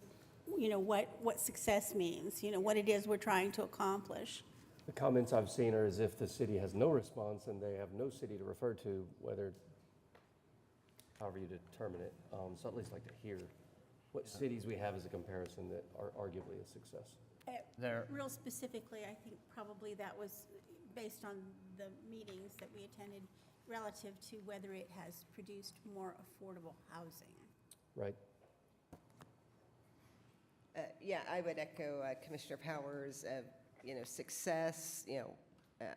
what success means, what it is we're trying to accomplish. The comments I've seen are as if the city has no response and they have no city to refer to, however you determine it. So I'd at least like to hear what cities we have as a comparison that are arguably a success. Real specifically, I think probably that was based on the meetings that we attended relative to whether it has produced more affordable housing. Right. Yeah, I would echo Commissioner Powers. Success.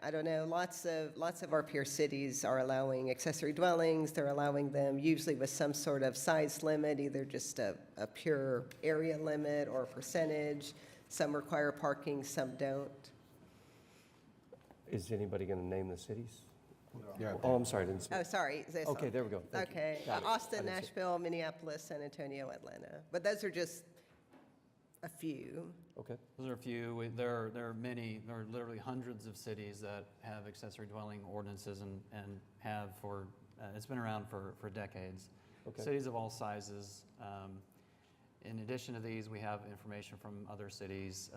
I don't know. Lots of our peer cities are allowing accessory dwellings. They're allowing them usually with some sort of size limit, either just a pure area limit or a percentage. Some require parking, some don't. Is anybody going to name the cities? Yeah. Oh, I'm sorry, I didn't see. Oh, sorry. Okay, there we go. Thank you. Okay, Got it. I Austin, didn't see it. Nashville, Minneapolis, San Antonio, Atlanta. But those are just a few. Okay. Those are a few. There are many, there are literally hundreds of cities that have accessory dwelling ordinances and have for, it's been around for decades. Okay. Cities of all sizes. In addition to these, we have information from other cities.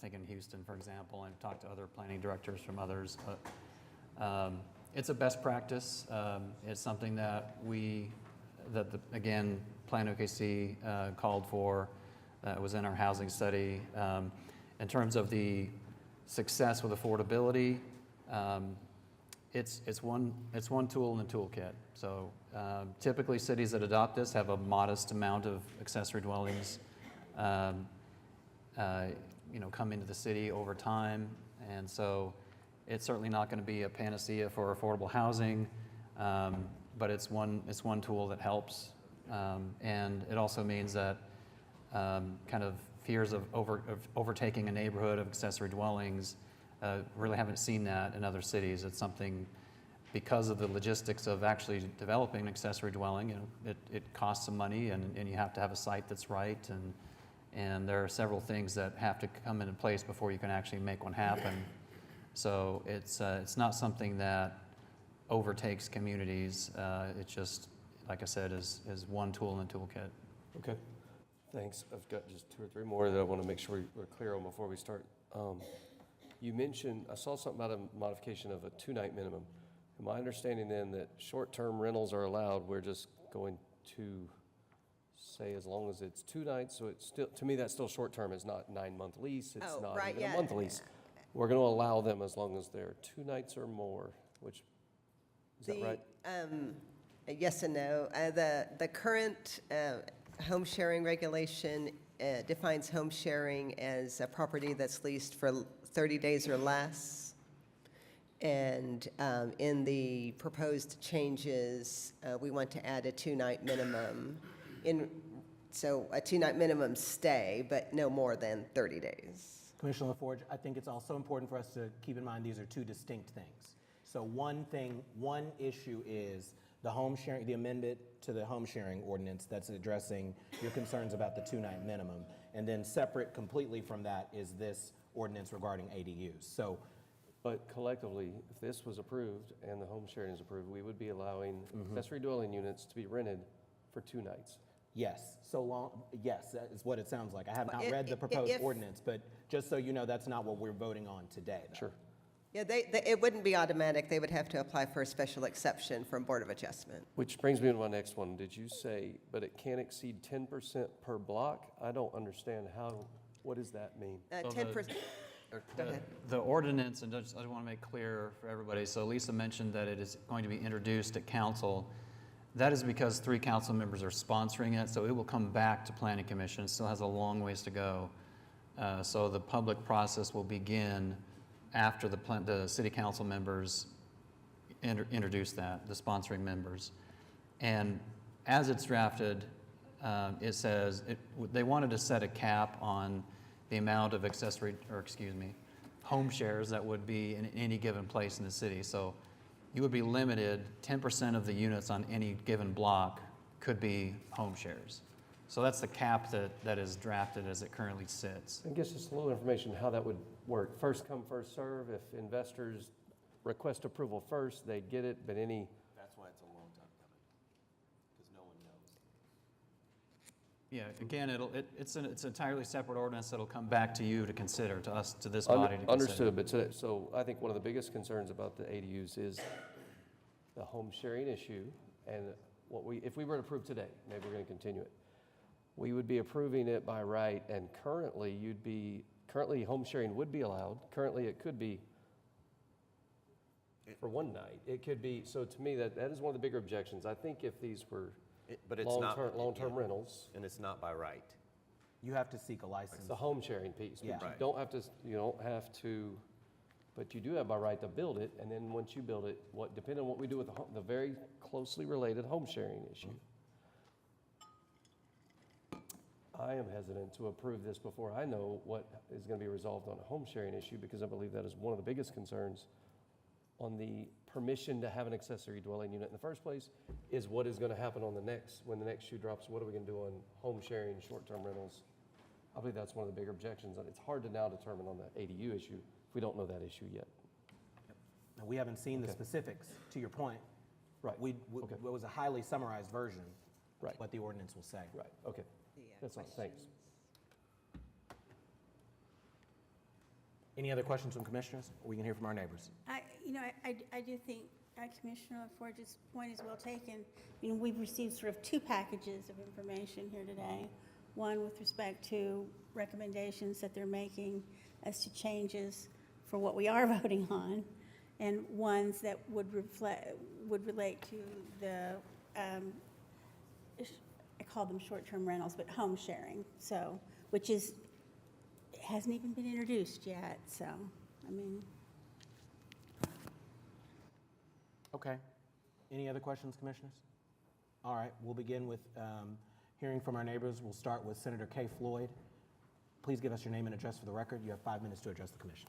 Thinking Houston, for example, and talked to other planning directors from others. It's a best practice. It's something that again, Plan OKC called for. It was in our housing study. In terms of the success with affordability, it's one tool in the toolkit. So typically cities that adopt this have a modest amount of accessory dwellings. come into the city over time. And so it's certainly not going to be a panacea for affordable housing, but it's one tool that helps. And it also means that kind of fears of overtaking a neighborhood of accessory dwellings, really haven't seen that in other cities. It's something, because of the logistics of actually developing an accessory dwelling, it costs some money, and you have to have a site that's right, and there are several things that have to come into place before you can actually make one happen. So it's not something that overtakes communities. It just, like I said, is one tool in the toolkit. Okay, thanks. I've got just 2 or 3 more that I want to make sure we're clear on before we start. You mentioned, I saw something about a modification of a 2-night minimum. Am I understanding then that short-term rentals are allowed? We're just going to say as long as it's 2 nights, so it's still, to me, that's still short-term. It's not 9-month lease, it's not right, even yeah. a month lease. We're going to allow them as long as they're 2 nights or more, which, is that right? Yes and no. The current home sharing regulation defines home sharing as a property that's leased for 30 days or less. And in the proposed changes, we want to add a 2-night minimum. So a 2-night minimum stay, but no more than 30 days. Commissioner LaForge, I think it's also important for us to keep in mind these are 2 distinct things. So one issue is the home sharing, the amendment to the home sharing ordinance that's addressing your concerns about the 2-night minimum. And then separate completely from that is this ordinance regarding ADUs. So, but collectively, if this was approved and the home sharing is approved, we would be allowing accessory dwelling units to be rented for 2 nights. yes, yes, that is what it sounds like. I have not read the proposed ordinance, but just so you know, that's not what we're voting on today, though. Sure. Yeah, it wouldn't be automatic. They would have to apply for a special exception from Board of Adjustment. Which brings me to my next one. Did you say, but it can't exceed 10% per block? I don't understand what does that mean? 10%. Go ahead. The ordinance, and I want to make clear for everybody, so Lisa mentioned that it is going to be introduced at council. That is because 3 council members are sponsoring it, so it will come back to Planning Commission. It still has a long ways to go. So the public process will begin after the city council members introduce that, the sponsoring members. And as it's drafted, it says, they wanted to set a cap on the amount of home shares that would be in any given place in the city. So you would be limited, 10% of the units on any given block could be home shares. So that's the cap that is drafted as it currently sits. I guess just a little information how that would work. First come, first serve. If investors request approval first, they get it, but any... That's why it's a long time coming, because no one knows. Yeah, again, it's an entirely separate ordinance that'll come back to you to consider, to us, to this body to consider. Understood, but so I think one of the biggest concerns about the ADUs is the home sharing issue, and if we were to approve today, maybe we're going to continue it, we would be approving it by right, and currently home sharing would be allowed. Currently it could be for 1 night. It could be, so to me, that is one of the bigger objections. I think if these were long-term rentals. And it's not by right. You have to seek a license. The home sharing piece. Yeah. But you don't have to, but you do have by right to build it, and then once you build it, depending on what we do with the very closely related home sharing issue. I am hesitant to approve this before I know what is going to be resolved on a home sharing issue, because I believe that is one of the biggest concerns on the permission to have an accessory dwelling unit in the first place, is what is going to happen when the next shoe drops. What are we going to do on home sharing, short-term rentals? I believe that's one of the bigger objections, and it's hard to now determine on the ADU issue if we don't know that issue yet. Now, we haven't seen the specifics, to your point. Right. It was a highly summarized version Right. of what the ordinance will say. Right, okay. That's all, thanks. Any other questions from commissioners? Or we can hear from our neighbors. I do think Commissioner LaForge's point is well taken. I mean, we've received sort of 2 packages of information here today. One with respect to recommendations that they're making as to changes for what we are voting on, and ones that would relate to the, I call them short-term rentals, but home sharing. So, which hasn't even been introduced yet, so, I mean, Okay. Any other questions, commissioners? All right, we'll begin with hearing from our neighbors. We'll start with Senator Kay Floyd. Please give us your name and address for the record. You have 5 minutes to address the commission.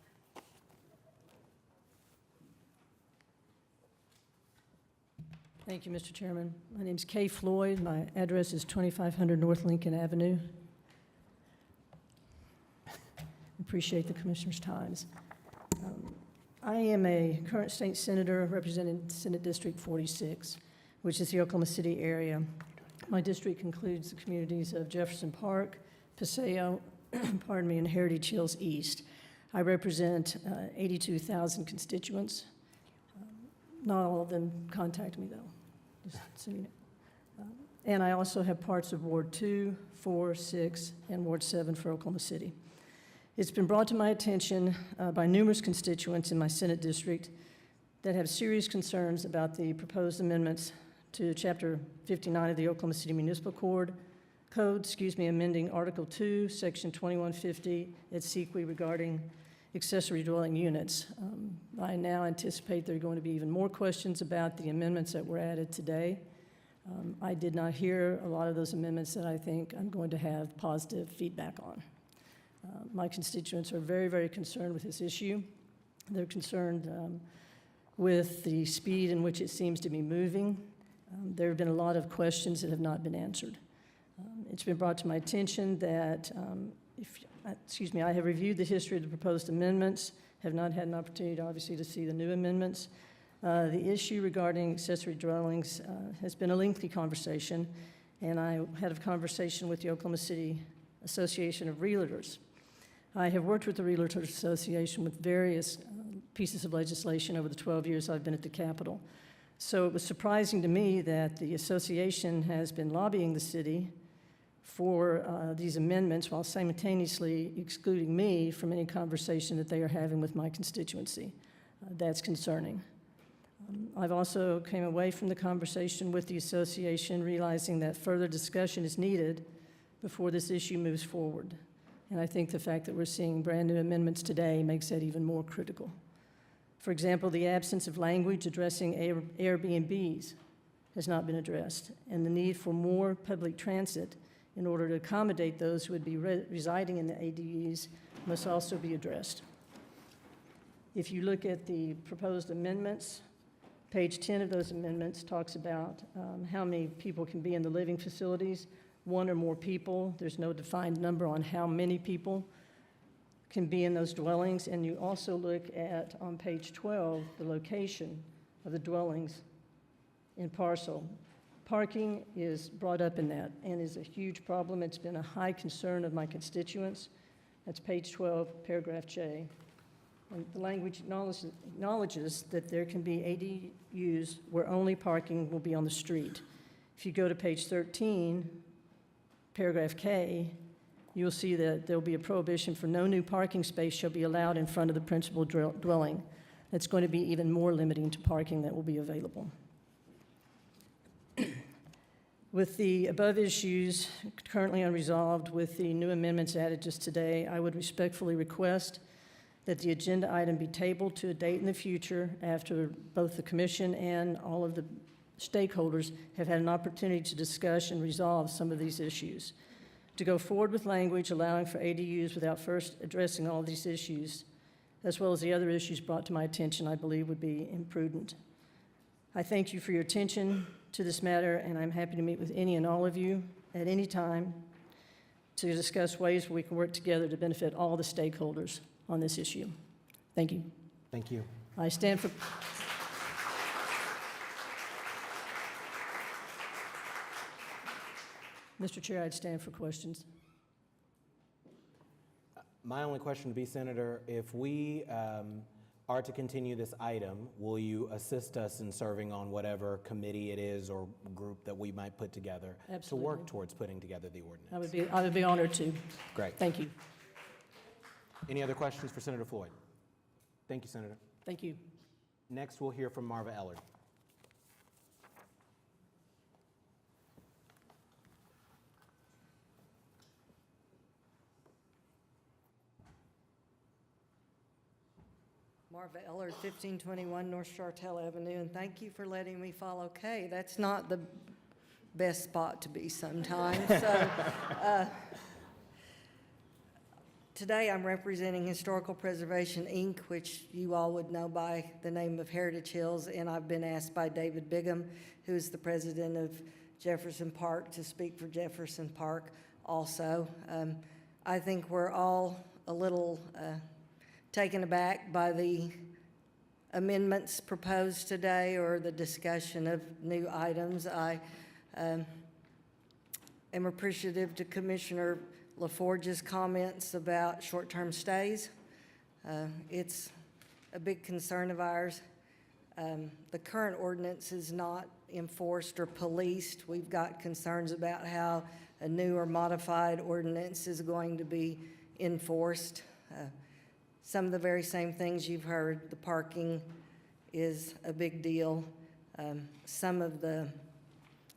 Thank you, Mr. Chairman. My name's Kay Floyd. My address is 2500 North Lincoln Avenue. Appreciate the commissioner's times. I am a current state senator representing Senate District 46, which is the Oklahoma City area. My district includes the communities of Jefferson Park, Paseo, pardon me, and Heritage Hills East. I represent 82,000 constituents. Not all of them contact me, though, just so you know. And I also have parts of Ward 2, 4, 6, and Ward 7 for Oklahoma City. It's been brought to my attention by numerous constituents in my Senate district that have serious concerns about the proposed amendments to Chapter 59 of the Oklahoma City Municipal Code, amending Article 2, Section 2150 at SEQI regarding accessory dwelling units. I now anticipate there are going to be even more questions about the amendments that were added today. I did not hear a lot of those amendments that I think I'm going to have positive feedback on. My constituents are very, very concerned with this issue. They're concerned with the speed in which it seems to be moving. There have been a lot of questions that have not been answered. It's been brought to my attention that, I have reviewed the history of the proposed amendments, have not had an opportunity, obviously, to see the new amendments. The issue regarding accessory dwellings has been a lengthy conversation, and I had a conversation with the Oklahoma City Association of Realtors. I have worked with the Realtors Association with various pieces of legislation over the 12 years I've been at the Capitol. So it was surprising to me that the association has been lobbying the city for these amendments while simultaneously excluding me from any conversation that they are having with my constituency. That's concerning. I've also came away from the conversation with the association realizing that further discussion is needed before this issue moves forward. And I think the fact that we're seeing brand new amendments today makes that even more critical. For example, the absence of language addressing Airbnbs has not been addressed, and the need for more public transit in order to accommodate those who would be residing in the ADUs must also be addressed. If you look at the proposed amendments, page 10 of those amendments talks about how many people can be in the living facilities. One or more people. There's no defined number on how many people can be in those dwellings. And you also look at, on page 12, the location of the dwellings in parcel. Parking is brought up in that and is a huge problem. It's been a high concern of my constituents. That's page 12, paragraph J. And the language acknowledges that there can be ADUs where only parking will be on the street. If you go to page 13, paragraph K, you will see that there will be a prohibition for no new parking space shall be allowed in front of the principal dwelling. That's going to be even more limiting to parking that will be available. With the above issues currently unresolved with the new amendments added just today, I would respectfully request that the agenda item be tabled to a date in the future after both the commission and all of the stakeholders have had an opportunity to discuss and resolve some of these issues. To go forward with language allowing for ADUs without first addressing all of these issues, as well as the other issues brought to my attention, I believe would be imprudent. I thank you for your attention to this matter, and I'm happy to meet with any and all of you at any time to discuss ways we can work together to benefit all the stakeholders on this issue. Thank you. Thank you. I stand for... Mr. Chair, I'd stand for questions. My only question would be, Senator, if we are to continue this item, will you assist us in serving on whatever committee it is or group that we might put together to work towards putting together the ordinance? I would be honored to. Great. Thank you. Any other questions for Senator Floyd? Thank you, Senator. Thank you. Next, we'll hear from Marva Ellard. Marva Ellard, 1521 North Chartel Avenue, and thank you for letting me follow Kay. That's not the best spot to be sometimes. So, today I'm representing Historical Preservation, Inc., which you all would know by the name of Heritage Hills, and I've been asked by David Bigham, who is the president of Jefferson Park, to speak for Jefferson Park also. I think we're all a little taken aback by the amendments proposed today or the discussion of new items. I am appreciative to Commissioner LaForge's comments about short-term stays. It's a big concern of ours. The current ordinance is not enforced or policed. We've got concerns about how a new or modified ordinance is going to be enforced. Some of the very same things you've heard. The parking is a big deal. Some of the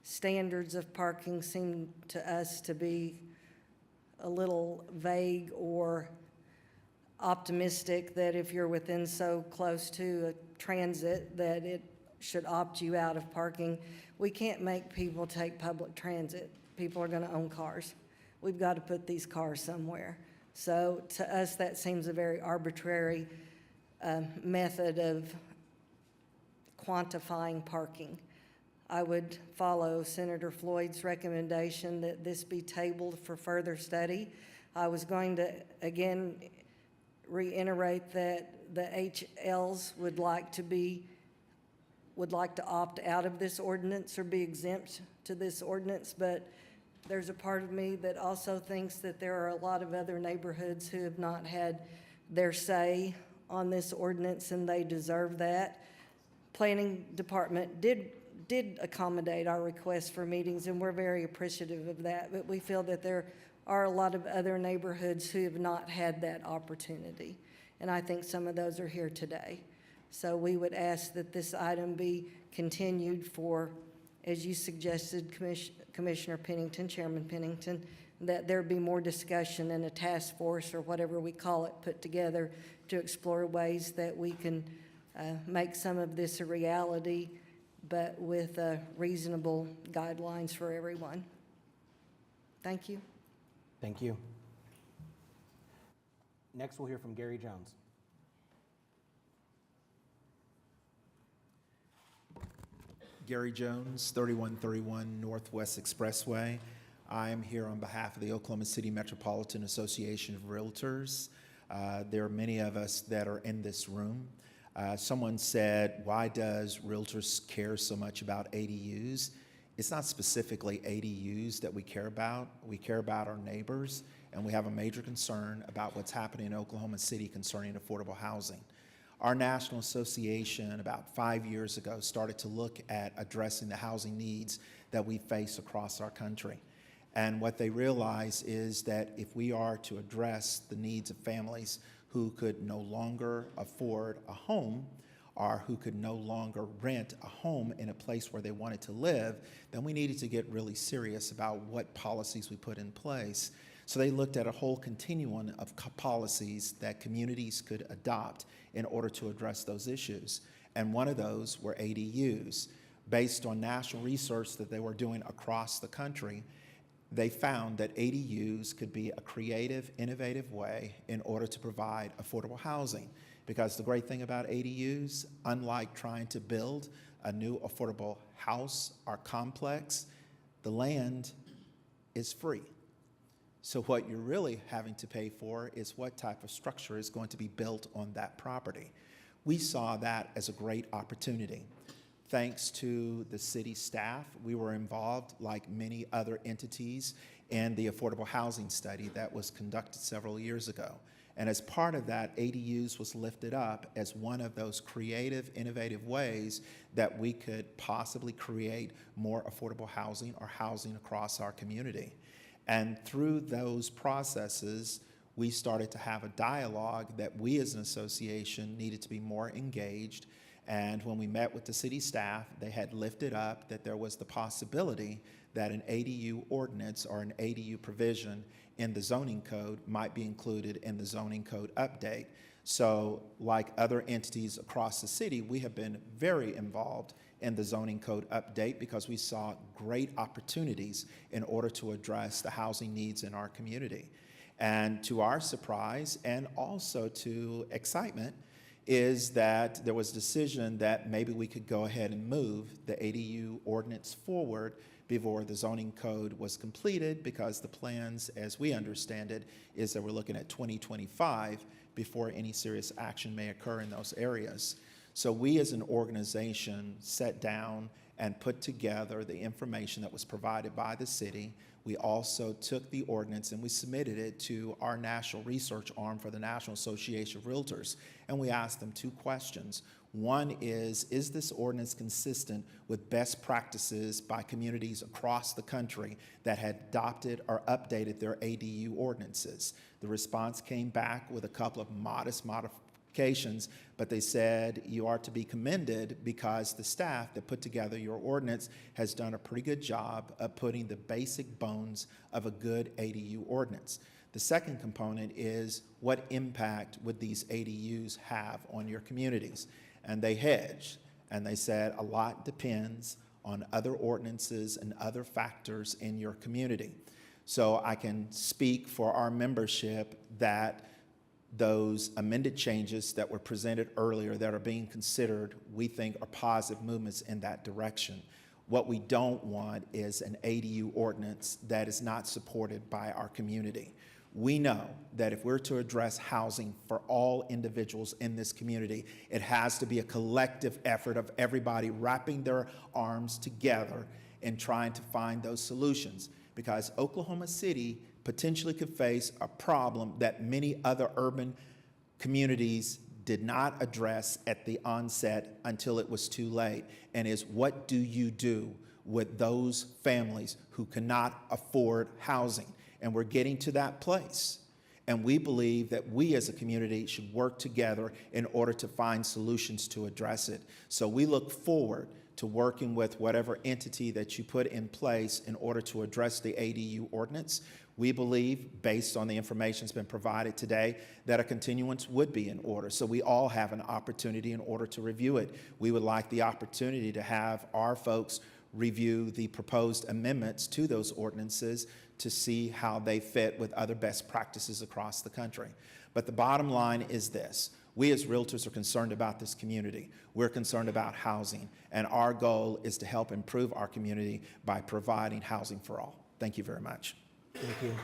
standards of parking seem to us to be a little vague or optimistic that if you're within so close to a transit that it should opt you out of parking. We can't make people take public transit. People are going to own cars. We've got to put these cars somewhere. So to us, that seems a very arbitrary method of quantifying parking. I would follow Senator Floyd's recommendation that this be tabled for further study. I was going to, again, reiterate that the HLs would like to opt out of this ordinance or be exempt to this ordinance, but there's a part of me that also thinks that there are a lot of other neighborhoods who have not had their say on this ordinance, and they deserve that. Planning Department did accommodate our request for meetings, and we're very appreciative of that, but we feel that there are a lot of other neighborhoods who have not had that opportunity, and I think some of those are here today. So we would ask that this item be continued for, as you suggested, Commissioner Pennington, Chairman Pennington, that there be more discussion and a task force or whatever we call it put together to explore ways that we can make some of this a reality, but with reasonable guidelines for everyone. Thank you. Thank you. Next, we'll hear from Gary Jones. Gary Jones, 3131 Northwest Expressway. I am here on behalf of the Oklahoma City Metropolitan Association of Realtors. There are many of us that are in this room. Someone said, why does realtors care so much about ADUs? It's not specifically ADUs that we care about. We care about our neighbors, and we have a major concern about what's happening in Oklahoma City concerning affordable housing. Our national association about 5 years ago started to look at addressing the housing needs that we face across our country. And what they realize is that if we are to address the needs of families who could no longer afford a home or who could no longer rent a home in a place where they wanted to live, then we needed to get really serious about what policies we put in place. So they looked at a whole continuum of policies that communities could adopt in order to address those issues. And one of those were ADUs. Based on national research that they were doing across the country, they found that ADUs could be a creative, innovative way in order to provide affordable housing. Because the great thing about ADUs, unlike trying to build a new affordable house or complex, the land is free. So what you're really having to pay for is what type of structure is going to be built on that property. We saw that as a great opportunity. Thanks to the city staff, we were involved, like many other entities, in the affordable housing study that was conducted several years ago. And as part of that, ADUs was lifted up as one of those creative, innovative ways that we could possibly create more affordable housing or housing across our community. And through those processes, we started to have a dialogue that we as an association needed to be more engaged. And when we met with the city staff, they had lifted up that there was the possibility that an ADU ordinance or an ADU provision in the zoning code might be included in the zoning code update. So like other entities across the city, we have been very involved in the zoning code update because we saw great opportunities in order to address the housing needs in our community. And to our surprise, and also to excitement, is that there was a decision that maybe we could go ahead and move the ADU ordinance forward before the zoning code was completed, because the plans, as we understand it, is that we're looking at 2025 before any serious action may occur in those areas. So we as an organization sat down and put together the information that was provided by the city. We also took the ordinance and we submitted it to our national research arm for the National Association of Realtors, and we asked them two questions. One is this ordinance consistent with best practices by communities across the country that had adopted or updated their ADU ordinances? The response came back with a couple of modest modifications, but they said you are to be commended because the staff that put together your ordinance has done a pretty good job of putting the basic bones of a good ADU ordinance. The second component is what impact would these ADUs have on your communities? And they hedged, and they said a lot depends on other ordinances and other factors in your community. So I can speak for our membership that those amended changes that were presented earlier that are being considered, we think are positive movements in that direction. What we don't want is an ADU ordinance that is not supported by our community. We know that if we're to address housing for all individuals in this community, it has to be a collective effort of everybody wrapping their arms together and trying to find those solutions, because Oklahoma City potentially could face a problem that many other urban communities did not address at the onset until it was too late, and is what do you do with those families who cannot afford housing? And we're getting to that place. And we believe that we as a community should work together in order to find solutions to address it. So we look forward to working with whatever entity that you put in place in order to address the ADU ordinance. We believe, based on the information that's been provided today, that a continuance would be in order. So we all have an opportunity in order to review it. We would like the opportunity to have our folks review the proposed amendments to those ordinances to see how they fit with other best practices across the country. But the bottom line is this: we as realtors are concerned about this community. We're concerned about housing, and our goal is to help improve our community by providing housing for all. Thank you very much. Thank you.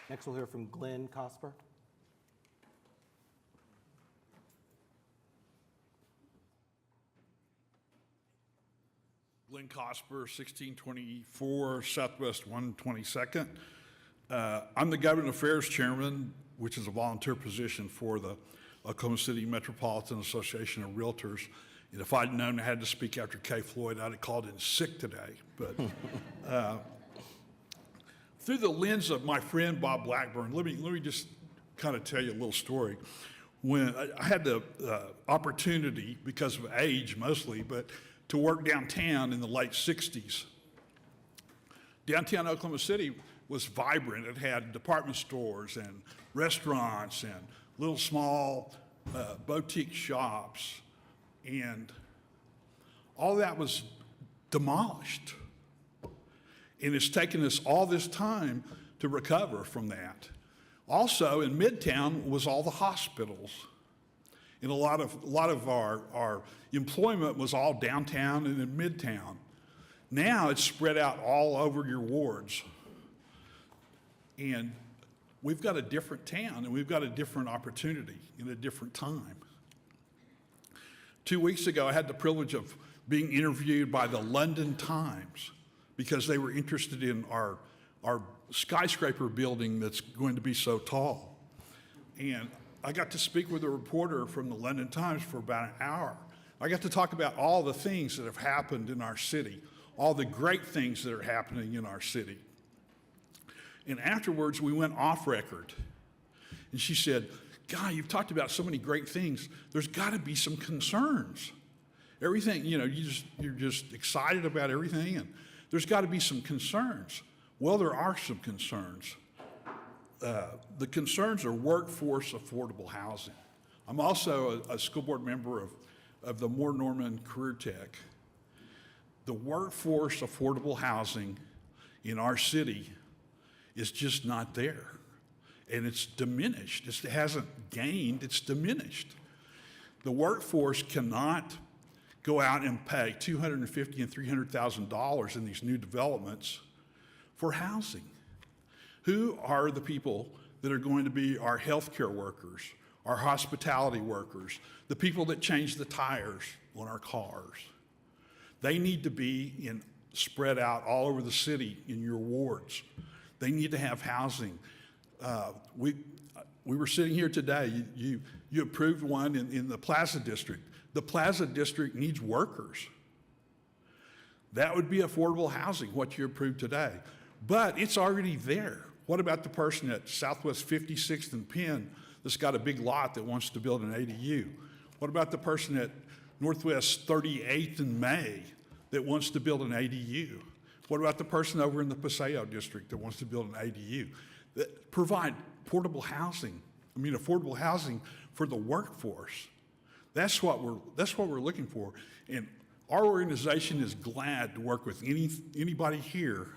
Next, we'll hear from Glenn Cosper. Glenn Cosper, 1624 Southwest 122nd. I'm the Government Affairs Chairman, which is a volunteer position for the Oklahoma City Metropolitan Association of Realtors. And if I'd known I had to speak after Kay Floyd, I'd have called in sick today. But through the lens of my friend Bob Blackburn, let me just kind of tell you a little story. When I had the opportunity, because of age mostly, but to work downtown in the late 60s. Downtown Oklahoma City was vibrant. It had department stores and restaurants and little small boutique shops, and all that was demolished. And it's taken us all this time to recover from that. Also in Midtown was all the hospitals. And a lot of our employment was all downtown and in Midtown. Now it's spread out all over your wards. And we've got a different town, and we've got a different opportunity in a different time. 2 weeks ago, I had the privilege of being interviewed by the London Times because they were interested in our skyscraper building that's going to be so tall. And I got to speak with a reporter from the London Times for about an hour. I got to talk about all the things that have happened in our city, all the great things that are happening in our city. And afterwards, we went off record. And she said, "Guy, you've talked about so many great things. There's got to be some concerns. Everything, you're just excited about everything, and there's got to be some concerns." Well, there are some concerns. The concerns are workforce affordable housing. I'm also a school board member of the Moore Norman Career Tech. The workforce affordable housing in our city is just not there. And it's diminished. It hasn't gained, it's diminished. The workforce cannot go out and pay $250,000 and $300,000 in these new developments for housing. Who are the people that are going to be our healthcare workers, our hospitality workers, the people that change the tires on our cars? They need to be spread out all over the city in your wards. They need to have housing. We were sitting here today. You approved one in the Plaza District. The Plaza District needs workers. That would be affordable housing, what you approved today. But it's already there. What about the person at Southwest 56th and Penn that's got a big lot that wants to build an ADU? What about the person at Northwest 38th and May that wants to build an ADU? What about the person over in the Paseo District that wants to build an ADU? That provide affordable housing for the workforce. That's what we're looking for. And our organization is glad to work with anybody here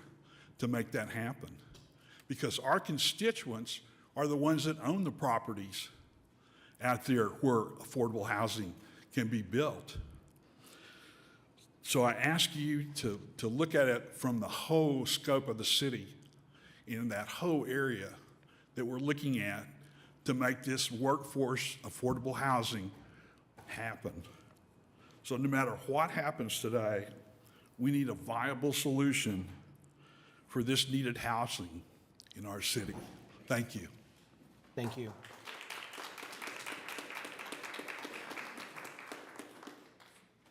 to make that happen. Because our constituents are the ones that own the properties out there where affordable housing can be built. So I ask you to look at it from the whole scope of the city, in that whole area that we're looking at, to make this workforce affordable housing happen. So no matter what happens today, we need a viable solution for this needed housing in our city. Thank you. Thank you.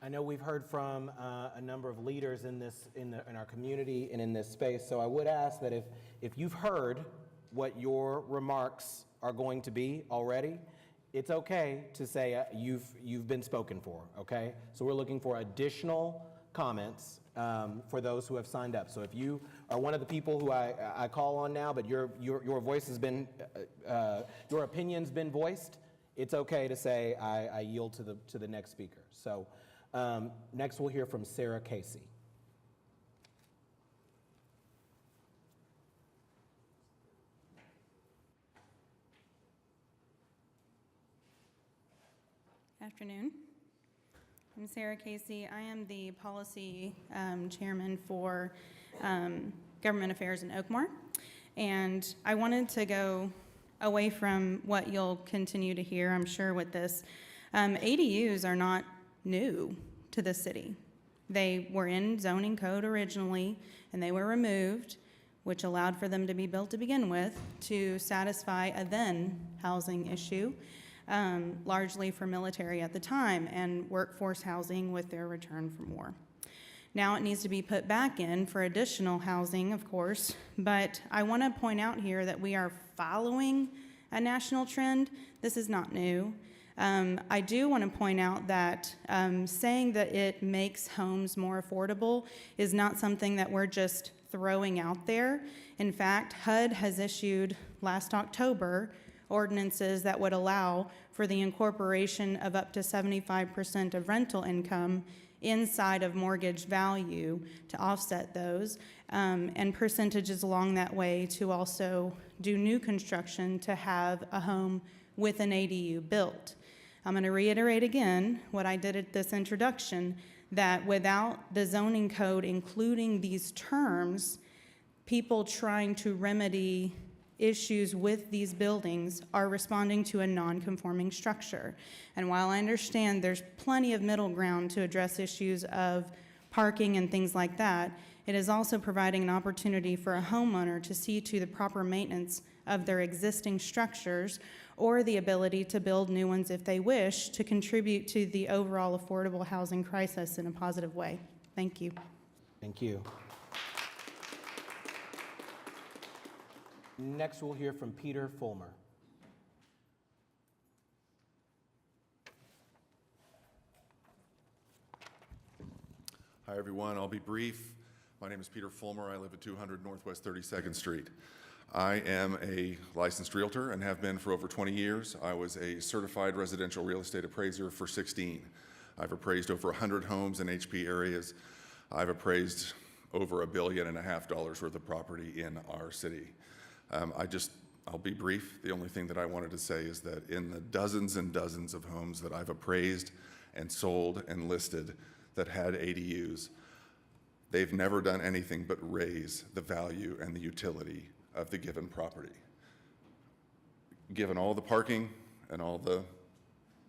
I know we've heard from a number of leaders in our community and in this space, so I would ask that if you've heard what your remarks are going to be already, it's okay to say you've been spoken for, okay? So we're looking for additional comments for those who have signed up. So if you are one of the people who I call on now, but your voice has been, your opinion's been voiced, it's okay to say I yield to the next speaker. So next we'll hear from Sarah Casey. Afternoon. I'm Sarah Casey. I am the policy chairman for government affairs in Oakmore. And I wanted to go away from what you'll continue to hear, I'm sure, with this. ADUs are not new to the city. They were in zoning code originally, and they were removed, which allowed for them to be built to begin with to satisfy a then housing issue. Largely for military at the time and workforce housing with their return from war. Now it needs to be put back in for additional housing, of course, but I want to point out here that we are following a national trend. This is not new. I do want to point out that saying that it makes homes more affordable is not something that we're just throwing out there. In fact, HUD has issued last October ordinances that would allow for the incorporation of up to 75% of rental income inside of mortgage value to offset those, and percentages along that way to also do new construction to have a home with an ADU built. I'm going to reiterate again what I did at this introduction, that without the zoning code including these terms, people trying to remedy issues with these buildings are responding to a non-conforming structure. And while I understand there's plenty of middle ground to address issues of parking and things like that, it is also providing an opportunity for a homeowner to see to the proper maintenance of their existing structures or the ability to build new ones if they wish to contribute to the overall affordable housing crisis in a positive way. Thank you. Thank you. Next, we'll hear from Peter Fulmer. Hi, everyone. I'll be brief. My name is Peter Fulmer. I live at 200 Northwest 32nd Street. I am a licensed realtor and have been for over 20 years. I was a certified residential real estate appraiser for 16. I've appraised over 100 homes in HP areas. I've appraised over $1.5 billion worth of property in our city. I'll be brief. The only thing that I wanted to say is that in the dozens and dozens of homes that I've appraised and sold and listed that had ADUs, they've never done anything but raise the value and the utility of the given property. Given all the parking and all the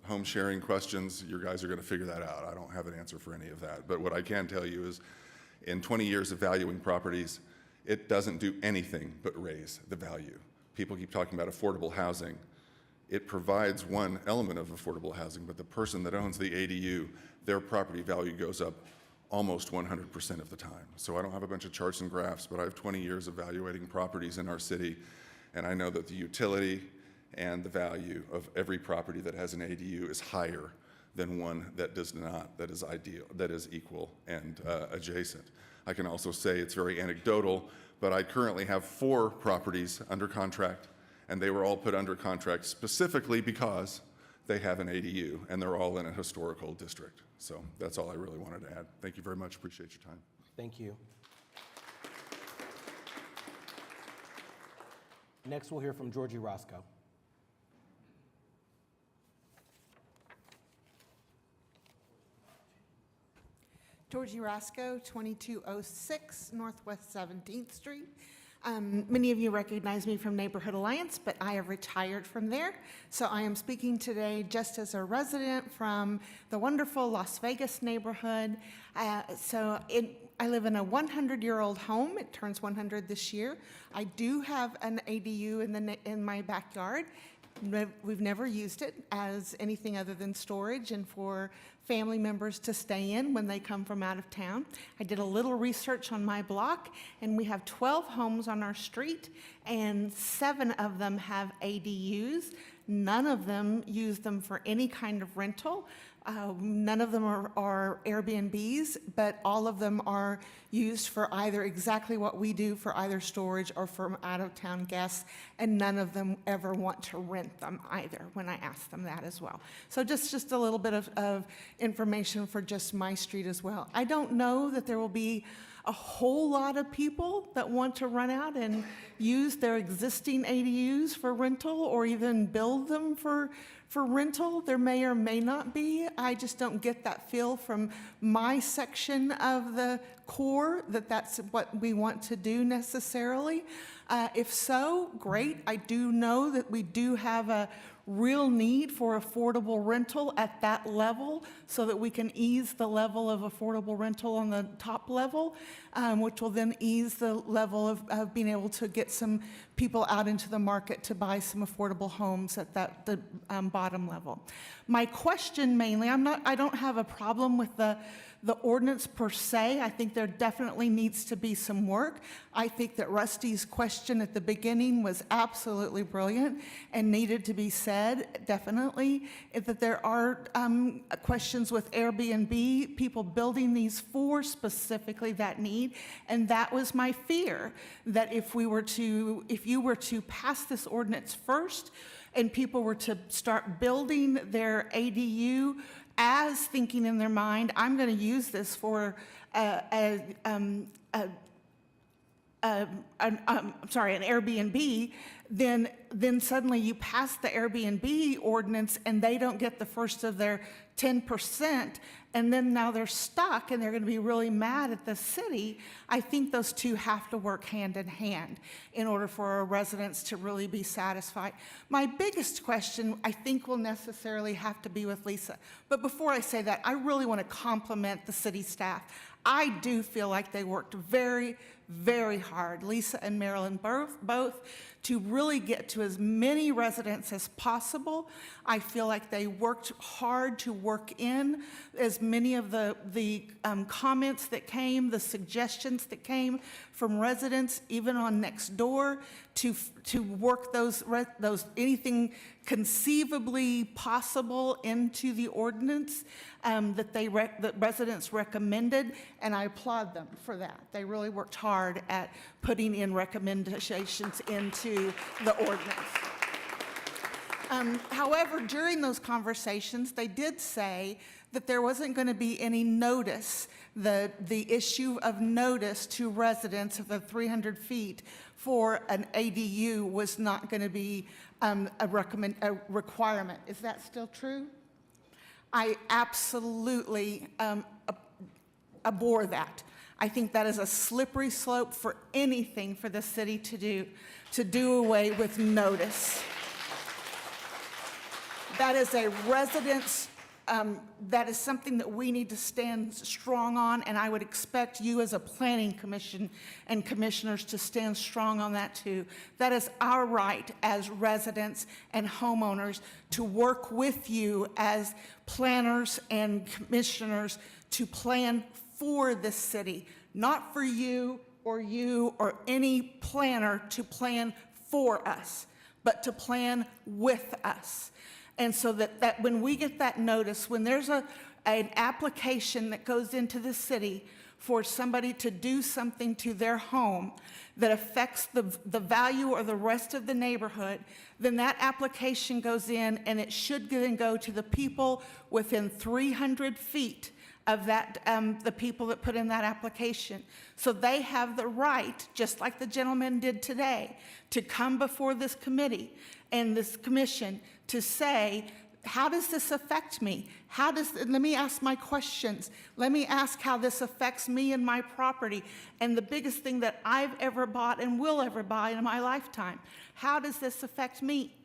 home sharing questions, you guys are going to figure that out. I don't have an answer for any of that. But what I can tell you is in 20 years of valuing properties, it doesn't do anything but raise the value. People keep talking about affordable housing. It provides one element of affordable housing, but the person that owns the ADU, their property value goes up almost 100% of the time. So I don't have a bunch of charts and graphs, but I have 20 years evaluating properties in our city, and I know that the utility and the value of every property that has an ADU is higher than one that does not, that is ideal, that is equal and adjacent. I can also say it's very anecdotal, but I currently have 4 properties under contract, and they were all put under contract specifically because they have an ADU, and they're all in a historical district. So that's all I really wanted to add. Thank you very much. Appreciate your time. Thank you. Next, we'll hear from Georgie Roscoe. Georgie Roscoe, 2206 Northwest 17th Street. Many of you recognize me from Neighborhood Alliance, but I have retired from there. So I am speaking today just as a resident from the wonderful Las Vegas neighborhood. I live in a 100-year-old home. It turns 100 this year. I do have an ADU in my backyard. We've never used it as anything other than storage and for family members to stay in when they come from out of town. I did a little research on my block, and we have 12 homes on our street, and 7 of them have ADUs. None of them use them for any kind of rental. None of them are Airbnbs, but all of them are used for either exactly what we do, for either storage or for out-of-town guests, and none of them ever want to rent them either when I ask them that as well. So just a little bit of information for just my street as well. I don't know that there will be a whole lot of people that want to run out and use their existing ADUs for rental or even build them for rental. There may or may not be. I just don't get that feel from my section of the core that that's what we want to do necessarily. If so, great. I do know that we do have a real need for affordable rental at that level so that we can ease the level of affordable rental on the top level, which will then ease the level of being able to get some people out into the market to buy some affordable homes at the bottom level. My question mainly, I don't have a problem with the ordinance per se. I think there definitely needs to be some work. I think that Rusty's question at the beginning was absolutely brilliant and needed to be said, definitely, that there are questions with Airbnb, people building these for specifically that need, and that was my fear, that if you were to pass this ordinance first and people were to start building their ADU as thinking in their mind, I'm going to use this for an Airbnb, then suddenly you pass the Airbnb ordinance and they don't get the first of their 10%, and then now they're stuck and they're going to be really mad at the city. I think those two have to work hand in hand in order for our residents to really be satisfied. My biggest question, I think, will necessarily have to be with Lisa. But before I say that, I really want to compliment the city staff. I do feel like they worked very, very hard, Lisa and Marilyn both, to really get to as many residents as possible. I feel like they worked hard to work in as many of the comments that came, the suggestions that came from residents, even on Nextdoor, to work those anything conceivably possible into the ordinance that residents recommended, and I applaud them for that. They really worked hard at putting in recommendations into the ordinance. However, during those conversations, they did say that there wasn't going to be any notice, the issue of notice to residents of the 300 feet for an ADU was not going to be a requirement. Is that still true? I absolutely abhor that. I think that is a slippery slope for anything for the city to do away with notice. That is a residence, that is something that we need to stand strong on, and I would expect you as a planning commission and commissioners to stand strong on that too. That is our right as residents and homeowners to work with you as planners and commissioners to plan for this city, not for you or any planner to plan for us, but to plan with us. And so that when we get that notice, when there's an application that goes into the city for somebody to do something to their home that affects the value or the rest of the neighborhood, then that application goes in, and it should then go to the people within 300 feet of that, the people that put in that application. So they have the right, just like the gentleman did today, to come before this committee and this commission to say, how does this affect me? Let me ask my questions. Let me ask how this affects me and my property and the biggest thing that I've ever bought and will ever buy in my lifetime. How does this affect me?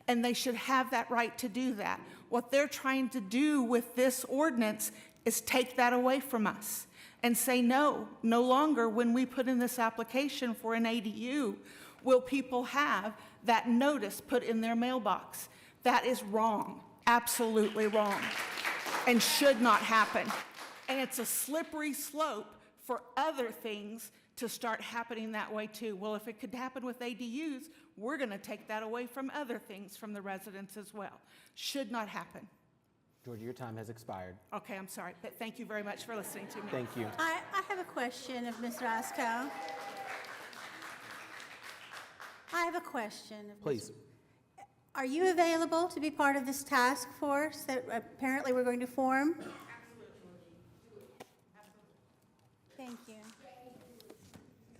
And they should have that right to do that. What they're trying to do with this ordinance is take that away from us and say, no longer when we put in this application for an ADU will people have that notice put in their mailbox. That is wrong, absolutely wrong, and should not happen. And it's a slippery slope for other things to start happening that way too. Well, if it could happen with ADUs, we're going to take that away from other things from the residents as well. Should not happen. Georgia, your time has expired. Okay, I'm sorry, but thank you very much for listening to me. Thank you. I have a question of Ms. Roscoe. I have a question. Please. Are you available to be part of this task force that apparently we're going to form? Thank you.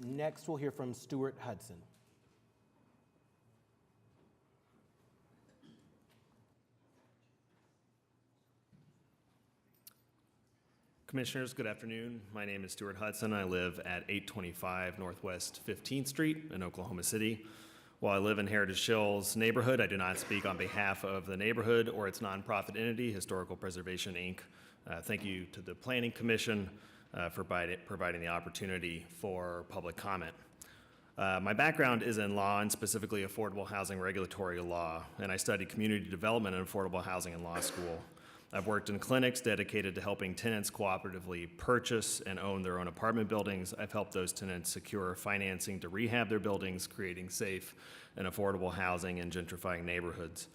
Next, we'll hear from Stuart Hudson. Commissioners, good afternoon. My name is Stuart Hudson. I live at 825 Northwest 15th Street in Oklahoma City. While I live in Heritage Hills neighborhood, I do not speak on behalf of the neighborhood or its nonprofit entity, Historical Preservation, Inc. Thank you to the Planning Commission for providing the opportunity for public comment. My background is in law and specifically affordable housing regulatory law, and I studied community development and affordable housing in law school. I've worked in clinics dedicated to helping tenants cooperatively purchase and own their own apartment buildings. I've helped those tenants secure financing to rehab their buildings, creating safe and affordable housing in gentrifying neighborhoods.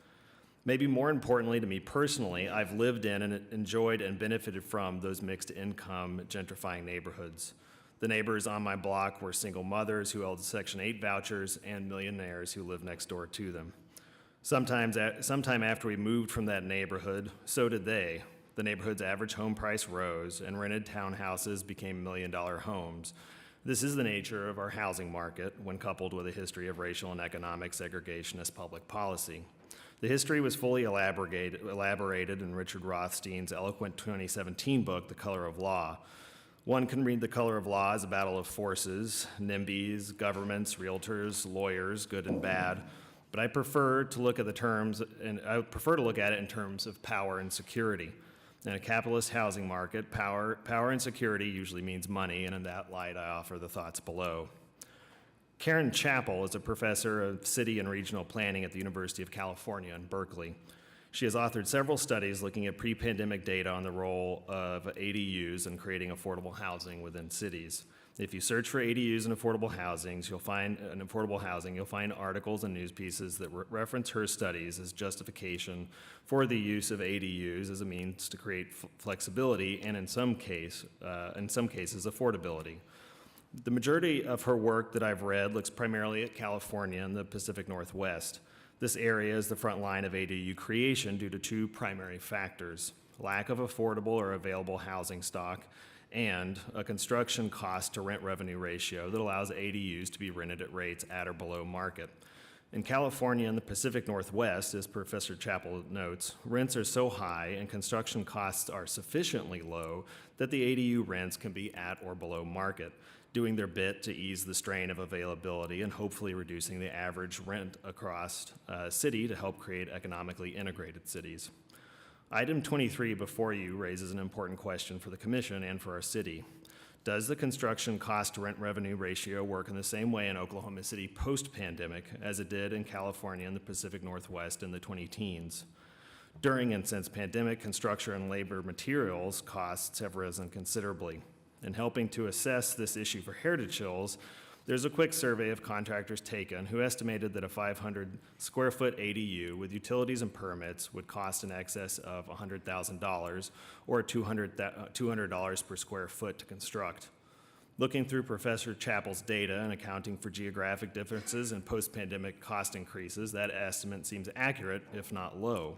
Maybe more importantly to me personally, I've lived in and enjoyed and benefited from those mixed income gentrifying neighborhoods. The neighbors on my block were single mothers who held Section 8 vouchers and millionaires who lived next door to them. Sometime after we moved from that neighborhood, so did they. The neighborhood's average home price rose, and rented townhouses became million-dollar homes. This is the nature of our housing market when coupled with a history of racial and economic segregation as public policy. The history was fully elaborated in Richard Rothstein's eloquent 2017 book, The Color of Law. One can read The Color of Law as a battle of forces, NIMBYs, governments, realtors, lawyers, good and bad. But I prefer to look at it in terms of power and security. In a capitalist housing market, power and security usually means money, and in that light, I offer the thoughts below. Karen Chappell is a professor of city and regional planning at the University of California in Berkeley. She has authored several studies looking at pre-pandemic data on the role of ADUs in creating affordable housing within cities. If you search for ADUs and affordable housing, you'll find articles and news pieces that reference her studies as justification for the use of ADUs as a means to create flexibility and in some cases affordability. The majority of her work that I've read looks primarily at California and the Pacific Northwest. This area is the front line of ADU creation due to two primary factors: lack of affordable or available housing stock, and a construction cost to rent revenue ratio that allows ADUs to be rented at rates at or below market. In California and the Pacific Northwest, as Professor Chappell notes, rents are so high and construction costs are sufficiently low that the ADU rents can be at or below market, doing their bit to ease the strain of availability and hopefully reducing the average rent across a city to help create economically integrated cities. Item 23 before you raises an important question for the Commission and for our city. Does the construction cost to rent revenue ratio work in the same way in Oklahoma City post-pandemic as it did in California and the Pacific Northwest in the 2010s? During and since pandemic, construction and labor materials costs have risen considerably. In helping to assess this issue for Heritage Hills, there's a quick survey of contractors taken who estimated that a 500 square foot ADU with utilities and permits would cost in excess of $100,000 or $200 per square foot to construct. Looking through Professor Chappell's data and accounting for geographic differences and post-pandemic cost increases, that estimate seems accurate, if not low.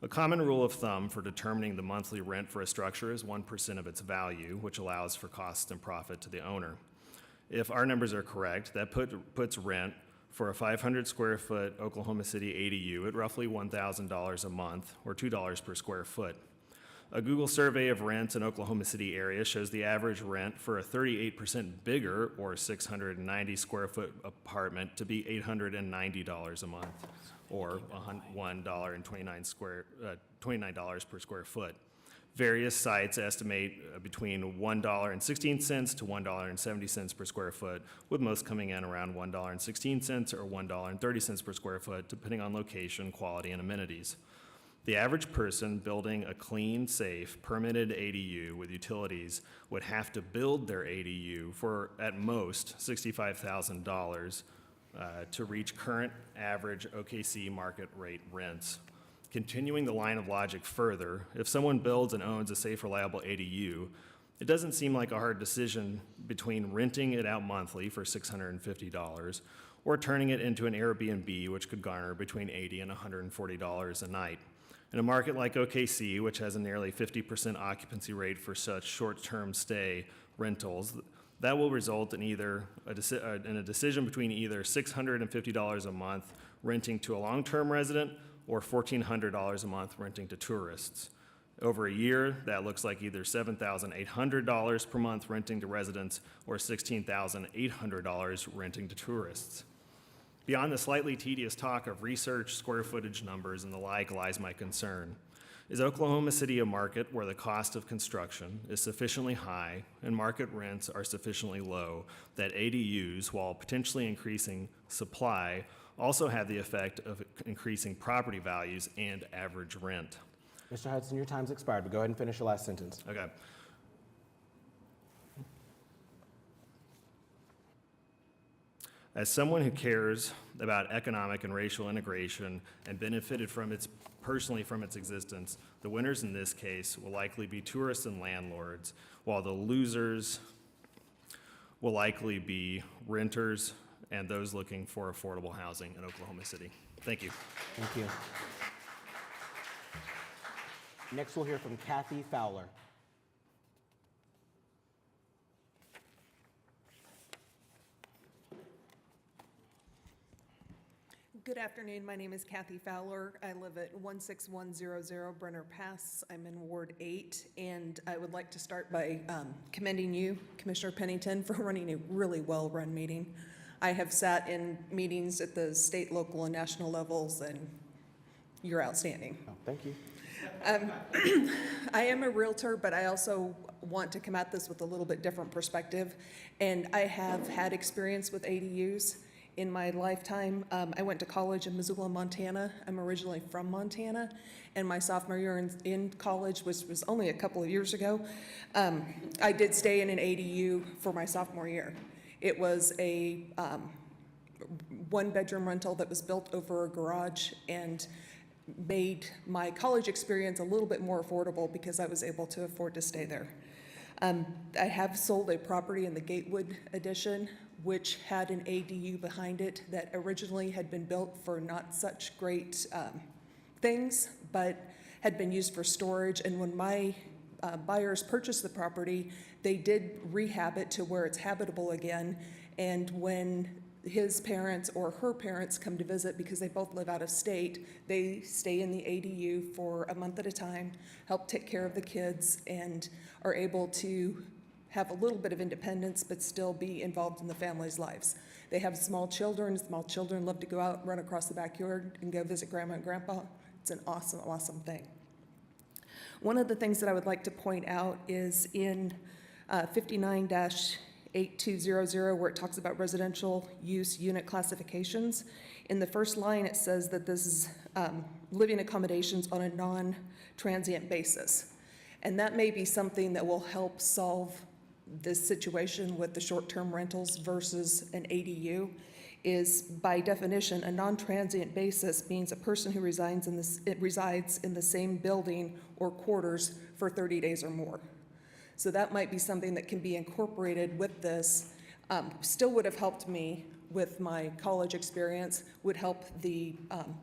A common rule of thumb for determining the monthly rent for a structure is 1% of its value, which allows for cost and profit to the owner. If our numbers are correct, that puts rent for a 500 square foot Oklahoma City ADU at roughly $1,000 a month, or $2 per square foot. A Google survey of rents in Oklahoma City area shows the average rent for a 38% bigger, or 690 square foot apartment to be $890 a month, or $29 per square foot. Various sites estimate between $1.16 to $1.70 per square foot, with most coming in around $1.16 or $1.30 per square foot, depending on location, quality, and amenities. The average person building a clean, safe, permitted ADU with utilities would have to build their ADU for, at most, $65,000 to reach current average OKC market rate rents. Continuing the line of logic further, if someone builds and owns a safe, reliable ADU, it doesn't seem like a hard decision between renting it out monthly for $650 or turning it into an Airbnb, which could garner between $80 and $140 a night. In a market like OKC, which has a nearly 50% occupancy rate for such short-term stay rentals, that will result in either a decision between either $650 a month renting to a long-term resident or $1,400 a month renting to tourists. Over a year, that looks like either $7,800 per month renting to residents or $16,800 renting to tourists. Beyond the slightly tedious talk of research, square footage numbers, and the like lies my concern. Is Oklahoma City a market where the cost of construction is sufficiently high and market rents are sufficiently low that ADUs, while potentially increasing supply, also have the effect of increasing property values and average rent? Mr. Hudson, your time's expired, but go ahead and finish your last sentence. Okay. As someone who cares about economic and racial integration and benefited personally from its existence, the winners in this case will likely be tourists and landlords, while the losers will likely be renters and those looking for affordable housing in Oklahoma City. Thank you. Thank you. Next, we'll hear from Kathy Fowler. Good afternoon. My name is Kathy Fowler. I live at 16100 Brenner Pass. I'm in Ward 8, and I would like to start by commending you, Commissioner Pennington, for running a really well-run meeting. I have sat in meetings at the state, local, and national levels, and you're outstanding. Oh, thank you. I am a Realtor, but I also want to come at this with a little bit different perspective. And I have had experience with ADUs in my lifetime. I went to college in Missoula, Montana. I'm originally from Montana. And my sophomore year in college, which was only a couple of years ago, I did stay in an ADU for my sophomore year. It was a one-bedroom rental that was built over a garage and made my college experience a little bit more affordable because I was able to afford to stay there. I have sold a property in the Gatewood addition, which had an ADU behind it that originally had been built for not such great things, but had been used for storage. And when my buyers purchased the property, they did rehab it to where it's habitable again. And when his parents or her parents come to visit, because they both live out of state, they stay in the ADU for a month at a time, help take care of the kids, and are able to have a little bit of independence but still be involved in the family's lives. They have small children. Small children love to go out and run across the backyard and go visit grandma and grandpa. It's an awesome, awesome thing. One of the things that I would like to point out is in 59-8200, where it talks about residential use unit classifications. In the first line, it says that this is living accommodations on a non-transient basis. And that may be something that will help solve this situation with the short-term rentals versus an ADU. Is by definition, a non-transient basis means a person who resides in the same building or quarters for 30 days or more. So that might be something that can be incorporated with this. Still would have helped me with my college experience, would help the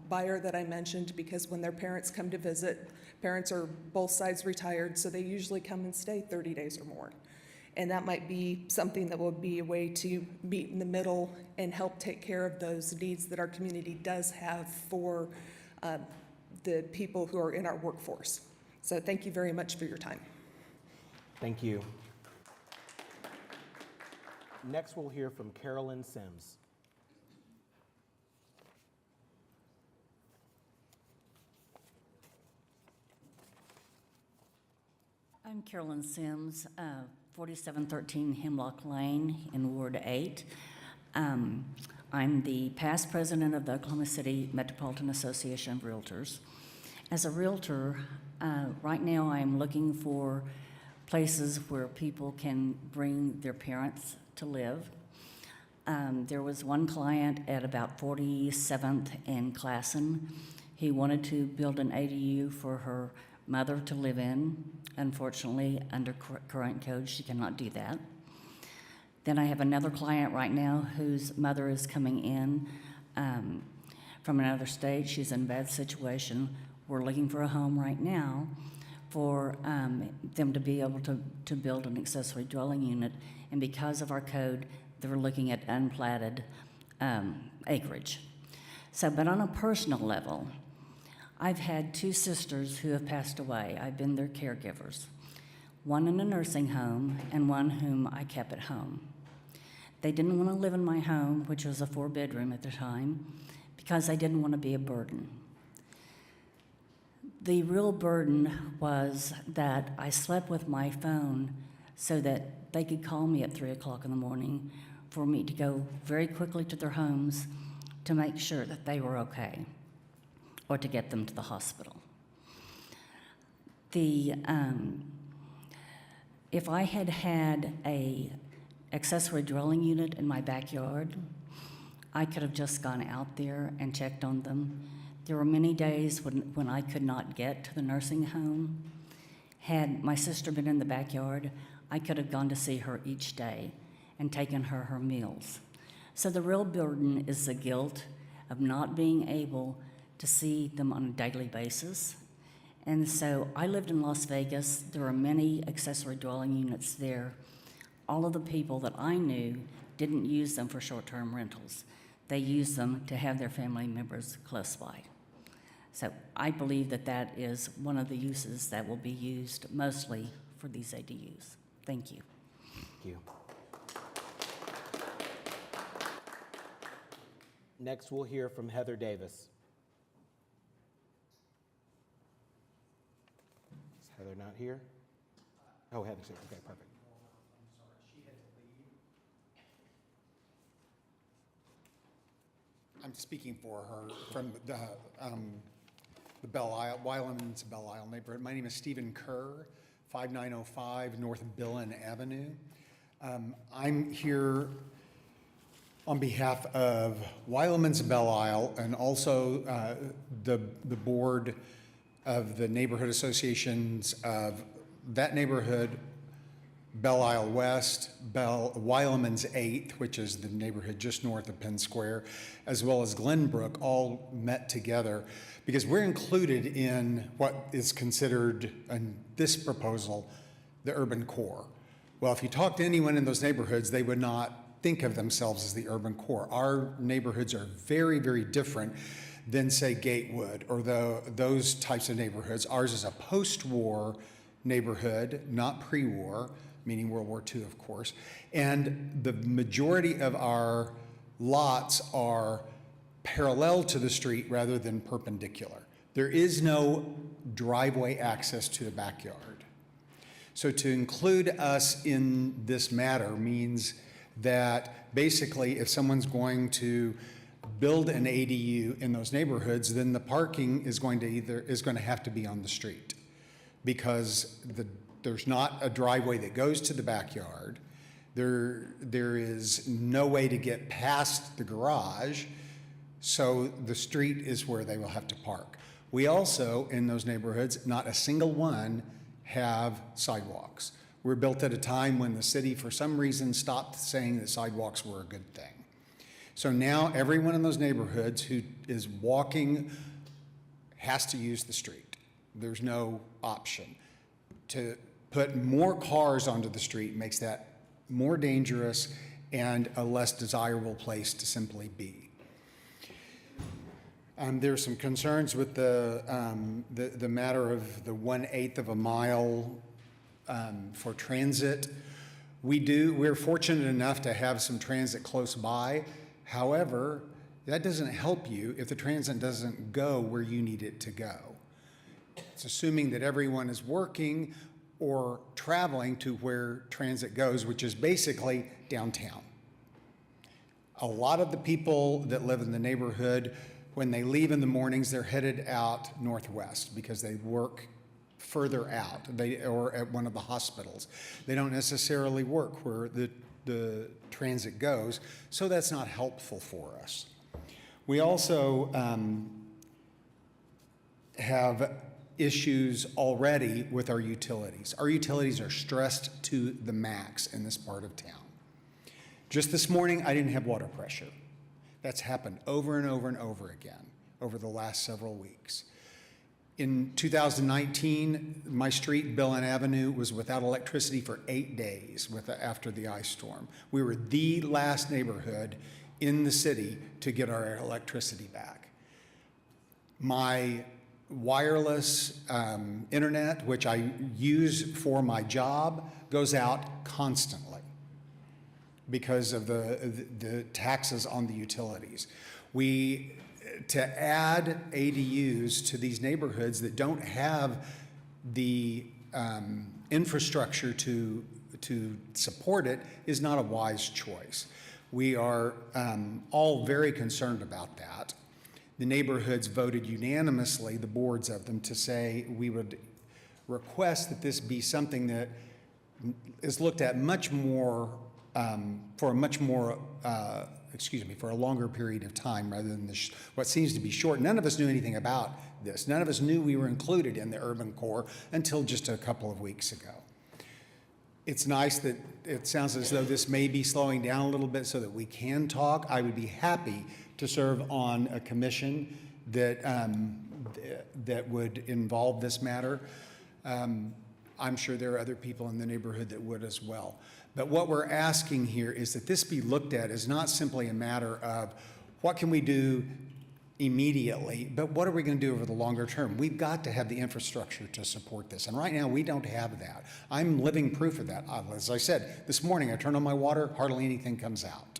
buyer that I mentioned, because when their parents come to visit, parents are both sides retired, so they usually come and stay 30 days or more. And that might be something that will be a way to meet in the middle and help take care of those needs that our community does have for the people who are in our workforce. So thank you very much for your time. Thank you. Next, we'll hear from Carolyn Sims. I'm Carolyn Sims, 4713 Hemlock Lane in Ward 8. I'm the past president of the Oklahoma City Metropolitan Association of Realtors. As a realtor, right now I'm looking for places where people can bring their parents to live. There was one client at about 47th and Classen. He wanted to build an ADU for her mother to live in. Unfortunately, under current code, she cannot do that. Then I have another client right now whose mother is coming in from another state. She's in a bad situation. We're looking for a home right now for them to be able to build an accessory dwelling unit. And because of our code, they're looking at unplatted acreage. So, but on a personal level, I've had two sisters who have passed away. I've been their caregivers, one in a nursing home and one whom I kept at home. They didn't want to live in my home, which was a 4-bedroom at the time, because they didn't want to be a burden. The real burden was that I slept with my phone so that they could call me at 3 o'clock in the morning for me to go very quickly to their homes to make sure that they were okay, or to get them to the hospital. If I had had a accessory dwelling unit in my backyard, I could have just gone out there and checked on them. There were many days when I could not get to the nursing home. Had my sister been in the backyard, I could have gone to see her each day and taken her meals. So the real burden is the guilt of not being able to see them on a daily basis. And so I lived in Las Vegas. There were many accessory dwelling units there. All of the people that I knew didn't use them for short-term rentals. They used them to have their family members close by. So I believe that that is one of the uses that will be used mostly for these ADUs. Thank you. Thank you. Next, we'll hear from Heather Davis. Are they not here? Oh, Heather's here. Okay, perfect. I'm speaking for her from the Belle Isle, Wylam's Belle Isle neighborhood. My name is Stephen Kerr, 5905 North Billen Avenue. I'm here on behalf of Wylam's Belle Isle and also the board of the neighborhood associations of that neighborhood, Belle Isle West, Wylam's 8th, which is the neighborhood just north of Penn Square, as well as Glenbrook, all met together because we're included in what is considered in this proposal the urban core. Well, if you talk to anyone in those neighborhoods, they would not think of themselves as the urban core. Our neighborhoods are very, very different than, say, Gatewood or those types of neighborhoods. Ours is a post-war neighborhood, not pre-war, meaning World War II, of course. And the majority of our lots are parallel to the street rather than perpendicular. There is no driveway access to the backyard. So to include us in this matter means that basically if someone's going to build an ADU in those neighborhoods, then the parking is going to have to be on the street because there's not a driveway that goes to the backyard. There is no way to get past the garage, so the street is where they will have to park. We also, in those neighborhoods, not a single one have sidewalks. We're built at a time when the city, for some reason, stopped saying that sidewalks were a good thing. So now everyone in those neighborhoods who is walking has to use the street. There's no option. To put more cars onto the street makes that more dangerous and a less desirable place to simply be. There's some concerns with the matter of the 1/8 of a mile for transit. We're fortunate enough to have some transit close by. However, that doesn't help you if the transit doesn't go where you need it to go. It's assuming that everyone is working or traveling to where transit goes, which is basically downtown. A lot of the people that live in the neighborhood, when they leave in the mornings, they're headed out northwest because they work further out, or at one of the hospitals. They don't necessarily work where the transit goes, so that's not helpful for us. We also have issues already with our utilities. Our utilities are stressed to the max in this part of town. Just this morning, I didn't have water pressure. That's happened over and over and over again over the last several weeks. In 2019, my street, Billen Avenue, was without electricity for 8 days after the ice storm. We were the last neighborhood in the city to get our electricity back. My wireless internet, which I use for my job, goes out constantly because of the taxes on the utilities. To add ADUs to these neighborhoods that don't have the infrastructure to support it is not a wise choice. We are all very concerned about that. The neighborhoods voted unanimously, the boards of them, to say we would request that this be something that is looked at much more, for a longer period of time rather than what seems to be short. None of us knew anything about this. None of us knew we were included in the urban core until just a couple of weeks ago. It's nice that it sounds as though this may be slowing down a little bit so that we can talk. I would be happy to serve on a commission that would involve this matter. I'm sure there are other people in the neighborhood that would as well. But what we're asking here is that this be looked at as not simply a matter of what can we do immediately, but what are we going to do over the longer term? We've got to have the infrastructure to support this. And right now, we don't have that. I'm living proof of that. As I said, this morning, I turned on my water, hardly anything comes out.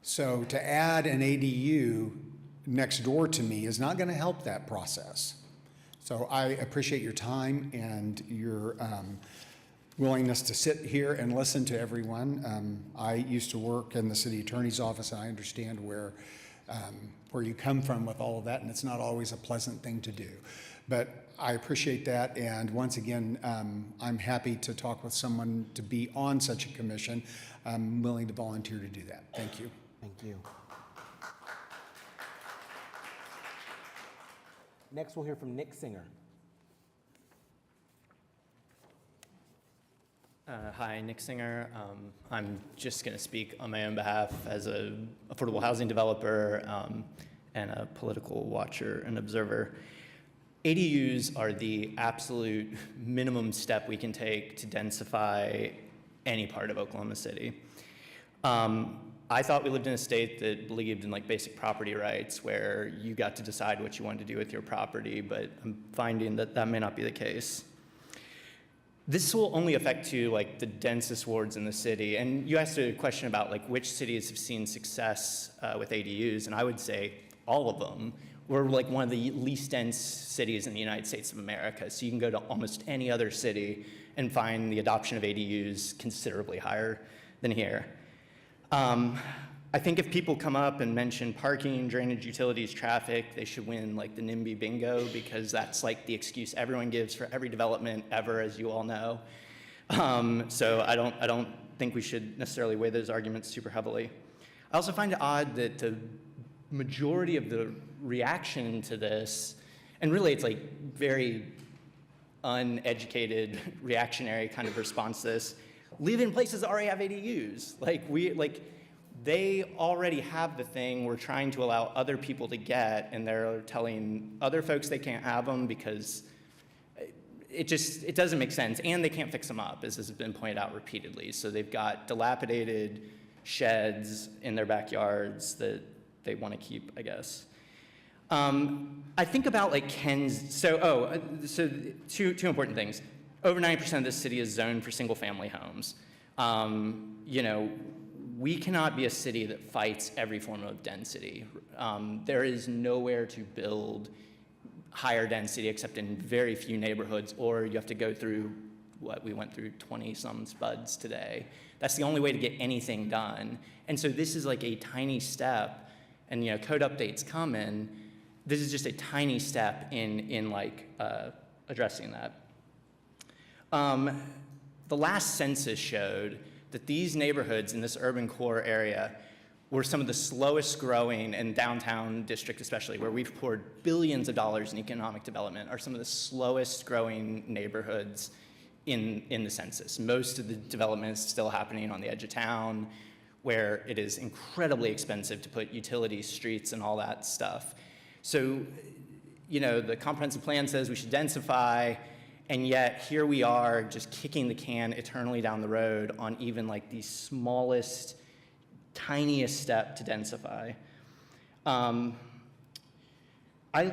So to add an ADU next door to me is not going to help that process. So I appreciate your time and your willingness to sit here and listen to everyone. I used to work in the city attorney's office, and I understand where you come from with all of that, and it's not always a pleasant thing to do. But I appreciate that, and once again, I'm happy to talk with someone to be on such a commission. I'm willing to volunteer to do that. Thank you. Thank you. Next, we'll hear from Nick Singer. Hi, Nick Singer. I'm just going to speak on my own behalf as an affordable housing developer and a political watcher and observer. ADUs are the absolute minimum step we can take to densify any part of Oklahoma City. I thought we lived in a state that believed in like basic property rights where you got to decide what you wanted to do with your property, but I'm finding that that may not be the case. This will only affect like the densest wards in the city. And you asked a question about like which cities have seen success with ADUs, and I would say all of them. We're like one of the least dense cities in the United States of America. So you can go to almost any other city and find the adoption of ADUs considerably higher than here. I think if people come up and mention parking, drainage, utilities, traffic, they should win like the NIMBY bingo, because that's like the excuse everyone gives for every development ever, as you all know. So I don't think we should necessarily weigh those arguments super heavily. I also find it odd that the majority of the reaction to this, and really it's like very uneducated, reactionary kind of response to this, live in places that already have ADUs. They already have the thing we're trying to allow other people to get, and they're telling other folks they can't have them because it doesn't make sense, and they can't fix them up, as has been pointed out repeatedly. So they've got dilapidated sheds in their backyards that they want to keep, I guess. I think about like Ken's, so two important things. Over 90% of this city is zoned for single family homes. We cannot be a city that fights every form of density. There is nowhere to build higher density except in very few neighborhoods, or you have to go through what we went through 20-some SPUDs today. That's the only way to get anything done. And so this is like a tiny step, and code updates come in. This is just a tiny step in addressing that. The last census showed that these neighborhoods in this urban core area were some of the slowest growing, in downtown district especially, where we've poured billions of dollars in economic development, are some of the slowest growing neighborhoods in the census. Most of the development is still happening on the edge of town, where it is incredibly expensive to put utilities, streets, and all that stuff. So, the comprehensive plan says we should densify, and yet here we are just kicking the can eternally down the road on even like the smallest, tiniest step to densify. I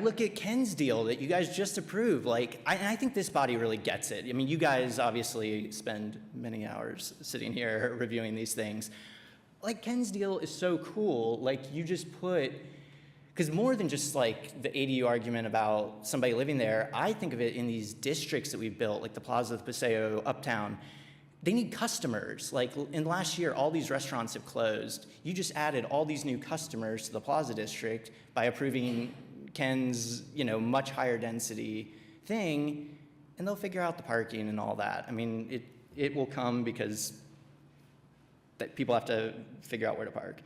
look at Ken's deal that you guys just approved. I think this body really gets it. I mean, you guys obviously spend many hours sitting here reviewing these things. Ken's deal is so cool. You just put, because more than just the ADU argument about somebody living there, I think of it in these districts that we've built, like the Plaza, the Paseo, Uptown. They need customers. In the last year, all these restaurants have closed. You just added all these new customers to the Plaza district by approving Ken's, much higher density thing, and they'll figure out the parking and all that. I mean, it will come because that people have to figure out where to park.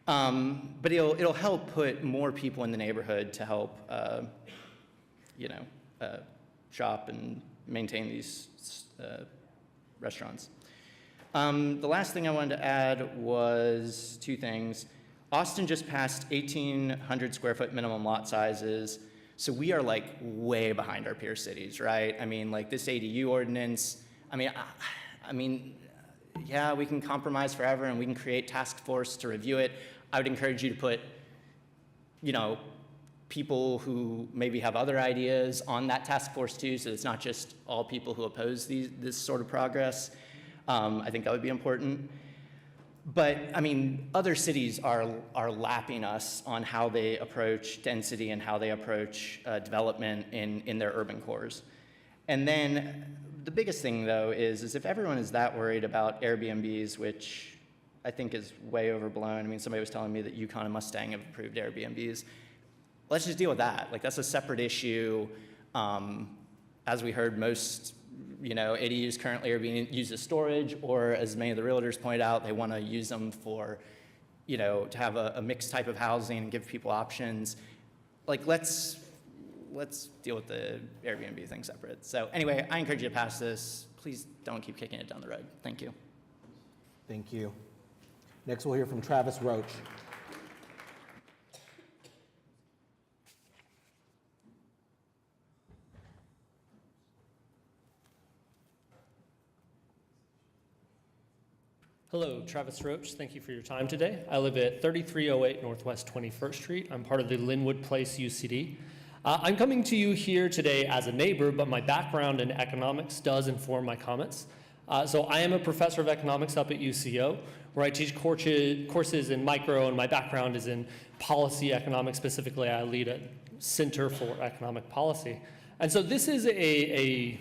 But it'll help put more people in the neighborhood to help, shop and maintain these restaurants. The last thing I wanted to add was two things. Austin just passed 1,800 square foot minimum lot sizes, so we are way behind our peer cities, right? I mean, this ADU ordinance. I mean, yeah, we can compromise forever and we can create task force to review it. I would encourage you to put, people who maybe have other ideas on that task force too, so it's not just all people who oppose this sort of progress. I think that would be important. But, I mean, other cities are lapping us on how they approach density and how they approach development in their urban cores. And then the biggest thing, though, is if everyone is that worried about Airbnbs, which I think is way overblown. I mean, somebody was telling me that Yukon and Mustang have approved Airbnbs. Let's just deal with that. Like, that's a separate issue. As we heard, most ADUs currently are being used as storage, or as many of the realtors point out, they want to use them for, to have a mixed type of housing and give people options. Like, let's deal with the Airbnb thing separate. So anyway, I encourage you to pass this. Please don't keep kicking it down the road. Thank you. Thank you. Next, we'll hear from Travis Roach. Hello, Travis Roach. Thank you for your time today. I live at 3308 Northwest 21st Street. I'm part of the Linwood Place UCD. I'm coming to you here today as a neighbor, but my background in economics does inform my comments. So I am a professor of economics up at UCO, where I teach courses in micro, and my background is in policy economics. Specifically, I lead a Center for Economic Policy. And so this is a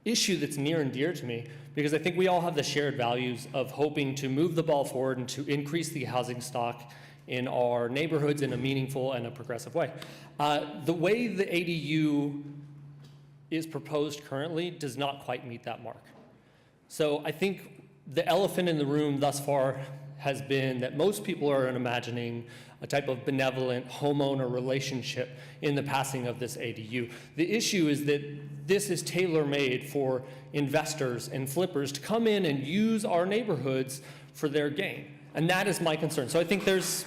issue that's near and dear to me, because I think we all have the shared values of hoping to move the ball forward and to increase the housing stock in our neighborhoods in a meaningful and a progressive way. The way the ADU is proposed currently does not quite meet that mark. So I think the elephant in the room thus far has been that most people are imagining a type of benevolent homeowner relationship in the passing of this ADU. The issue is that this is tailor-made for investors and flippers to come in and use our neighborhoods for their gain. And that is my concern. So I think there's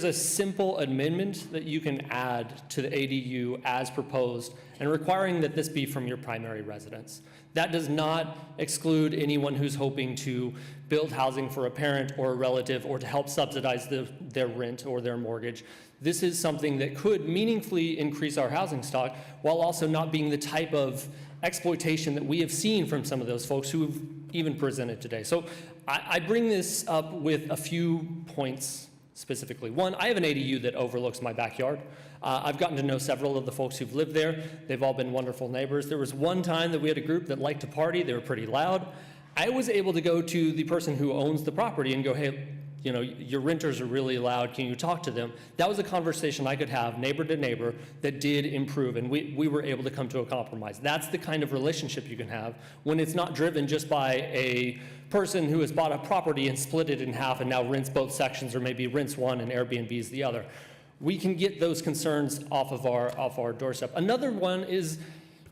a simple amendment that you can add to the ADU as proposed, and requiring that this be from your primary residence. That does not exclude anyone who's hoping to build housing for a parent or a relative, or to help subsidize their rent or their mortgage. This is something that could meaningfully increase our housing stock, while also not being the type of exploitation that we have seen from some of those folks who have even presented today. So I bring this up with a few points specifically. One, I have an ADU that overlooks my backyard. I've gotten to know several of the folks who've lived there. They've all been wonderful neighbors. There was one time that we had a group that liked to party. They were pretty loud. I was able to go to the person who owns the property and go, hey, your renters are really loud. Can you talk to them? That was a conversation I could have neighbor to neighbor that did improve, and we were able to come to a compromise. That's the kind of relationship you can have when it's not driven just by a person who has bought a property and split it in half and now rents both sections, or maybe rents one and Airbnbs the other. We can get those concerns off of our doorstep. Another one is,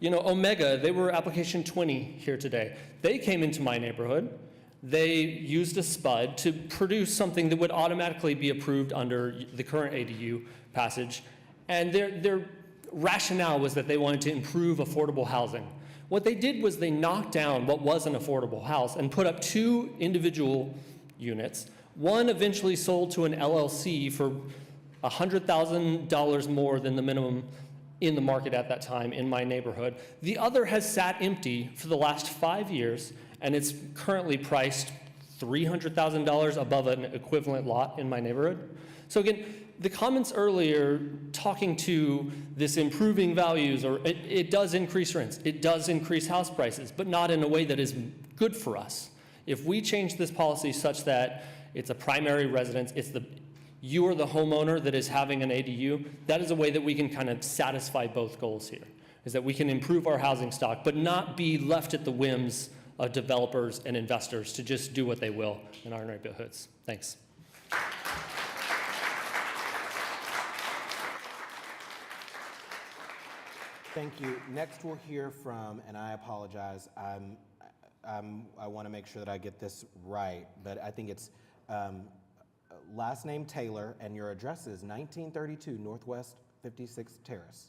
Omega. They were application 20 here today. They came into my neighborhood. They used a SPUD to produce something that would automatically be approved under the current ADU passage. And their rationale was that they wanted to improve affordable housing. What they did was they knocked down what was an affordable house and put up two individual units. One eventually sold to an LLC for $100,000 more than the minimum in the market at that time in my neighborhood. The other has sat empty for the last 5 years, and it's currently priced $300,000 above an equivalent lot in my neighborhood. So again, the comments earlier talking to this improving values, or it does increase rents, it does increase house prices, but not in a way that is good for us. If we change this policy such that it's a primary residence, you are the homeowner that is having an ADU, that is a way that we can kind of satisfy both goals here, is that we can improve our housing stock, but not be left at the whims of developers and investors to just do what they will in our neighborhoods. Thanks. Thank you. Next, we'll hear from, and I apologize, I want to make sure that I get this right, but I think it's last name Taylor, and your address is 1932 Northwest 56th Terrace.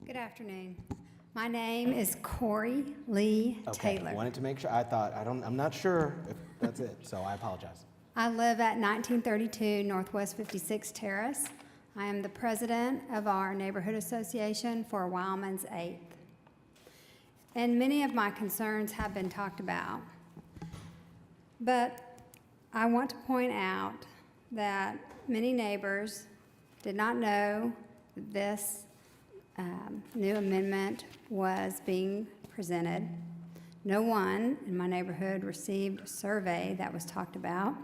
Good afternoon. My name is Corey Lee Taylor. Wanted to make sure. I'm not sure. That's it, so I apologize. I live at 1932 Northwest 56 Terrace. I am the president of our neighborhood association for Wildman's 8th. And many of my concerns have been talked about. But I want to point out that many neighbors did not know this new amendment was being presented. No one in my neighborhood received a survey that was talked about.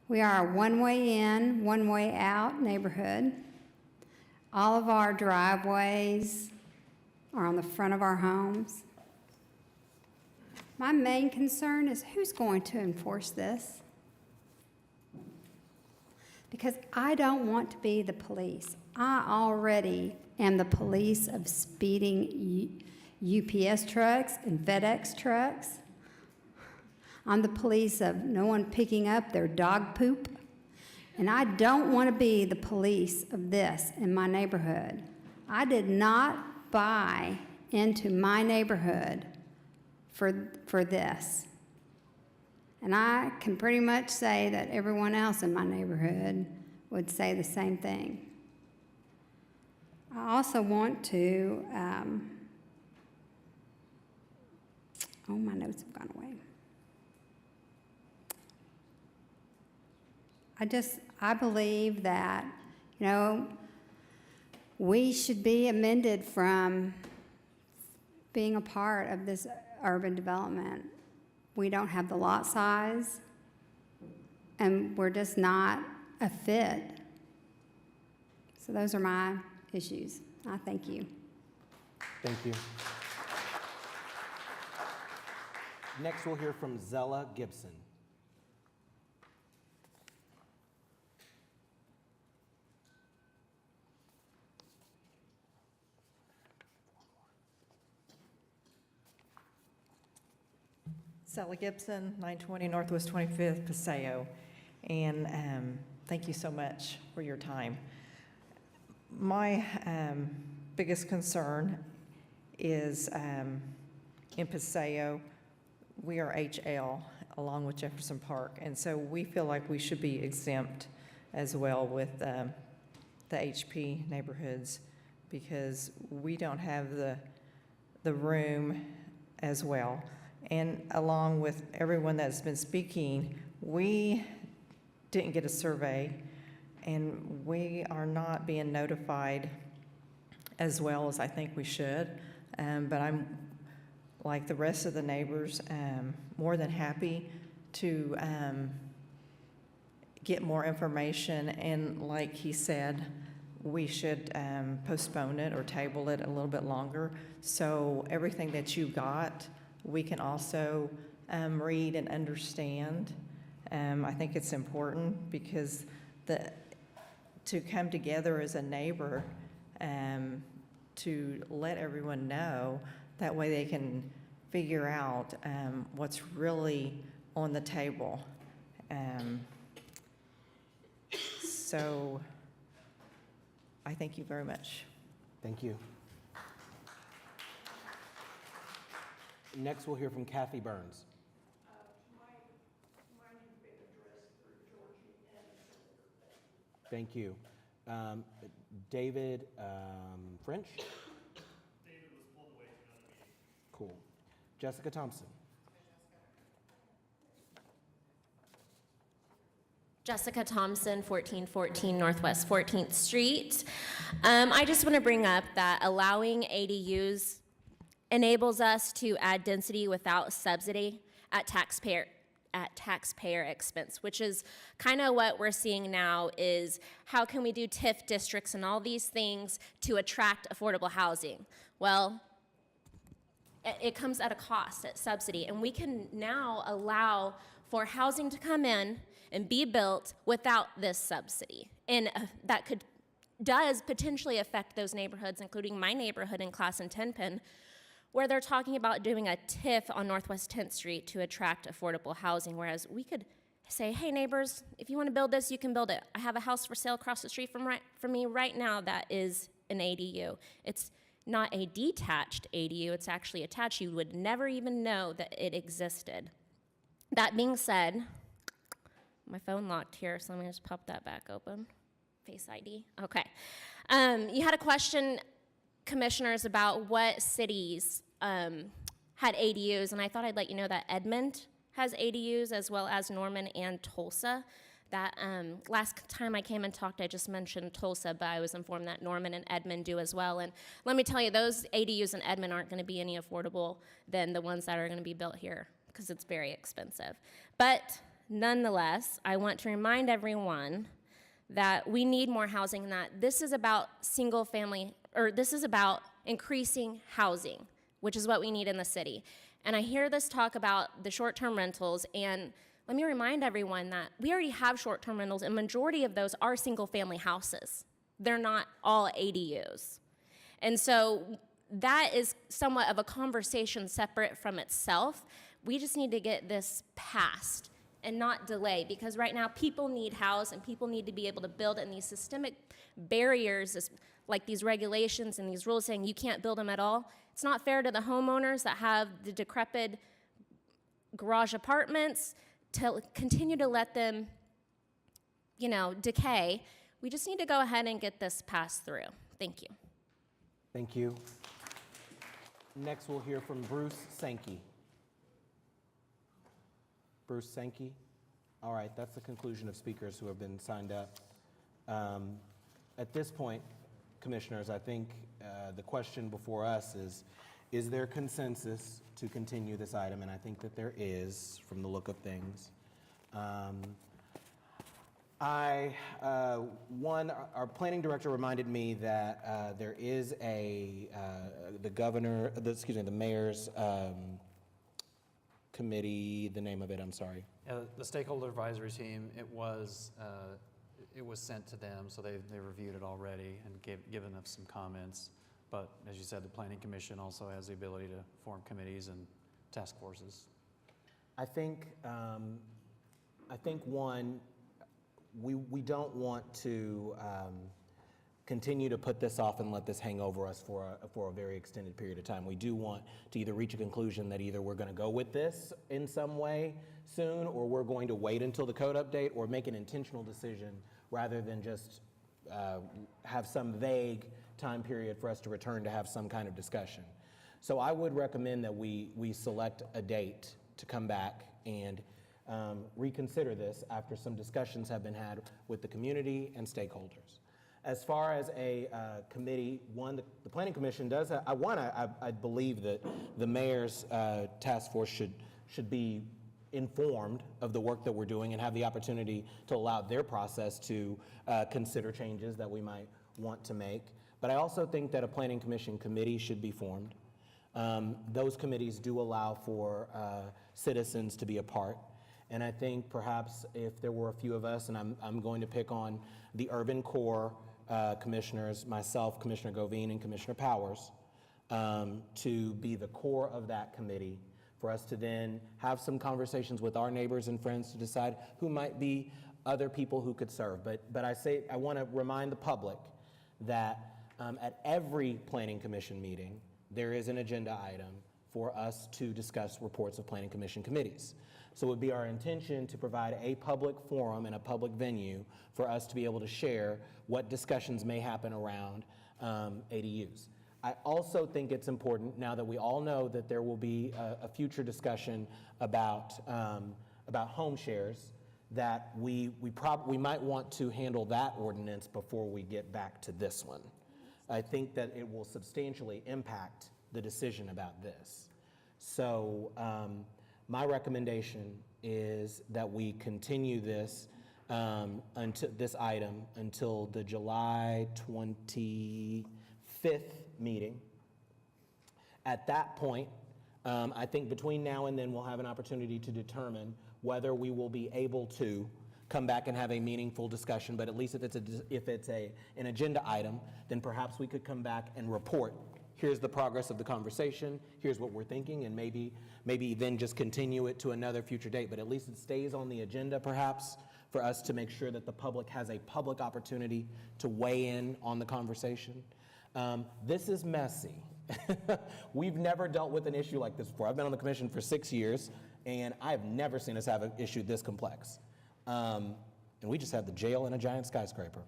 We are a one-way in, one-way out neighborhood. All of our driveways are on the front of our homes. My main concern is who's going to enforce this? Because I don't want to be the police. I already am the police of speeding UPS trucks and FedEx trucks. I'm the police of no one picking up their dog poop. And I don't want to be the police of this in my neighborhood. I did not buy into my neighborhood for this. And I can pretty much say that everyone else in my neighborhood would say the same thing. I also want to, my notes have gone away. I believe that, we should be amended from being a part of this urban development. We don't have the lot size, and we're just not a fit. So those are my issues. I thank you. Thank you. Next, we'll hear from Zella Gibson. Sally Gibson, 920 Northwest 25th, Paseo. And thank you so much for your time. My biggest concern is in Paseo, we are HL along with Jefferson Park. And so we feel like we should be exempt as well with the HP neighborhoods because we don't have the room as well. And along with everyone that's been speaking, we didn't get a survey, and we are not being notified as well as I think we should. But I'm, like the rest of the neighbors, more than happy to get more information. And like he said, we should postpone it or table it a little bit longer. So everything that you got, we can also read and understand. I think it's important because to come together as a neighbor to let everyone know, that way they can figure out what's really on the table. So I thank you very much. Thank you. Next, we'll hear from Kathy Burns. Thank you. David French? David was pulled away from another meeting. Cool. Jessica Thompson. Jessica Thompson, 1414 Northwest 14th Street. I just want to bring up that allowing ADUs enables us to add density without subsidy at taxpayer expense, which is kind of what we're seeing now is how can we do TIF districts and all these things to attract affordable housing? Well, it comes at a cost, at subsidy, and we can now allow for housing to come in and be built without this subsidy. And that does potentially affect those neighborhoods, including my neighborhood in Class and Tenpin, where they're talking about doing a TIF on Northwest 10th Street to attract affordable housing, whereas we could say, hey, neighbors, if you want to build this, you can build it. I have a house for sale across the street from me right now that is an ADU. It's not a detached ADU, it's actually attached. You would never even know that it existed. That being said, my phone locked here, so let me just pop that back open. Face ID. Okay. You had a question, commissioners, about what cities had ADUs, and I thought I'd let you know that Edmond has ADUs as well as Norman and Tulsa. That last time I came and talked, I just mentioned Tulsa, but I was informed that Norman and Edmond do as well. And let me tell you, those ADUs in Edmond aren't going to be any affordable than the ones that are going to be built here because it's very expensive. But nonetheless, I want to remind everyone that we need more housing and that this is about single family, or this is about increasing housing, which is what we need in the city. And I hear this talk about the short-term rentals, and let me remind everyone that we already have short-term rentals, and majority of those are single-family houses. They're not all ADUs. And so that is somewhat of a conversation separate from itself. We just need to get this passed and not delay, because right now people need house and people need to be able to build, and these systemic barriers, like these regulations and these rules saying you can't build them at all, it's not fair to the homeowners that have the decrepit garage apartments to continue to let them, decay. We just need to go ahead and get this passed through. Thank you. Thank you. Next, we'll hear from Bruce Sankey. Bruce Sankey. All right, that's the conclusion of speakers who have been signed up. At this point, commissioners, I think the question before us is there consensus to continue this item? And I think that there is, from the look of things. Our planning director reminded me that there is the mayor's committee, the name of it, I'm sorry. The stakeholder advisory team, it was sent to them, so they reviewed it already and given us some comments. But as you said, the Planning Commission also has the ability to form committees and task forces. I think one, we don't want to continue to put this off and let this hang over us for a very extended period of time. We do want to either reach a conclusion that either we're going to go with this in some way soon, or we're going to wait until the code update, or make an intentional decision rather than just have some vague time period for us to return to have some kind of discussion. So I would recommend that we select a date to come back and reconsider this after some discussions have been had with the community and stakeholders. As far as a committee, the Planning Commission does have, I believe that the mayor's task force should be informed of the work that we're doing and have the opportunity to allow their process to consider changes that we might want to make. But I also think that a Planning Commission committee should be formed. Those committees do allow for citizens to be a part. And I think perhaps if there were a few of us, and I'm going to pick on the urban core commissioners, myself, Commissioner Govine, and Commissioner Powers, to be the core of that committee, for us to then have some conversations with our neighbors and friends to decide who might be other people who could serve. But I want to remind the public that at every Planning Commission meeting, there is an agenda item for us to discuss reports of Planning Commission committees. So it would be our intention to provide a public forum and a public venue for us to be able to share what discussions may happen around ADUs. I also think it's important, now that we all know that there will be a future discussion about home shares, that we might want to handle that ordinance before we get back to this one. I think that it will substantially impact the decision about this. So my recommendation is that we continue this until this item until the July 25th meeting. At that point, I think between now and then we'll have an opportunity to determine whether we will be able to come back and have a meaningful discussion, but at least if it's an agenda item, then perhaps we could come back and report, here's the progress of the conversation, here's what we're thinking, and maybe then just continue it to another future date, but at least it stays on the agenda perhaps for us to make sure that the public has a public opportunity to weigh in on the conversation. This is messy, We've never dealt with an issue like this before. I've been on the commission for 6 years, and I've never seen us have an issue this complex. And we just had the jail and a giant skyscraper.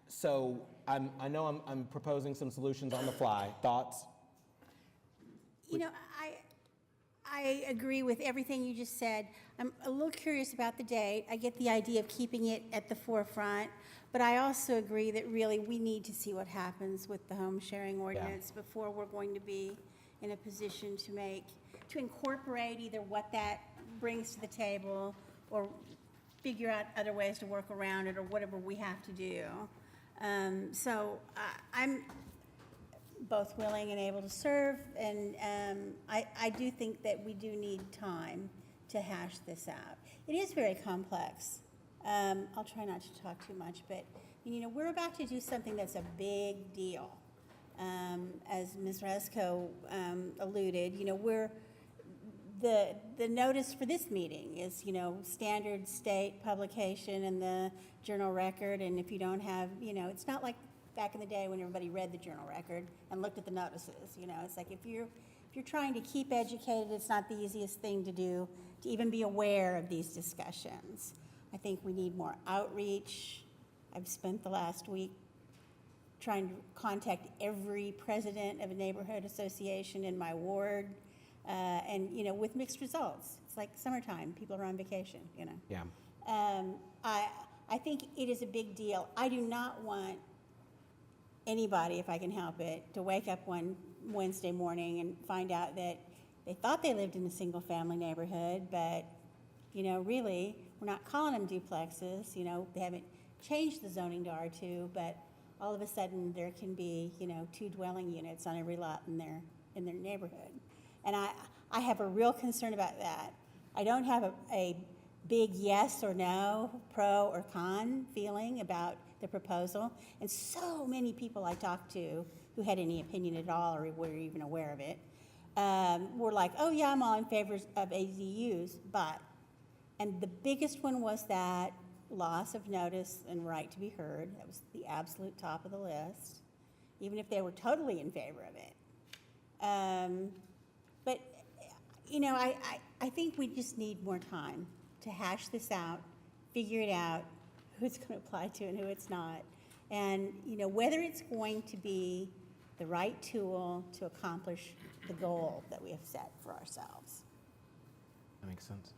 So I know I'm proposing some solutions on the fly. Thoughts? You know, I agree with everything you just said. I'm a little curious about the date. I get the idea of keeping it at the forefront, but I also agree that really we need to see what happens with the home sharing ordinance before we're going to be in a position to incorporate either what that brings to the table or figure out other ways to work around it or whatever we have to do. So I'm both willing and able to serve, and I do think that we do need time to hash this out. It is very complex. I'll try not to talk too much, but you know, we're about to do something that's a big deal. As Ms. Resco alluded, you know, the notice for this meeting is, you know, standard state publication in the Journal Record, and if you don't have, you know, it's not like back in the day when everybody read the Journal Record and looked at the notices. You know, it's like if you're trying to keep educated, it's not the easiest thing to do to even be aware of these discussions. I think we need more outreach. I've spent the last week trying to contact every president of a neighborhood association in my ward, and you know, with mixed results. It's like summertime; people are on vacation. You know. Yeah. I think it is a big deal. I do not want anybody, if I can help it, to wake up one Wednesday morning and find out that they thought they lived in a single-family neighborhood, but you know, really, we're not calling them duplexes. You know, they haven't changed the zoning to R2, but all of a sudden there can be, you know, 2 dwelling units on every lot in their neighborhood. And I have a real concern about that. I don't have a big yes or no, pro or con feeling about the proposal. And so many people I talked to who had any opinion at all or were even aware of it were like, oh yeah, I'm all in favor of ADUs, but, and the biggest one was that loss of notice and right to be heard. That was the absolute top of the list, even if they were totally in favor of it. But, you know, I think we just need more time to hash this out, figure it out, who it's going to apply to and who it's not, and, you know, whether it's going to be the right tool to accomplish the goal that we have set for ourselves. That makes sense.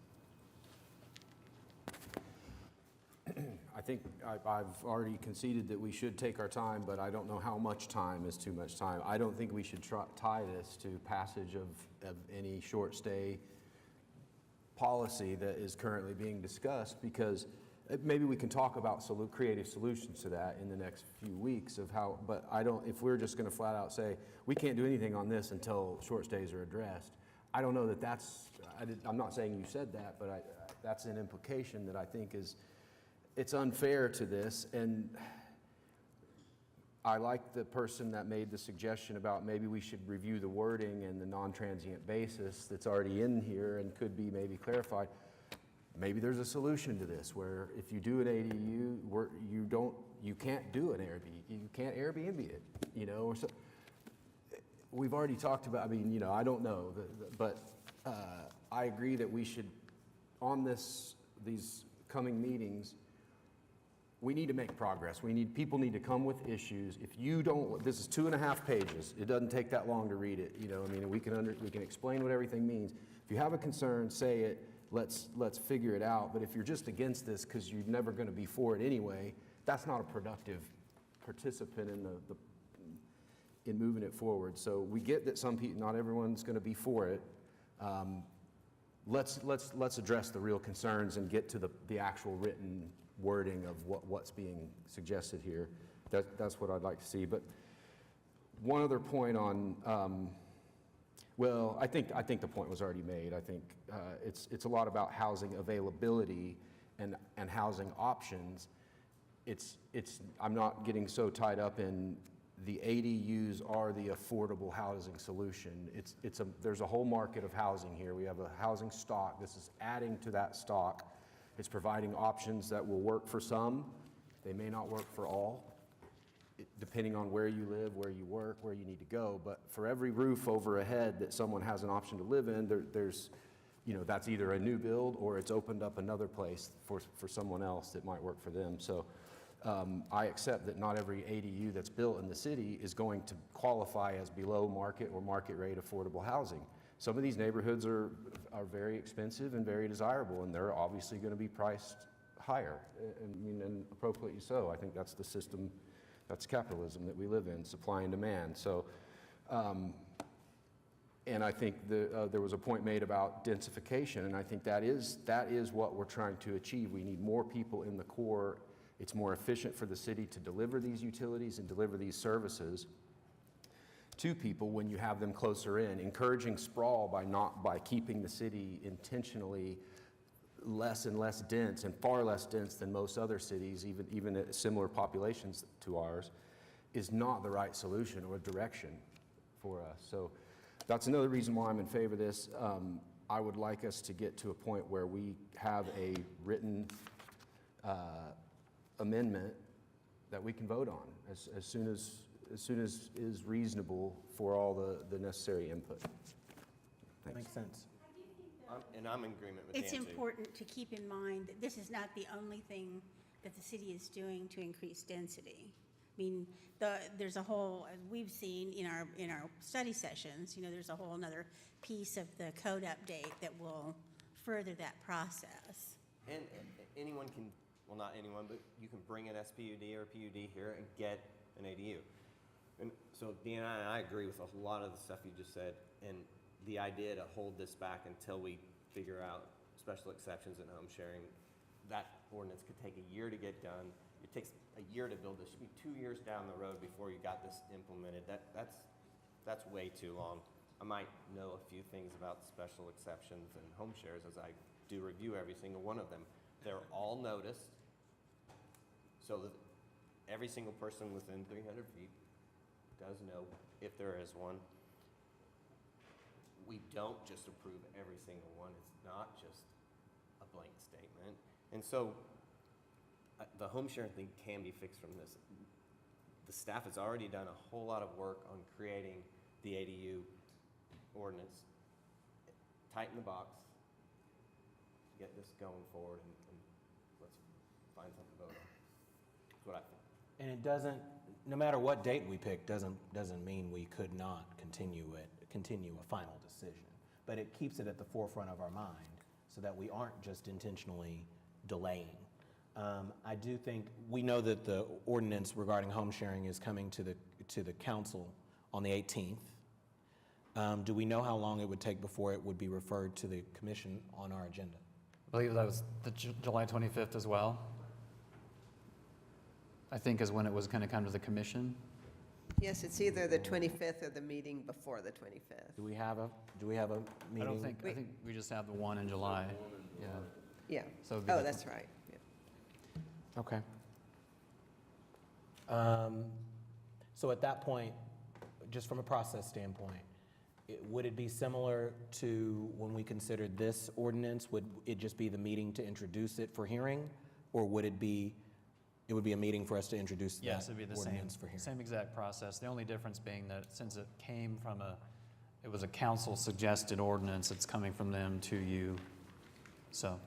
I think I've already conceded that we should take our time, but I don't know how much time is too much time. I don't think we should tie this to passage of any short stay policy that is currently being discussed, because maybe we can talk about creative solutions to that in the next few weeks of how, but I don't, if we're just going to flat out say, we can't do anything on this until short stays are addressed, I don't know that I'm not saying you said that, but that's an implication that I think it's unfair to this. And I like the person that made the suggestion about maybe we should review the wording and the non-transient basis that's already in here and could be maybe clarified. Maybe there's a solution to this where if you do an ADU, you can't do an Airbnb, you can't Airbnb it, you know, or so. We've already talked about, I mean, you know, I don't know, but I agree that we should, on these coming meetings, we need to make progress. People need to come with issues. If you don't, this is 2.5 pages. It doesn't take that long to read it. You know, I mean, we can explain what everything means. If you have a concern, say it. Let's figure it out. But if you're just against this because you're never going to be for it anyway, that's not a productive participant in moving it forward. So we get that some people, not everyone's going to be for it. Let's address the real concerns and get to the actual written wording of what's being suggested here. That's what I'd like to see. But one other point on, well, I think the point was already made. I think it's a lot about housing availability and housing options. I'm not getting so tied up in the ADUs are the affordable housing solution. There's a whole market of housing here. We have a housing stock. This is adding to that stock. It's providing options that will work for some. They may not work for all. depending on where you live, where you work, where you need to go. But for every roof over a head that someone has an option to live in, there's, that's either a new build or it's opened up another place for someone else that might work for them. So I accept that not every ADU that's built in the city is going to qualify as below market or market rate affordable housing. Some of these neighborhoods are very expensive and very desirable, and they're obviously going to be priced higher, and appropriately so. I think that's the system, that's capitalism that we live in, supply and demand. So, and I think there was a point made about densification, and I think that is what we're trying to achieve. We need more people in the core. It's more efficient for the city to deliver these utilities and deliver these services to people when you have them closer in, encouraging sprawl by keeping the city intentionally less and less dense and far less dense than most other cities, even at similar populations to ours, is not the right solution or direction for us. So that's another reason why I'm in favor of this. I would like us to get to a point where we have a written amendment that we can vote on as soon as is reasonable for all the necessary input. Thanks. Makes sense. And I'm in agreement with It's Nancy. important to keep in mind that this is not the only thing that the city is doing to increase density. I mean, there's a whole, as we've seen in our study sessions, there's a whole another piece of the code update that will further that process. And anyone can, well, not anyone, but you can bring an SPUD or a PUD here and get an ADU. And so Deanna and I agree with a lot of the stuff you just said, and the idea to hold this back until we figure out special exceptions and home sharing, that ordinance could take a year to get done. It takes a year to build this. It should be 2 years down the road before you got this implemented. That's way too long. I might know a few things about special exceptions and home shares as I do review every single one of them. They're all noticed so that every single person within 300 feet does know if there is one. We don't just approve every single one. It's not just a blank statement. And so the home sharing thing can be fixed from this. The staff has already done a whole lot of work on creating the ADU ordinance. Tighten the box, get this going forward, and let's find something to vote on. That's what I think. And it doesn't, no matter what date we pick, doesn't mean we could not continue a final decision. But it keeps it at the forefront of our mind so that we aren't just intentionally delaying. I do think, we know that the ordinance regarding home sharing is coming to the council on the 18th. Do we know how long it would take before it would be referred to the commission on our agenda? I believe that was the July 25th as well. I think is when it was going to come to the commission. Yes, it's either the 25th or the meeting before the 25th. Do we have a meeting? I don't think, I think we just have the one in July. Yeah. Yeah. So it'd be Oh, the- that's right. Yeah. Okay. So at that point, just from a process standpoint, would it be similar to when we considered this ordinance? Would it just be the meeting to introduce it for hearing? Or would it be a meeting for us to introduce that Yes, it'd be the ordinance for hearing? same exact process. The only difference being that since it came from it was a council suggested ordinance, it's coming from them to you. So,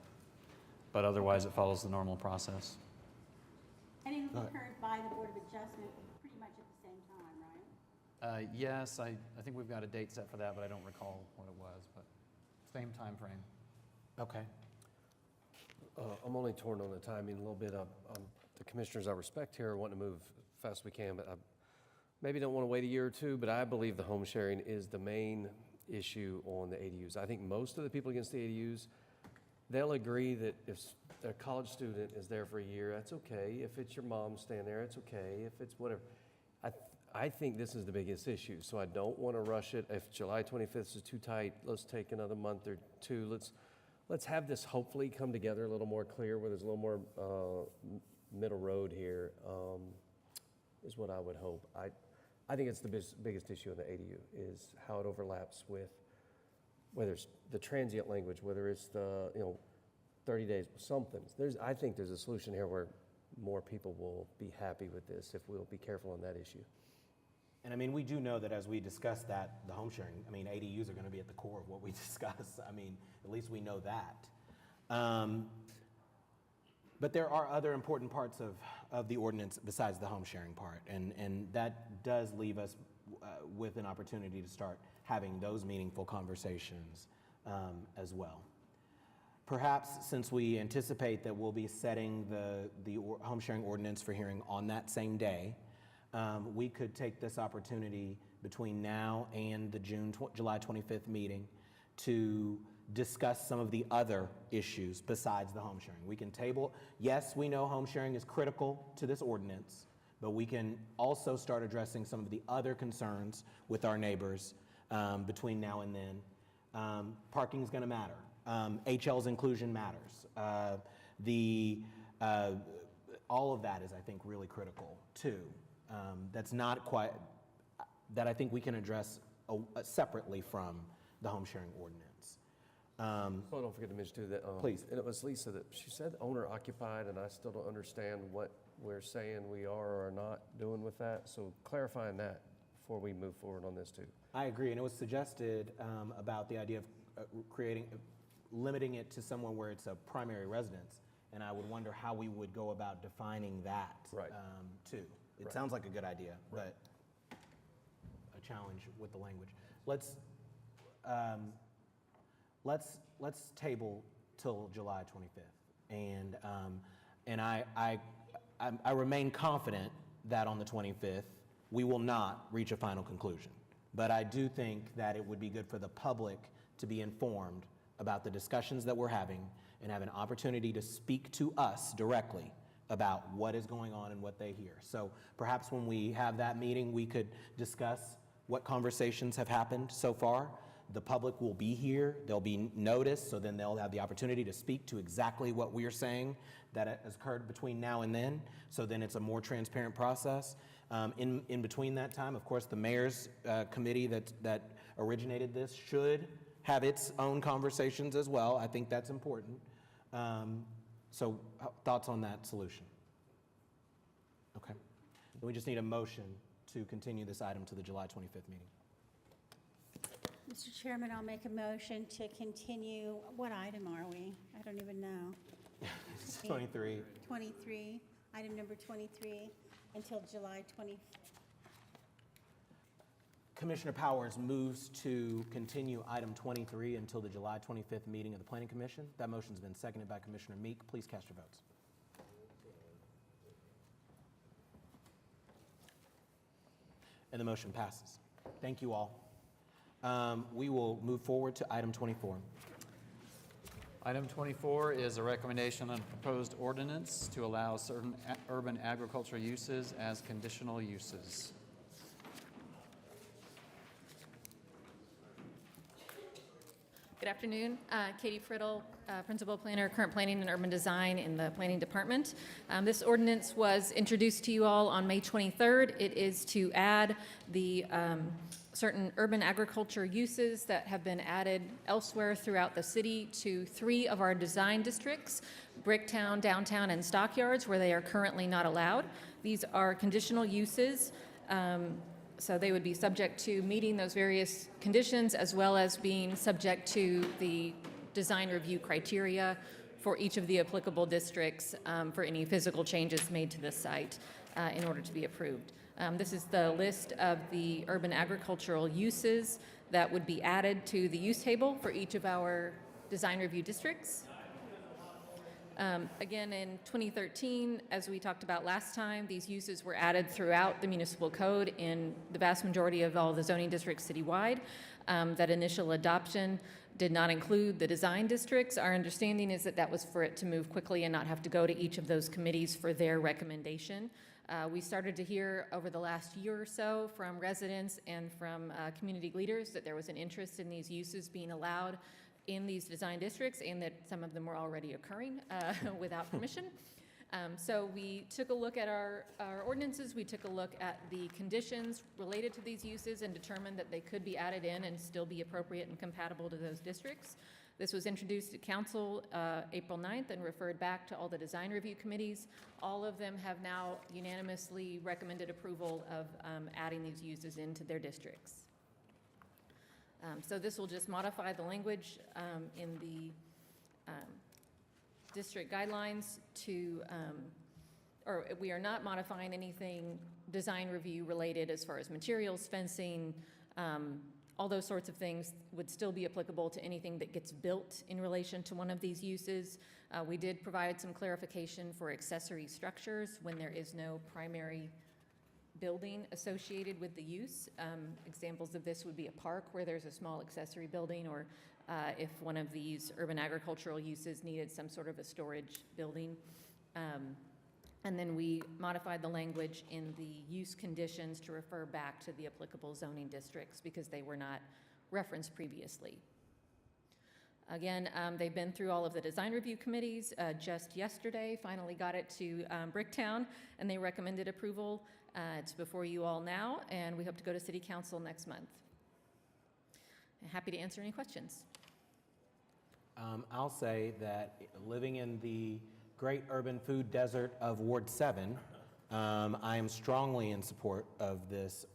but otherwise it follows the normal process. And it will be heard by the Board of Adjustment pretty much at the same time, right? Yes, I think we've got a date set for that, but I don't recall what it was, but same time frame. Okay. I'm only torn on the timing a little bit. The commissioners I respect here want to move fast as we can, but I maybe don't want to wait a year or two, but I believe the home sharing is the main issue on the ADUs. I think most of the people against the ADUs, they'll agree that if a college student is there for a year, that's okay. If it's your mom staying there, it's okay. If it's whatever. I think this is the biggest issue, so I don't want to rush it. If July 25th is too tight, let's take another month or two. Let's have this hopefully come together a little more clear, where there's a little more middle road here, is what I would hope. I think it's the biggest issue in the ADU is how it overlaps with whether it's the transient language, whether it's the 30 days, something. I think there's a solution here where more people will be happy with this if we'll be careful on that issue. And I mean, we do know that as we discuss that, the home sharing, I mean, ADUs are going to be at the core of what we discuss. I mean, at least we know that. But there are other important parts of the ordinance besides the home sharing part, and that does leave us with an opportunity to start having those meaningful conversations as well. Perhaps since we anticipate that we'll be setting the home sharing ordinance for hearing on that same day, we could take this opportunity between now and the July 25th meeting to discuss some of the other issues besides the home sharing. We can table, yes, we know home sharing is critical to this ordinance, but we can also start addressing some of the other concerns with our neighbors between now and then. Parking's gonna matter. HL's inclusion matters. All of that is, I think, really critical too. That's not quite, that I think we can address separately from the home sharing ordinance. Oh, don't forget to mention too that, Please. and it was Lisa that, she said owner occupied, and I still don't understand what we're saying we are or are not doing with that, so clarifying that before we move forward on this too. I agree, and it was suggested about the idea of limiting it to somewhere where it's a primary residence, and I would wonder how we would go about defining that too. It sounds like a good idea, but a challenge with the language. Let's table till July 25th, and I remain confident that on the 25th we will not reach a final conclusion. But I do think that it would be good for the public to be informed about the discussions that we're having and have an opportunity to speak to us directly about what is going on and what they hear. So perhaps when we have that meeting, we could discuss what conversations have happened so far. The public will be here, they'll be noticed, so then they'll have the opportunity to speak to exactly what we're saying that has occurred between now and then, so then it's a more transparent process. In between that time, of course, the mayor's committee that originated this should have its own conversations as well. I think that's important. So thoughts on that solution? Okay. Then we just need a motion to continue this item to the July 25th meeting. Mr. Chairman, I'll make a motion to continue, what item are we? I don't even know. 23. 23, item number 23, until July 20th. Commissioner Powers moves to continue item 23 until the July 25th meeting of the Planning Commission. That motion's been seconded by Commissioner Meek. Please cast your votes. And the motion passes. Thank you all. We will move forward to item 24. Item 24 is a recommendation on a proposed ordinance to allow certain urban agricultural uses as conditional uses. Good afternoon. Katie Friddle, Principal Planner, Current Planning and Urban Design in the Planning Department. This ordinance was introduced to you all on May 23rd. It is to add the certain urban agriculture uses that have been added elsewhere throughout the city to 3 of our design districts, Bricktown, Downtown, and Stockyards, where they are currently not allowed. These are conditional uses. So they would be subject to meeting those various conditions as well as being subject to the design review criteria for each of the applicable districts for any physical changes made to the site in order to be approved. This is the list of the urban agricultural uses that would be added to the use table for each of our design review districts. Again, in 2013, as we talked about last time, these uses were added throughout the municipal code in the vast majority of all the zoning districts citywide. That initial adoption did not include the design districts. Our understanding is that that was for it to move quickly and not have to go to each of those committees for their recommendation. We started to hear over the last year or so from residents and from community leaders that there was an interest in these uses being allowed in these design districts and that some of them were already occurring without permission. So we took a look at our ordinances, we took a look at the conditions related to these uses and determined that they could be added in and still be appropriate and compatible to those districts. This was introduced to council April 9th and referred back to all the design review committees. All of them have now unanimously recommended approval of adding these uses into their districts. So this will just modify the language in the district guidelines to, or we are not modifying anything design review related as far as materials, fencing, all those sorts of things would still be applicable to anything that gets built in relation to one of these uses. We did provide some clarification for accessory structures when there is no primary building associated with the use. Examples of this would be a park where there's a small accessory building, or if one of these urban agricultural uses needed some sort of a storage building. And then we modified the language in the use conditions to refer back to the applicable zoning districts because they were not referenced previously. Again, they've been through all of the design review committees. Just yesterday, finally got it to Bricktown, and they recommended approval. It's before you all now, and we hope to go to City Council next month. I'm happy to answer any questions. I'll say that living in the great urban food desert of Ward 7, I am strongly in support of this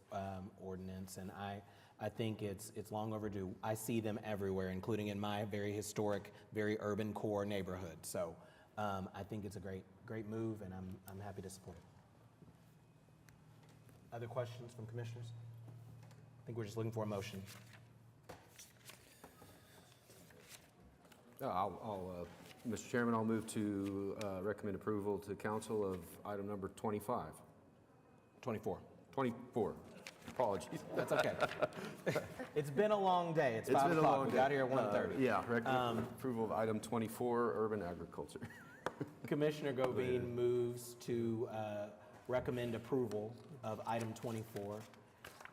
ordinance, and I think it's long overdue. I see them everywhere, including in my very historic, very urban core neighborhood. So I think it's a great move, and I'm happy to support it. Other questions from commissioners? I think we're just looking for a motion. Mr. Chairman, I'll move to recommend approval to council of item number 25. 24. 24. Apologies. That's okay. It's been a long day. It's 5 o'clock. We got here at 1:30. Yeah, recommend approval of item 24, urban agriculture. Commissioner Govine moves to recommend approval of item 24,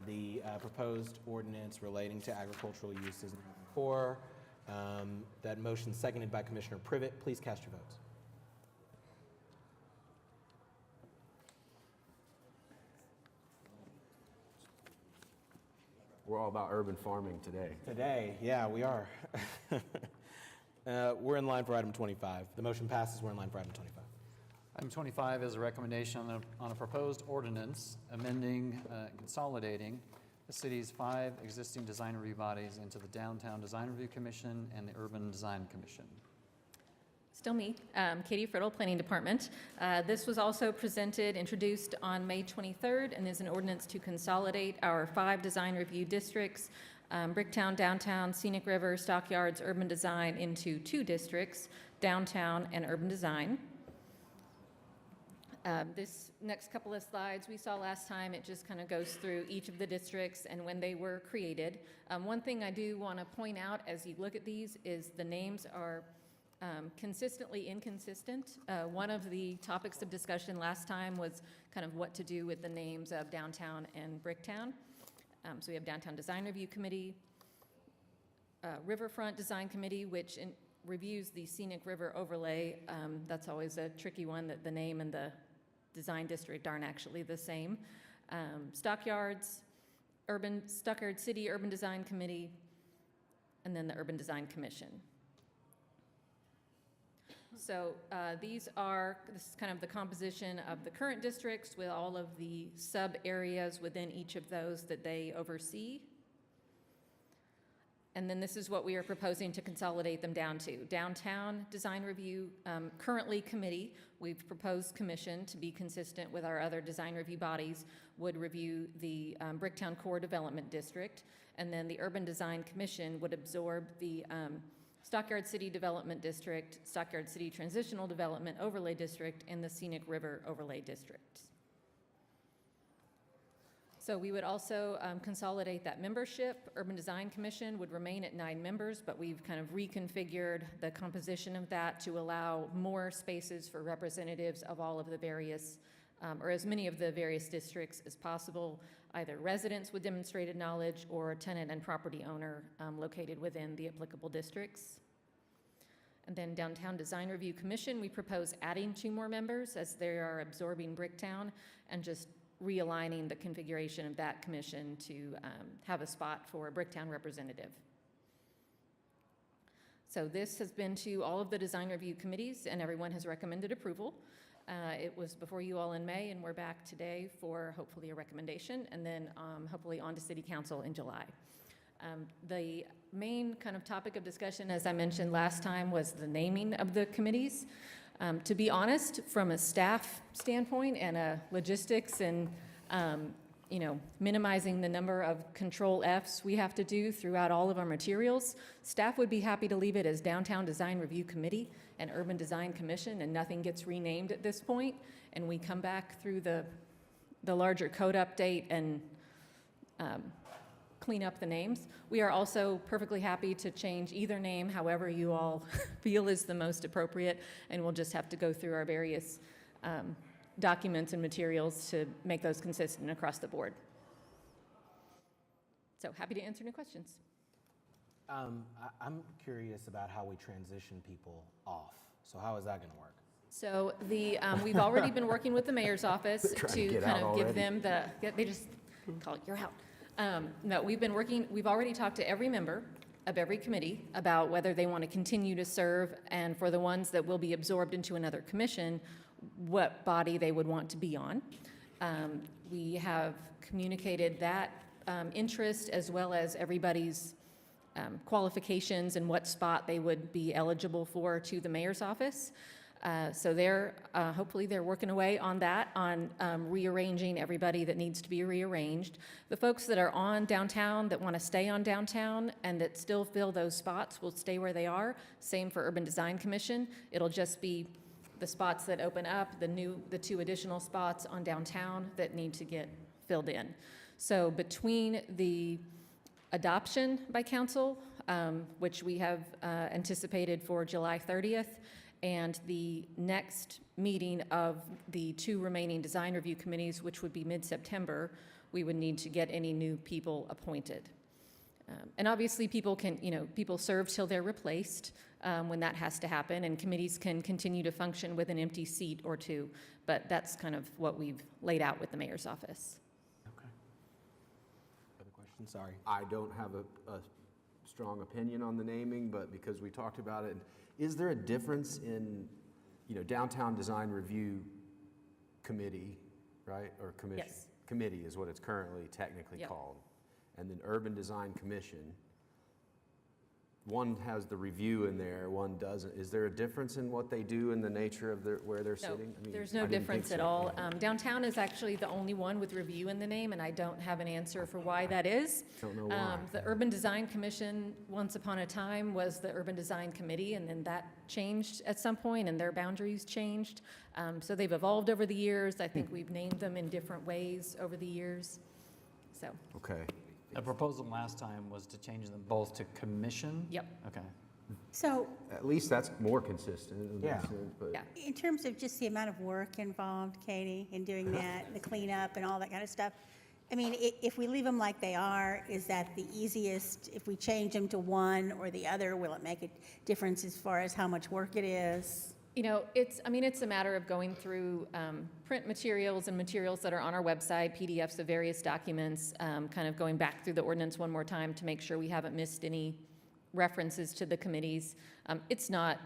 the proposed ordinance relating to agricultural uses. For that motion seconded by Commissioner Privet. Please cast your votes. We're all about urban farming today. Today, yeah, we are. We're in line for item 25. The motion passes. We're in line for item 25. Item 25 is a recommendation on a proposed ordinance amending, consolidating the city's 5 existing design review bodies into the Downtown Design Review Commission and the Urban Design Commission. Still me, Katie Friddle, Planning Department. This was also introduced on May 23rd, and is an ordinance to consolidate our 5 design review districts, Bricktown, Downtown, Scenic River, Stockyards, Urban Design, into 2 districts, Downtown and Urban Design. This next couple of slides we saw last time, it just kind of goes through each of the districts and when they were created. One thing I do want to point out as you look at these is the names are consistently inconsistent. One of the topics of discussion last time was kind of what to do with the names of Downtown and Bricktown. So we have Downtown Design Review Committee, Riverfront Design Committee, which reviews the Scenic River overlay. That's always a tricky one, that the name and the design district aren't actually the same. Stockyards, Stockyard City Urban Design Committee, and then the Urban Design Commission. So this is kind of the composition of the current districts with all of the sub areas within each of those that they oversee. And then this is what we are proposing to consolidate them down to. Downtown Design Review, currently committee, we've proposed commission to be consistent with our other design review bodies, would review the Bricktown Core Development District, and then the Urban Design Commission would absorb the Stockyard City Development District, Stockyard City Transitional Development Overlay District, and the Scenic River Overlay District. So we would also consolidate that membership. Urban Design Commission would remain at 9 members, but we've kind of reconfigured the composition of that to allow more spaces for representatives of all of the various, or as many of the various districts as possible, either residents with demonstrated knowledge or a tenant and property owner located within the applicable districts. And then Downtown Design Review Commission, we propose adding 2 more members as they are absorbing Bricktown, and just realigning the configuration of that commission to have a spot for a Bricktown representative. So this has been to all of the design review committees, and everyone has recommended approval. It was before you all in May, and we're back today for hopefully a recommendation, and then hopefully on to City Council in July. The main kind of topic of discussion, as I mentioned last time, was the naming of the committees. To be honest, from a staff standpoint and a logistics and minimizing the number of control Fs we have to do throughout all of our materials, staff would be happy to leave it as Downtown Design Review Committee and Urban Design Commission, and nothing gets renamed at this point, and we come back through the larger code update and clean up the names. We are also perfectly happy to change either name however you all feel is the most appropriate, and we'll just have to go through our various documents and materials to make those consistent across the board. So happy to answer any questions. I'm curious about how we transition people off. So how is that going to work? So we've already been working with the mayor's office to kind of give them they just call it, you're out. No, we've already talked to every member of every committee about whether they want to continue to serve, and for the ones that will be absorbed into another commission, what body they would want to be on. We have communicated that interest as well as everybody's qualifications and what spot they would be eligible for to the mayor's office. So hopefully they're working away on that, on rearranging everybody that needs to be rearranged. The folks that are on downtown, that want to stay on downtown and that still fill those spots, will stay where they are. Same for Urban Design Commission. It'll just be the spots that open up, the two additional spots on downtown that need to get filled in. So between the adoption by council, which we have anticipated for July 30th, and the next meeting of the two remaining design review committees, which would be mid-September, we would need to get any new people appointed. And obviously people serve till they're replaced when that has to happen, and committees can continue to function with an empty seat or two, but that's kind of what we've laid out with the mayor's office. Okay. Other questions? Sorry. I don't have a strong opinion on the naming, but because we talked about it, is there a difference in, Downtown Design Review Committee, right, or commission? Yes. Committee is what it's currently technically called. And then Urban Design Commission, one has the review in there, one doesn't. Is there a difference in what they do and the nature of where they're sitting? There's no difference at all. Downtown is actually the only one with review in the name, and I don't have an answer for why that is. Don't know why. The Urban Design Commission, once upon a time, was the Urban Design Committee, and then that changed at some point, and their boundaries changed. So they've evolved over the years. I think we've named them in different ways over the years. So. Okay. The proposal last time was to change them both to commission? Yep. Okay. So At least that's more consistent. Yeah. But Yeah. in terms of just the amount of work involved, Katie, in doing that, the cleanup and all that kind of stuff, I mean, if we leave them like they are, is that the easiest? If we change them to one or the other, will it make a difference as far as how much work it is? It's a matter of going through print materials and materials that are on our website, PDFs of various documents, kind of going back through the ordinance one more time to make sure we haven't missed any references to the committees. It's not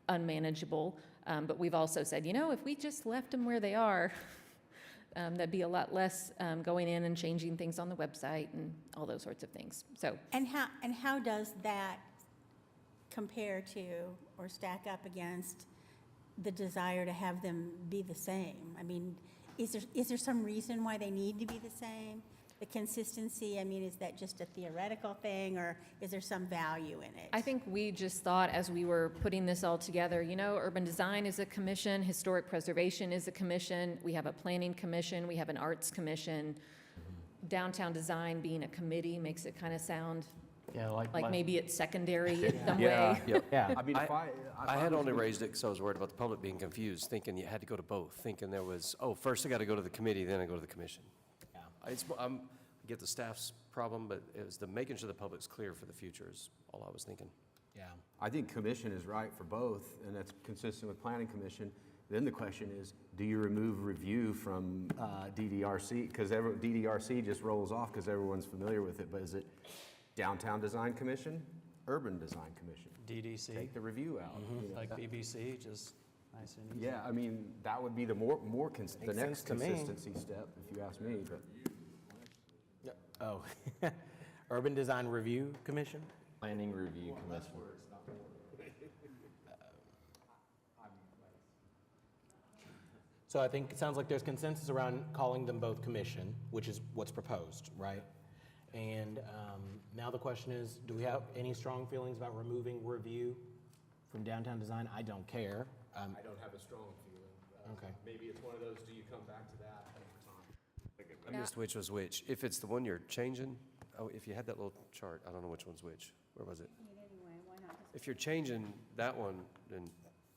unmanageable, but we've also said, if we just left them where they are, that'd be a lot less going in and changing things on the website and all those sorts of things. So. And how does that compare to or stack up against the desire to have them be the same? I mean, is there some reason why they need to be the same? The consistency, I mean, is that just a theoretical thing, or is there some value in it? I think we just thought as we were putting this all together, urban design is a commission, historic preservation is a commission, we have a planning commission, we have an arts commission. Downtown design being a committee makes it kind of sound like maybe it's secondary in some way. Yeah. I mean, I had only raised it because I was worried about the public being confused, thinking you had to go to both, thinking there was, first I got to go to the committee, then I go to the commission. Yeah. I get the staff's problem, but it was making sure the public's clear for the future is all I was thinking. Yeah. I think commission is right for both, and that's consistent with planning commission. Then the question is, do you remove review from DDRC? Because DDRC just rolls off because everyone's familiar with it, but is it Downtown Design Commission, Urban Design Commission. DDC, Take the review out. you know, like that- BBC, just nice and easy. Yeah, I mean, that would be the the Makes next sense to me. consistency step, if you ask me, but. Oh, Urban Design Review Commission? Planning Review Commission. So I think it sounds like there's consensus around calling them both commission, which is what's proposed, right? And now the question is, do we have any strong feelings about removing review from downtown design? I don't care. I don't have a strong feeling. Okay. Maybe it's one of those, do you come back to that over time? I missed which was which. If it's the one you're changing, oh, if you had that little chart, I don't know which one's which. Where was it? If you're changing that one, then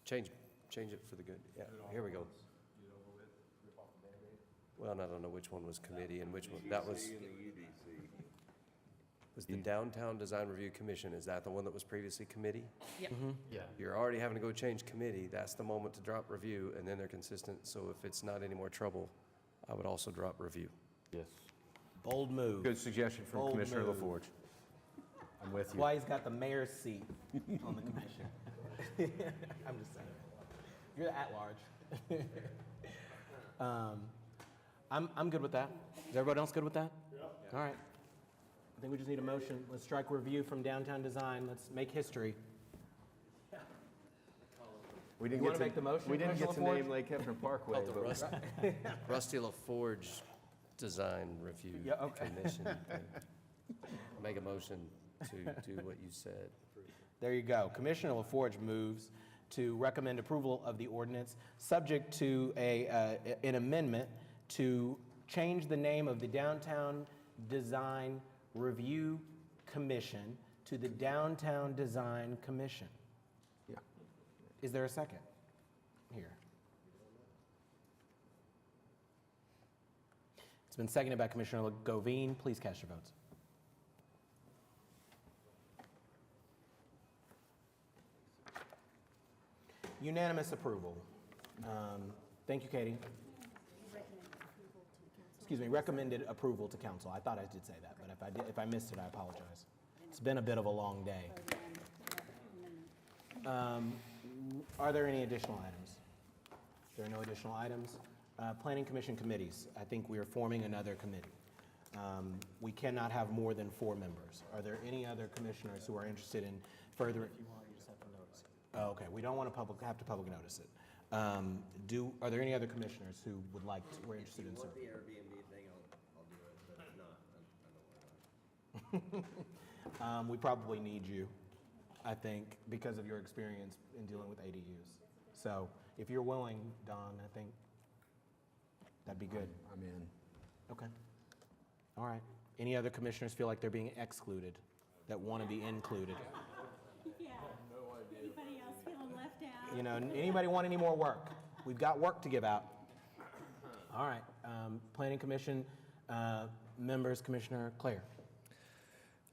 change it for the good. Yeah, here we go. Well, I don't know which one was committee and which one, that was the Downtown Design Review Commission. Is that the one that was previously committee? Yep. Yeah. You're already having to go change committee. That's the moment to drop review, and then they're consistent. So if it's not any more trouble, I would also drop review. Yes. Bold move. Good suggestion from Bold Commissioner move. LaForge. I'm with That's you. why he's got the mayor's seat on the commission. I'm just saying. You're the at-large. I'm good with that. Is everybody else good with that? Yeah. All right. I think we just need a motion. Let's strike review from downtown design. Let's make history. We didn't You get wanna make the motion, We didn't get to Commissioner name Lake Hefner Parkway. Oh, the Rusty LaForge Design Review Yeah, okay. Commission. Make a motion to do what you said. There you go. Commissioner LaForge moves to recommend approval of the ordinance, subject to an amendment to change the name of the Downtown Design Review Commission to the Downtown Design Commission. Yeah. Is there a second? Here. It's been seconded by Commissioner Govine. Please cast your votes. Unanimous approval. Thank you, Katie. Excuse me, recommended approval to council. I thought I did say that, but if I missed it, I apologize. It's been a bit of a long day. Are there any additional items? There are no additional items. Planning Commission committees. I think we are forming another committee. We cannot have more than 4 members. Are there any other commissioners who are interested in further? If you want, you just have to notice it. Oh, okay, we don't want to have to public notice it. Are there any other commissioners who would like to, we're interested in serving? If you want the Airbnb thing, I'll do it, but if not, I don't worry about it. We probably need you, I think, because of your experience in dealing with ADUs. So if you're willing, Don, I think that'd be good. I'm in. Okay. All right. Any other commissioners feel like they're being excluded, that want to be included? Yeah. Anybody else feeling left out? You know, anybody want any more work? We've got work to give out. All right. Planning Commission members, Commissioner Claire.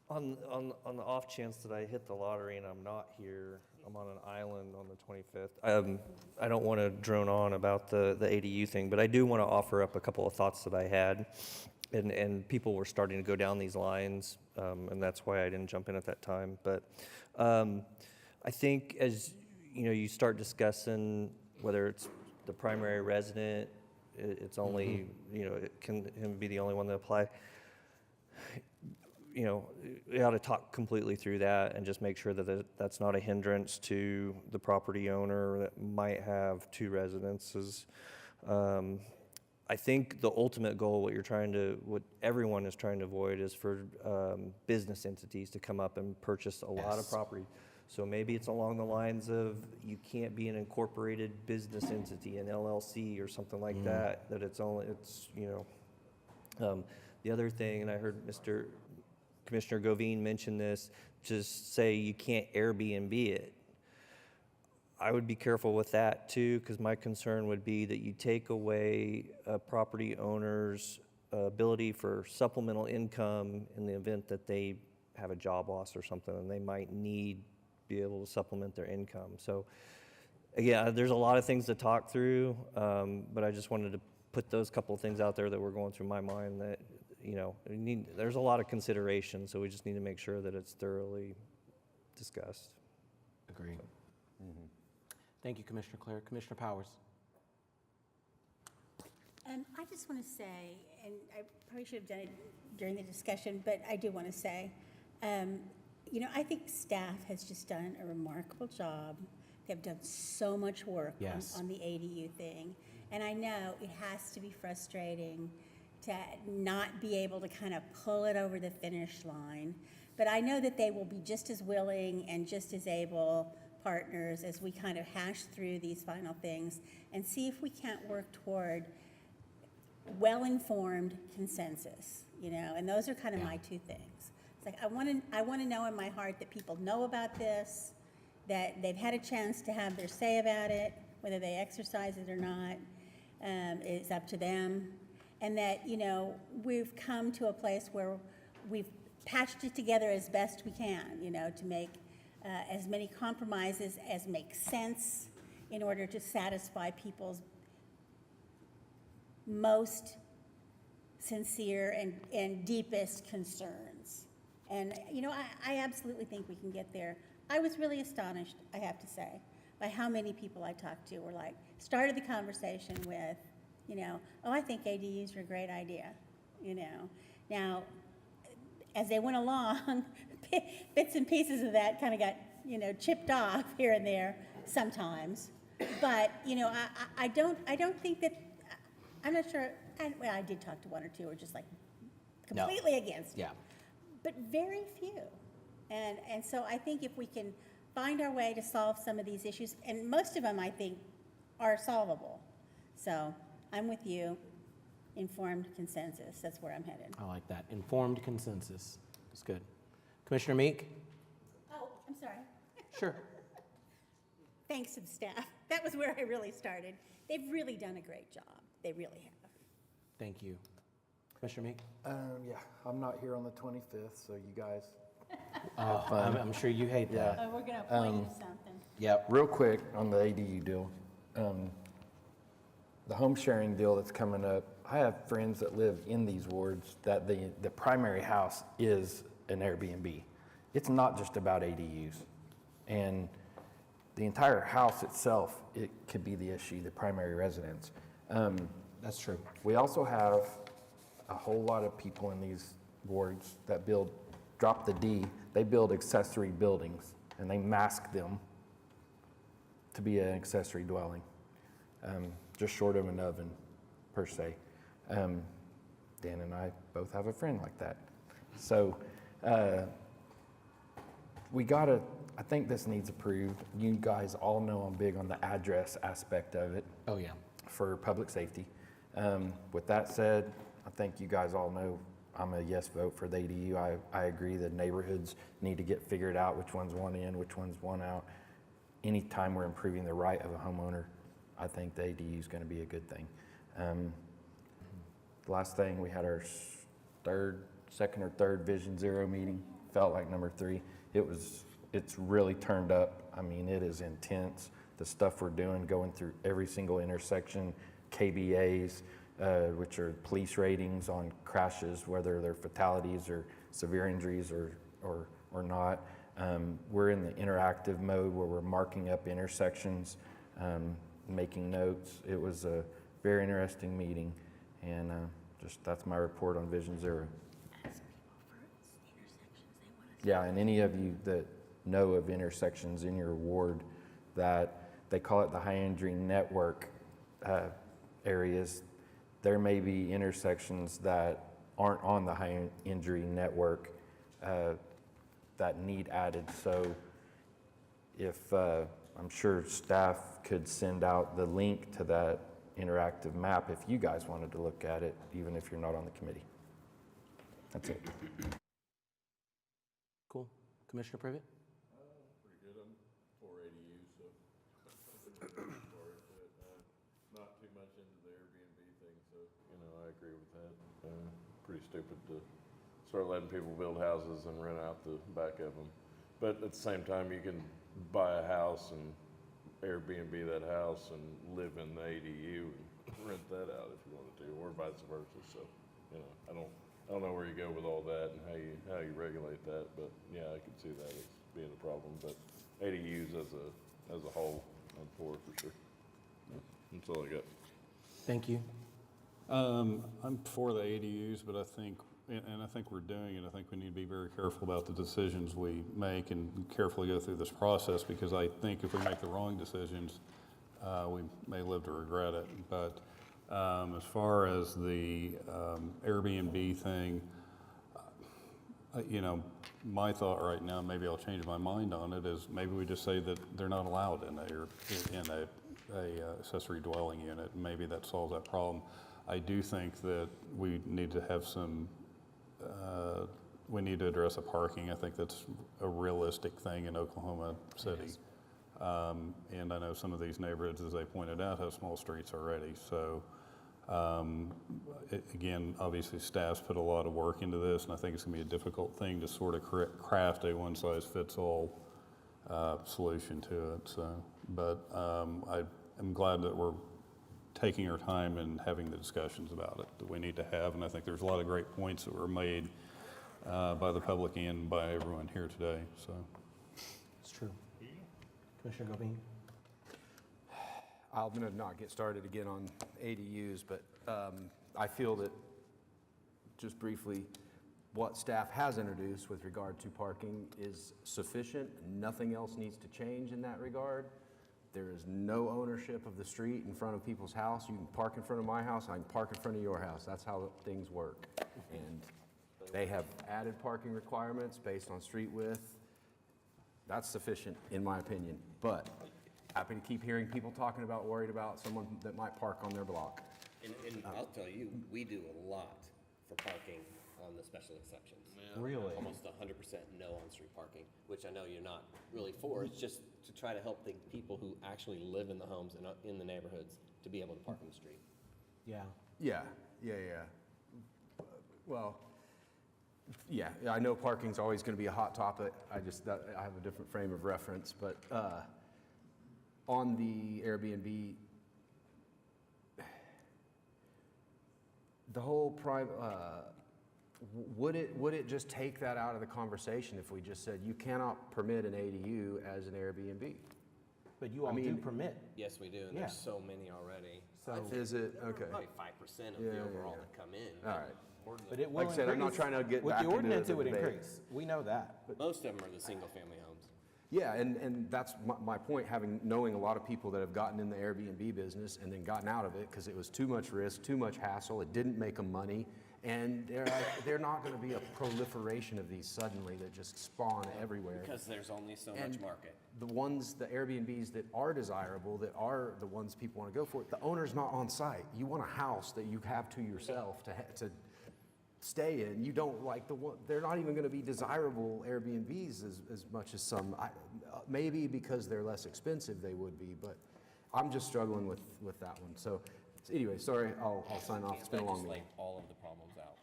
On the off chance that I hit the lottery and I'm not here, I'm on an island on the 25th. I don't want to drone on about the ADU thing, but I do want to offer up a couple of thoughts that I had. And people were starting to go down these lines, and that's why I didn't jump in at that time. But I think as you start discussing whether it's the primary resident, it's only it can him be the only one that apply. We ought to talk completely through that and just make sure that that's not a hindrance to the property owner that might have 2 residences. I think the ultimate goal, what everyone is trying to avoid, is for business entities to come up and purchase a lot of property. So maybe it's along the lines of you can't be an incorporated business entity, an LLC or something like that. That the other thing, and I heard Commissioner Govine mention this, just say you can't Airbnb it. I would be careful with that too, because my concern would be that you take away a property owner's ability for supplemental income in the event that they have a job loss or something, and they might be able to supplement their income. So again, there's a lot of things to talk through, but I just wanted to put those couple of things out there that were going through my mind that, there's a lot of consideration, so we just need to make sure that it's thoroughly discussed. Agreed. Thank you, Commissioner Clare. Commissioner Powers? I just want to say, and I probably should have done it during the discussion, but I do want to say, I think staff has just done a remarkable job. They've done so much work on the ADU thing. And I know it has to be frustrating to not be able to kind of pull it over the finish line. But I know that they will be just as willing and just as able partners as we kind of hash through these final things and see if we can't work toward well-informed consensus, and those are kind of my two things. It's like I want to know in my heart that people know about this, that they've had a chance to have their say about it, whether they exercise it or not, it's up to them, and that we've come to a place where we've patched it together as best we can, to make as many compromises as make sense in order to satisfy people's most sincere and deepest concerns. And, I absolutely think we can get there. I was really astonished, I have to say, by how many people I talked to were like, started the conversation with, oh, I think ADUs are a great idea, Now, as they went along, bits and pieces of that kind of got, chipped off here and there sometimes. But, I don't think that, I'm not sure, I did talk to one or two who were just like completely against it. Yeah. But very few. And so I think if we can find our way to solve some of these issues, and most of them I think are solvable. So I'm with you, informed consensus, that's where I'm headed. I like that. Informed consensus. That's good. Commissioner Meek? Oh, I'm sorry. Sure. Thanks to the staff. That was where I really started. They've really done a great job. They really have. Thank you. Commissioner Meek? Yeah, I'm not here on the 25th, so you guys. I'm sure you hate that. Oh, we're gonna appoint you to something. Yep. Real quick on the ADU deal, the home sharing deal that's coming up, I have friends that live in these wards that the primary house is an Airbnb. It's not just about ADUs. And the entire house itself, it could be the issue, the primary residence. That's true. We also have a whole lot of people in these wards that drop the D, they build accessory buildings and they mask them to be an accessory dwelling, just short of an oven per se. Dan and I both have a friend like that. So I think this needs approved. You guys all know I'm big on the address aspect of it. Oh, yeah. For public safety. With that said, I think you guys all know I'm a yes vote for the ADU. I agree that neighborhoods need to get figured out which ones want in, which ones want out. Anytime we're improving the right of a homeowner, I think the ADU is going to be a good thing. The last thing, we had our second or third Vision Zero meeting. Felt like number 3. It's really turned up. I mean, it is intense. The stuff we're doing, going through every single intersection, KBAs, which are police ratings on crashes, whether they're fatalities or severe injuries or not. We're in the interactive mode where we're marking up intersections, making notes. It was a very interesting meeting, and that's my report on Vision Zero. Yeah, and any of you that know of intersections in your ward that they call it the high injury network areas, there may be intersections that aren't on the high injury network that need added. So if I'm sure staff could send out the link to that interactive map if you guys wanted to look at it, even if you're not on the committee. That's it. Cool. Commissioner Privet? Pretty good. I'm for ADU, so not too much into the Airbnb thing, so, I agree with that. Pretty stupid to start letting people build houses and rent out the back of them. But at the same time, you can buy a house and Airbnb that house and live in the ADU and rent that out if you wanted to, or vice versa. So, I I don't know where you go with all that and how you regulate that, but yeah, I could see that as being a problem, but ADUs as a whole, I'm for sure. That's all I got. Thank you. I'm for the ADUs, but I think, and I think we're doing it, I think we need to be very careful about the decisions we make and carefully go through this process, because I think if we make the wrong decisions, we may live to regret it. But as far as the Airbnb thing, you know, my thought right now, maybe I'll change my mind on it, is maybe we just say that they're not allowed in a accessory dwelling unit. Maybe that solves that problem. I do think that we need to have some, we need to address the parking. I think that's a realistic thing in Oklahoma City. And I know some of these neighborhoods, as they pointed out, have small streets already. So again, obviously staff's put a lot of work into this, and I think it's gonna be a difficult thing to sort of craft a one-size-fits-all solution to it. So, but I am glad that we're taking our time and having the discussions about it that we need to have. And I think there's a lot of great points that were made by the public and by everyone here today. So It's true. Commissioner Govine? I'm going to not get started again on ADUs, but I feel that, just briefly, what staff has introduced with regard to parking is sufficient. Nothing else needs to change in that regard. There is no ownership of the street in front of people's house. You can park in front of my house, I can park in front of your house. That's how things work. And they have added parking requirements based on street width. That's sufficient, in my opinion. But happy to keep hearing people talking about, worried about someone that might park on their block. And I'll tell you, we do a lot for parking on the special exceptions. Really? Almost 100% no on-street parking, which I know you're not really for. It's just to try to help the people who actually live in the homes and in the neighborhoods to be able to park on the street. Yeah. Yeah. Well, yeah, I know parking's always going to be a hot topic. I have a different frame of reference, but on the Airbnb, the whole private, would it just take that out of the conversation if we just said you cannot permit an ADU as an Airbnb? But you all do permit. Yes, we do, and there's so many already. So is it? Okay. Probably 5% of the overall that come in. All right. But it will Like I said, I'm not trying to get with back the into ordinance, the it would debate. increase. We know that. But Most of them are the single-family homes. Yeah, and that's my point, knowing a lot of people that have gotten in the Airbnb business and then gotten out of it because it was too much risk, too much hassle, it didn't make them money, and they're not going to be a proliferation of these suddenly that just spawn everywhere. Because there's only so much market. The Airbnbs that are desirable, that are the ones people want to go for, the owner's not on site. You want a house that you have to yourself to stay in. You don't like they're not even going to be desirable Airbnbs as much as some. Maybe because they're less expensive they would be, but I'm just struggling with that one. So anyway, sorry, I'll sign off. It's been a long meeting. All of the problems out.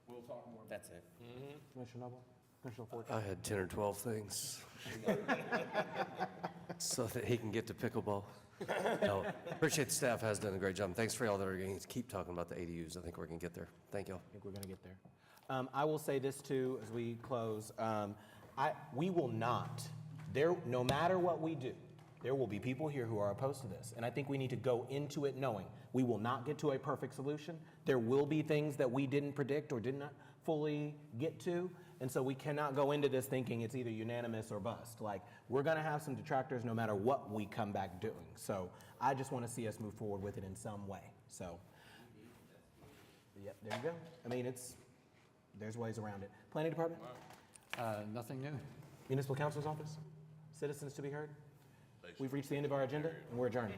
We'll talk more. That's it. Commissioner Noble? Commissioner Ford? I had 10 or 12 things so that he can get to pickleball. No, appreciate the staff has done a great job. Thanks for y'all that are going to keep talking about the ADUs. I think we're going to get there. Thank y'all. I think we're going to get there. I will say this too as we close. We will not, no matter what we do, there will be people here who are opposed to this. And I think we need to go into it knowing we will not get to a perfect solution. There will be things that we didn't predict or did not fully get to. And so we cannot go into this thinking it's either unanimous or bust. Like, we're going to have some detractors no matter what we come back doing. So I just want to see us move forward with it in some way. So, yep, there you go. I mean, there's ways around it. Planning Department? Nothing new. Municipal Counselor's Office? Citizens to be heard? We've reached the end of our agenda, and we're adjourned.